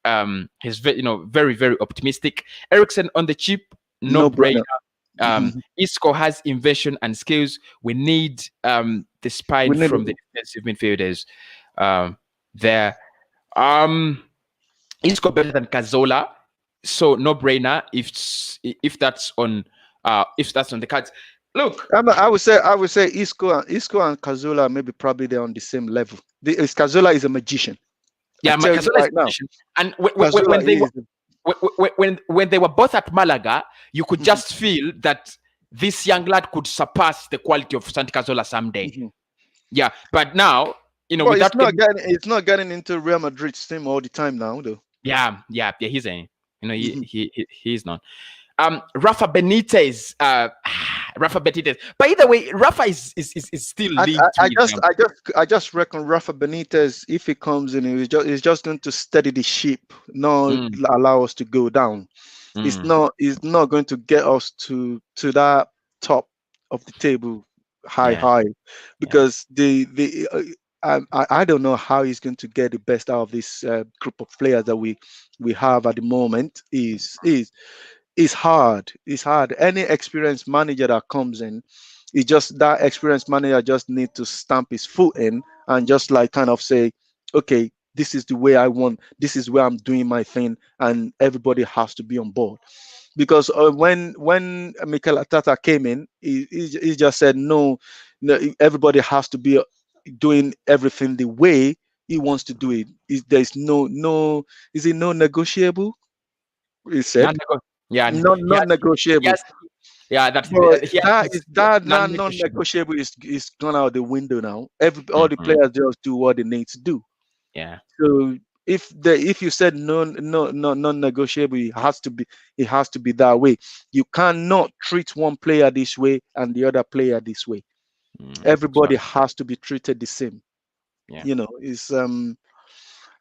Speaker 1: He's very, very optimistic. Eriksen on the cheap, no brainer. Isco has invention and skills. We need the spine from the defensive midfielders there. Isco better than Cazorla, so no brainer if that's on the cards. Look,
Speaker 3: I would say Isco and Cazorla maybe probably they're on the same level. Cazorla is a magician. I
Speaker 1: Yeah,
Speaker 3: tell you
Speaker 1: Casola is
Speaker 3: right now,
Speaker 1: magician. And
Speaker 3: Cazorla
Speaker 1: when they were
Speaker 3: is.
Speaker 1: when they were both at Malaga, you could
Speaker 3: Mhm,
Speaker 1: just feel that this young lad could surpass the quality of Santi Casola someday.
Speaker 3: mhm.
Speaker 1: Yeah, but now,
Speaker 3: But
Speaker 1: without getting,
Speaker 3: it's not getting into Real Madrid's team all the time now, though.
Speaker 1: yeah, he's a,
Speaker 3: Mhm.
Speaker 1: he's not. Rafa Benitez, Rafa Benitez. By the way, Rafa is still linked with
Speaker 3: I just reckon Rafa Benitez, if he comes in, he's just going to steady the ship, not
Speaker 1: mm,
Speaker 3: allow us to go down.
Speaker 1: mm,
Speaker 3: It's not going to get us to that top of the table,
Speaker 1: yeah,
Speaker 3: high,
Speaker 1: yeah.
Speaker 3: because I don't know how he's going to get the best out of this group of players that we have at the moment. Is hard. It's hard. Any experienced manager that comes in, it's just that experienced manager just need to stamp his foot in and just like kind of say, okay, this is the way I want. This is where I'm doing my thing, and everybody has to be on board. Because when Mikel Arteta came in, he just said no, no, everybody has to be doing everything the way he wants to do it. There's no, is it no negotiable? He said
Speaker 1: Yeah, he
Speaker 3: non
Speaker 1: has, he
Speaker 3: negotiable.
Speaker 1: has, yeah, that
Speaker 3: But
Speaker 1: he has
Speaker 3: that
Speaker 1: his
Speaker 3: is that
Speaker 1: non-negotiable.
Speaker 3: non-negotiable is gone out the window now. All the
Speaker 1: Mhm,
Speaker 3: players just do what they need to do.
Speaker 1: yeah,
Speaker 3: So if you said no non-negotiable, it has to be that way. You cannot treat one player this way and the other player this way.
Speaker 1: so
Speaker 3: Everybody has to be treated the same.
Speaker 1: yeah.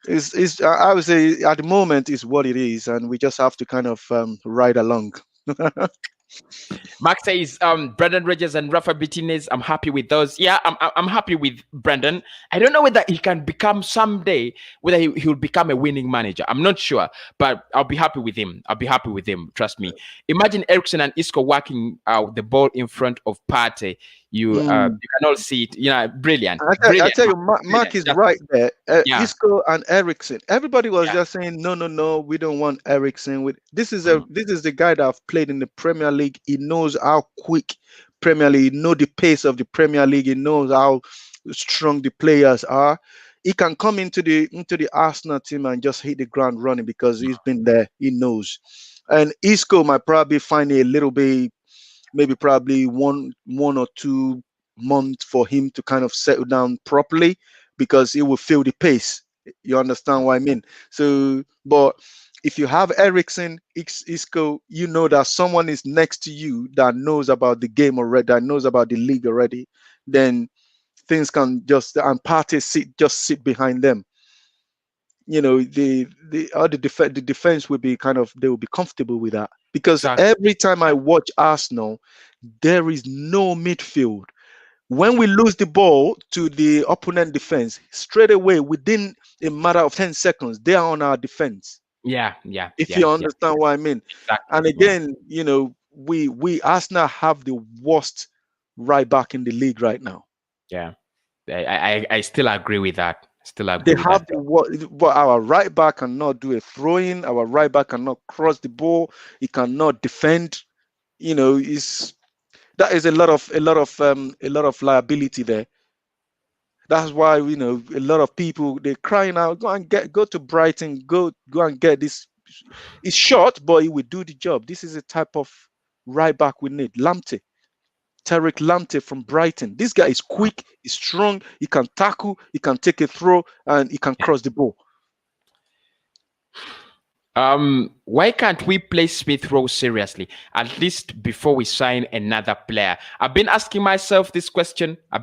Speaker 3: I would say at the moment is what it is, and we just have to kind of ride along.
Speaker 1: Mark says, Brandon Rogers and Rafa Benitez. I'm happy with those. Yeah, I'm happy with Brandon. I don't know whether he can become someday, whether he'll become a winning manager. I'm not sure, but I'll be happy with him. I'll be happy with him. Trust me. Imagine Ericsson and Isco working the ball in front of Partey.
Speaker 3: Mm.
Speaker 1: You can all see it. Brilliant,
Speaker 3: I
Speaker 1: brilliant,
Speaker 3: tell you, Mark
Speaker 1: brilliant.
Speaker 3: is
Speaker 1: Just,
Speaker 3: right there.
Speaker 1: yeah,
Speaker 3: Isco and Ericsson. Everybody was
Speaker 1: yeah,
Speaker 3: just saying, no, we don't want Ericsson.
Speaker 1: mm,
Speaker 3: This is the guy that have played in the Premier League. He knows how quick Premier League. He know the pace of the Premier League. He knows how strong the players are. He can come into the Arsenal team and just hit the ground running because he's been there. He knows. And Isco might probably find it a little bit, maybe probably 1 or 2 months for him to kind of settle down properly because he will feel the pace. You understand what I mean? So, but if you have Ericsson, Isco, you know that someone is next to you that knows about the game already, that knows about the league already, then things can just and parties sit behind them. The all the defense will be kind of, they will be comfortable with that because
Speaker 1: exactly.
Speaker 3: every time I watch Arsenal, there is no midfield. When we lose the ball to the opponent defense, straight away within a matter of 10 seconds, they are on our defense.
Speaker 1: Yeah, yeah,
Speaker 3: If
Speaker 1: yeah,
Speaker 3: you
Speaker 1: yeah.
Speaker 3: understand what I mean.
Speaker 1: Exactly.
Speaker 3: And
Speaker 1: Yeah,
Speaker 3: again, we Arsenal have the worst right back in the league right now.
Speaker 1: yeah. I still agree with that. Still
Speaker 3: They
Speaker 1: agree with
Speaker 3: have
Speaker 1: that.
Speaker 3: the what our right back cannot do a throw-in, our right back cannot cross the ball, he cannot defend. Is that is a lot of liability there. That's why a lot of people they're crying out, go to Brighton, go and get this. It's short, but it will do the job. This is a type of right back we need. Tarek Lamptey from Brighton. This guy is quick, he's strong, he can tackle, he can take a throw, and he can cross the ball.
Speaker 1: Why can't we play Smith Rowe seriously, at least before we sign another player? I've been asking myself this question. Why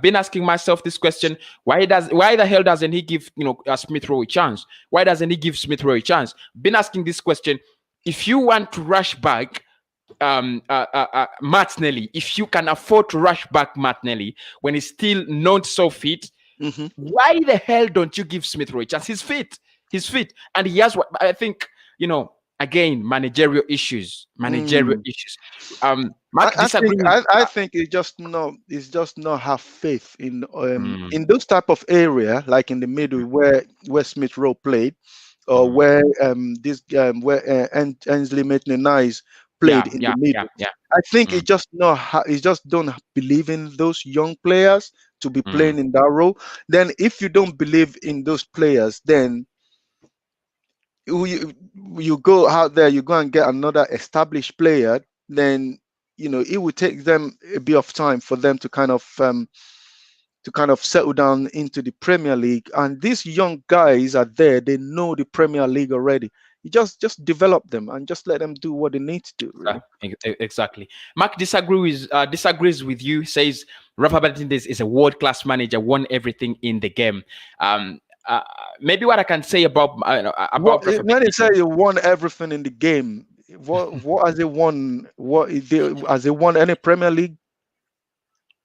Speaker 1: the hell doesn't he give Smith Rowe a chance? Why doesn't he give Smith Rowe a chance? Been asking this question. If you want to rush back Martinelli, if you can afford to rush back Martinelli when he's still not so fit,
Speaker 3: Mhm.
Speaker 1: why the hell don't you give Smith Rowe a chance? He's fit, and he has what I think. Again, managerial issues.
Speaker 3: Mm.
Speaker 1: Mark disagreeing.
Speaker 3: I think it's just not have faith in those type of area, like in the middle where Smith Rowe played, or
Speaker 1: Mm.
Speaker 3: where Ainsley Maitland-Niles played
Speaker 1: Yeah,
Speaker 3: in the
Speaker 1: yeah, yeah,
Speaker 3: middle.
Speaker 1: yeah.
Speaker 3: I think
Speaker 1: Mm,
Speaker 3: it just don't believe in those young players to be
Speaker 1: mm,
Speaker 3: playing in that role. Then if you don't believe in those players, then you, you go out there, you go and get another established player, then it would take them a bit of time for them to kind of settle down into the Premier League. And these young guys are there; they know the Premier League already. You just develop them and just let them do what they need to do. Really.
Speaker 1: Exactly. Mark disagrees with you. Says Rafa Benitez is a world class manager, won everything in the game. Um, Maybe what I can say about Rafa
Speaker 3: When they say
Speaker 1: Benitez.
Speaker 3: you won everything in the game, what has he won? Has he won any Premier League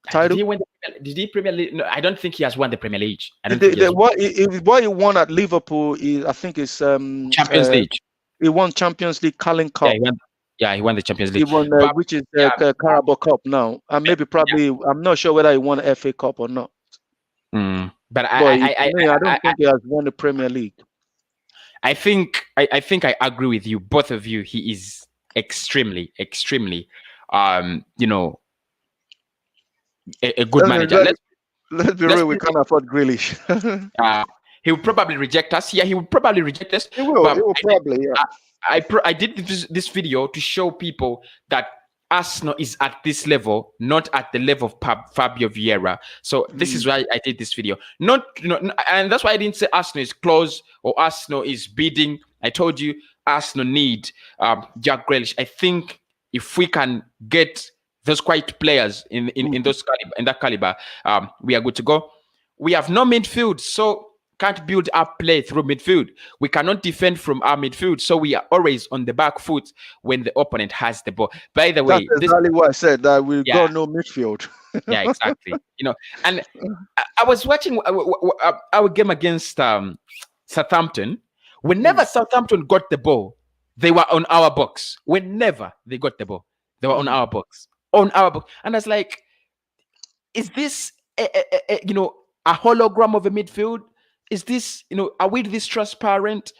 Speaker 1: Did
Speaker 3: title?
Speaker 1: he win? Did he Premier League? No, I don't think he has won the Premier League. I don't think he has won
Speaker 3: What he won at Liverpool is, I think, is
Speaker 1: Champions League.
Speaker 3: he won Champions League, Carling
Speaker 1: Yeah,
Speaker 3: Cup.
Speaker 1: he won. Yeah, he won the Champions
Speaker 3: He
Speaker 1: League.
Speaker 3: won,
Speaker 1: But
Speaker 3: which is
Speaker 1: yeah,
Speaker 3: Carabao Cup now, and maybe
Speaker 1: yeah.
Speaker 3: probably I'm not sure whether he won FA Cup or not.
Speaker 1: But
Speaker 3: But to me, I don't think he has won the Premier League.
Speaker 1: I think I agree with you, both of you. He is extremely, extremely, you know, a good manager.
Speaker 3: Let's be
Speaker 1: Let's
Speaker 3: real, we can't afford Grealish.
Speaker 1: he will probably reject us. Yeah, he will probably reject us.
Speaker 3: He will.
Speaker 1: But
Speaker 3: He will probably. Yeah.
Speaker 1: I did this video to show people that Arsenal is at this level, not at the level of Fabio Vieira. So this is why I did this video. Not, and that's why I didn't say Arsenal is close or Arsenal is bidding. I told you Arsenal need Jack Grealish. I think if we can get those quite players in those in that caliber, we are good to go. We have no midfield, so can't build up play through midfield. We cannot defend from our midfield, so we are always on the back foot when the opponent has the ball. By the way,
Speaker 3: that's exactly what I said. That we got no midfield.
Speaker 1: Yeah, exactly. And I was watching our game against Southampton. Whenever Southampton got the ball, they were on our box. Whenever they got the ball, they were on our box. On our box, and I was like, "Is this a hologram of a midfield? Is this, are we this transparent?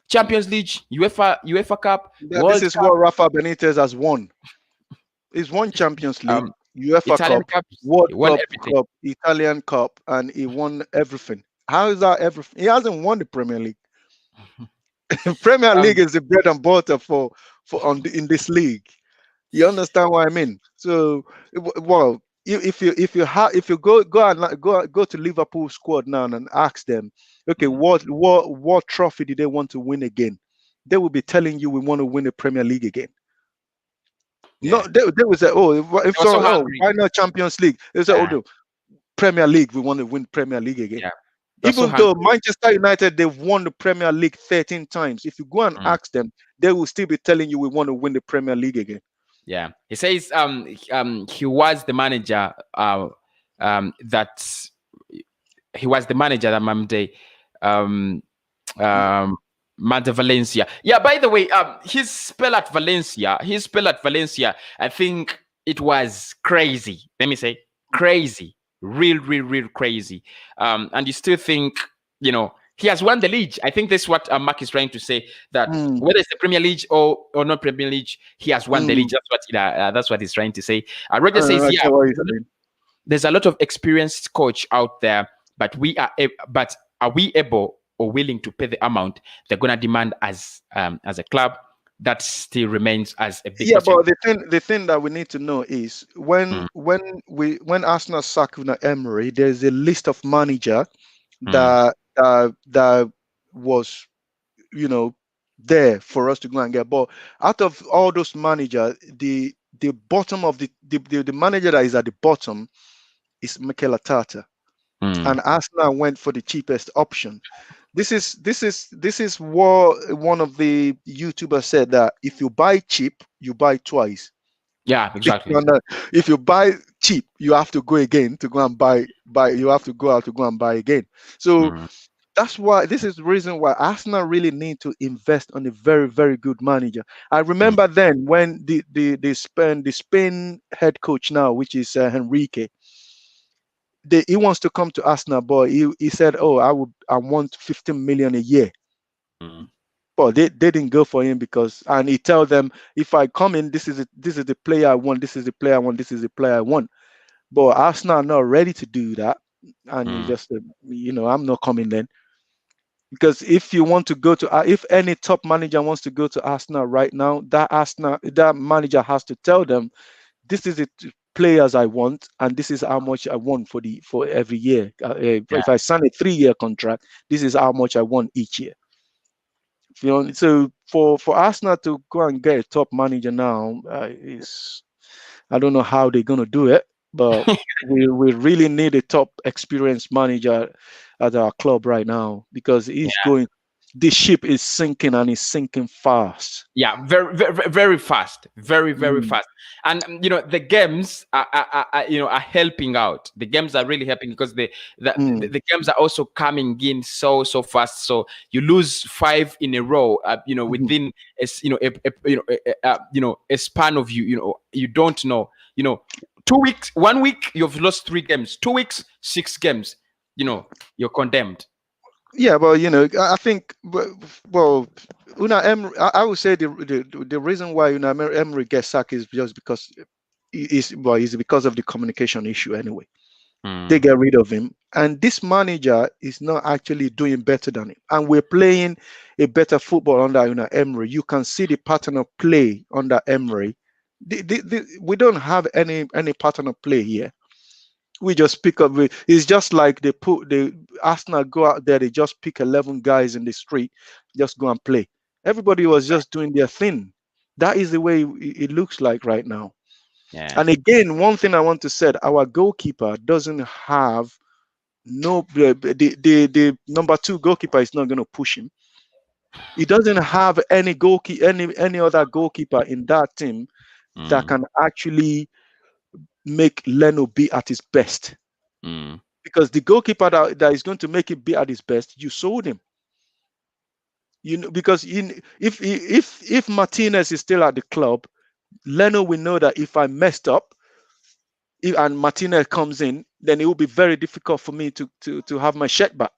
Speaker 1: Champions League, UEFA Cup,
Speaker 3: This is
Speaker 1: Cup,
Speaker 3: what Rafa Benitez has won. He's won Champions League, UEFA
Speaker 1: Italian
Speaker 3: Cup,
Speaker 1: Cups,
Speaker 3: World
Speaker 1: won
Speaker 3: Cup,
Speaker 1: everything.
Speaker 3: Italian Cup, and he won everything. How is that everything? He hasn't won the Premier League. Premier League is the bread and butter in this league. You understand what I mean? So, well, if you go to Liverpool squad now and ask them, okay, what trophy did they want to win again? They will be telling you we want to win the Premier League again.
Speaker 1: Yeah.
Speaker 3: No, they will say, why not Champions League? They say, no, Premier League, we want to win Premier League again.
Speaker 1: Yeah.
Speaker 3: Even though Manchester United, they've won the Premier League 13 times. If you go and ask them, they will still be telling you we want to win the Premier League again.
Speaker 1: Yeah, he says he was the manager that he was the manager that Mante Valencia. Yeah, by the way, his spell at Valencia, I think it was crazy. Let me say crazy. Real crazy. And you still think, he has won the league. I think that's what Mark is trying to say, that whether it's the Premier League or not Premier League, he has won the league. That's what he's trying to say. Roger says, there's a lot of experienced coach out there, but are we able or willing to pay the amount they're gonna demand as a club? That still remains as a big question.
Speaker 3: But the thing that we need to know is when Arsenal sack Emery, there's a list of manager that was there for us to go and get. But out of all those managers, the bottom of the manager that is at the bottom is Mikel Arteta, and Arsenal went for the cheapest option. This is what one of the YouTubers said, that if you buy cheap, you buy twice.
Speaker 1: Yeah, exactly.
Speaker 3: If you buy cheap, you have to go again to go and buy. You have to go out to go and buy again. So that's why this is the reason why Arsenal really need to invest on a very, very good manager. I remember then when the Spain head coach now, which is Enrique, he wants to come to Arsenal, but he said, I want 15 million a year. But they didn't go for him and he tell them, if I come in, this is the player I want, this is the player I want, this is the player I want. But Arsenal are not ready to do that, and he just said, I'm not coming then. Because if you want to go to, if any top manager wants to go to Arsenal right now, that manager has to tell them, this is the players I want, and this is how much I want for every year.
Speaker 1: Yeah.
Speaker 3: If I sign a 3-year contract, this is how much I want each year. So for Arsenal to go and get a top manager now, is, I don't know how they're gonna do it, but we really need a top experienced manager at our club right now, because he's
Speaker 1: Yeah.
Speaker 3: going. This ship is sinking, and it's sinking fast.
Speaker 1: Yeah, very fast, very
Speaker 3: Mm,
Speaker 1: fast. And the games are helping out. The games are really helping, because
Speaker 3: mm,
Speaker 1: the games are also coming in so fast. So you lose 5 in a row,
Speaker 3: mhm.
Speaker 1: within a span of, you don't know, 2 weeks, 1 week you've lost 3 games, 2 weeks 6 games, you're condemned.
Speaker 3: Yeah, well, I think, well, Una Emery, I would say the reason why Una Emery gets sacked is just because is because of the communication issue anyway. They
Speaker 1: Mm,
Speaker 3: get rid of him, and this manager is not actually doing better than him. And we're playing a better football under Una Emery. You can see the pattern of play under Emery. We don't have any pattern of play here. We just pick up. It's just like the Arsenal go out there. They just pick 11 guys in the street, just go and play. Everybody was just doing their thing. That is the way it looks like right now.
Speaker 1: yeah.
Speaker 3: And again, one thing I want to say: our goalkeeper doesn't have no the number 2 goalkeeper is not going to push him. He doesn't have any other goalkeeper in that team that
Speaker 1: Mm,
Speaker 3: can actually make Leno be at his best.
Speaker 1: mm.
Speaker 3: Because the goalkeeper that is going to make it be at his best, you sold him. Because if Martinez is still at the club, Leno will know that if I messed up, and Martinez comes in, then it will be very difficult for me to have my check back.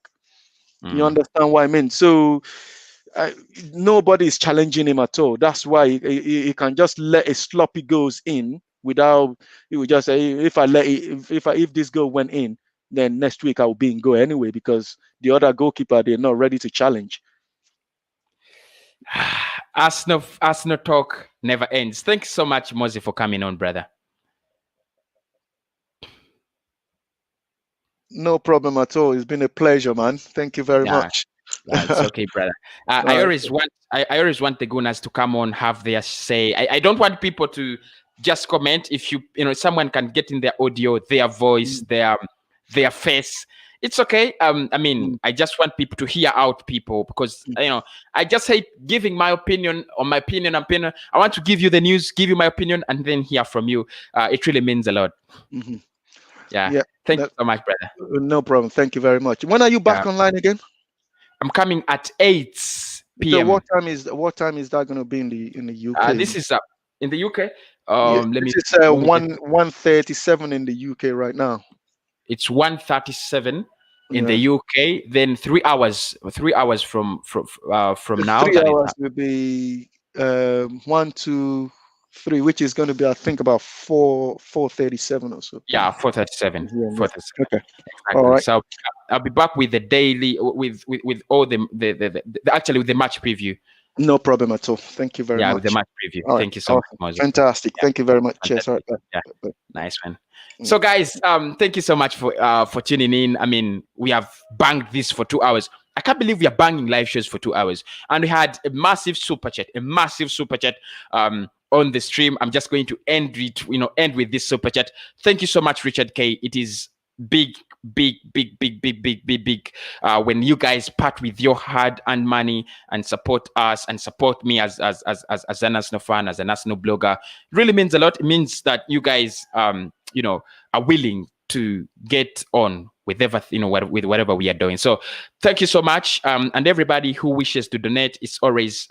Speaker 3: You
Speaker 1: Mm.
Speaker 3: understand what I mean? So uh, nobody is challenging him at all. That's why he can just let a sloppy goes in without. He would just say, if I let it, if this goal went in, then next week I will be in goal anyway, because the other goalkeeper, they're not ready to challenge.
Speaker 1: Arsenal talk never ends. Thanks so much, Mozi, for coming on, brother.
Speaker 3: No problem at all. It's been a pleasure, man. Thank you very
Speaker 1: Yeah,
Speaker 3: much.
Speaker 1: yeah, it's okay, brother. I
Speaker 3: All right.
Speaker 1: always want I always want the Gunners to come on, have their say. I don't want people to just comment. If someone can get in their audio, their voice,
Speaker 3: Mm,
Speaker 1: their face. It's okay. I mean,
Speaker 3: mm,
Speaker 1: I just want people to hear out people, because
Speaker 3: mm,
Speaker 1: I just hate giving my opinion on my opinion. I want to give you the news, give you my opinion, and then hear from you. It really means a lot.
Speaker 3: mhm.
Speaker 1: Yeah.
Speaker 3: Yeah,
Speaker 1: Thank you
Speaker 3: that,
Speaker 1: so much, brother.
Speaker 3: no problem. Thank you very much. When are you
Speaker 1: Yeah.
Speaker 3: back online again?
Speaker 1: I'm coming at 8
Speaker 3: So
Speaker 1: p.m.
Speaker 3: what time is that going to be in the UK?
Speaker 1: This is in the UK.
Speaker 3: Yeah,
Speaker 1: Let me
Speaker 3: this is
Speaker 1: let me get.
Speaker 3: 1:37 in the UK right now.
Speaker 1: It's 1:37 in the
Speaker 3: Yeah,
Speaker 1: UK. Then 3 hours. 3 hours from now.
Speaker 3: three
Speaker 1: That is
Speaker 3: hours will be 1, 2, 3, which is going to be, I think, about 4:37 or so
Speaker 1: yeah,
Speaker 3: p.m.
Speaker 1: 4:37.
Speaker 3: Yeah, yeah.
Speaker 1: 4:37.
Speaker 3: Okay. All
Speaker 1: Exactly.
Speaker 3: right.
Speaker 1: So I'll be back with the daily with all the actually with the match preview.
Speaker 3: No problem at all. Thank you very
Speaker 1: Yeah, with the
Speaker 3: much.
Speaker 1: match preview.
Speaker 3: All right.
Speaker 1: Thank you so much,
Speaker 3: Awesome.
Speaker 1: Moses.
Speaker 3: Fantastic.
Speaker 1: Yeah,
Speaker 3: Thank you very much. Cheers. All
Speaker 1: fantastic.
Speaker 3: right. Bye.
Speaker 1: Yeah.
Speaker 3: Bye.
Speaker 1: Nice, man.
Speaker 3: Mm.
Speaker 1: So, guys, thank you so much for tuning in. I mean, we have banged this for 2 hours. I can't believe we are banging live shows for 2 hours, and we had a massive super chat, on the stream. I'm just going to end with this super chat. Thank you so much, Richard K. It is big, big. When you guys part with your hard-earned money and support us and support me as an Arsenal fan, as an Arsenal blogger, really means a lot. It means that you guys, are willing to get on with everything, with whatever we are doing. So thank you so much. And everybody who wishes to donate is always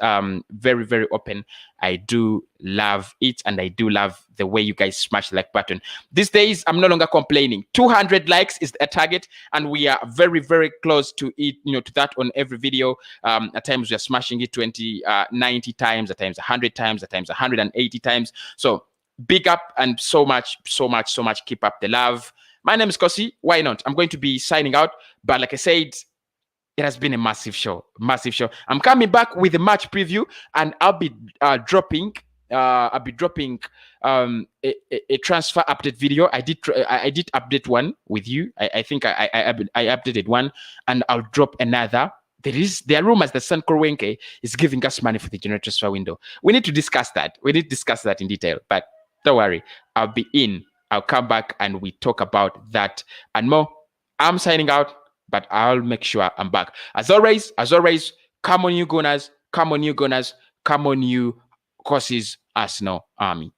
Speaker 1: very, very open. I do love it, and I do love the way you guys smash the like button. These days, I'm no longer complaining. 200 likes is a target, and we are very, very close to it, to that on every video. At times, we are smashing it 90 times, at times 100 times, at times 180 times. So big up, and so much. Keep up the love. My name is Kosi. Why not? I'm going to be signing out. But like I said, It has been a massive show. Massive show. I'm coming back with a match preview, and I'll be dropping. I'll be dropping a transfer update video. I did update one with you. I think I updated one, and I'll drop another. There are rumors that San Kroenke is giving us money for the January transfer window. We need to discuss that. We need to discuss that in detail. But don't worry, I'll be in. I'll come back and we talk about that and more. I'm signing out, but I'll make sure I'm back. As always, come on you Gunners, come on you Gunners, come on you Courses Arsenal Army.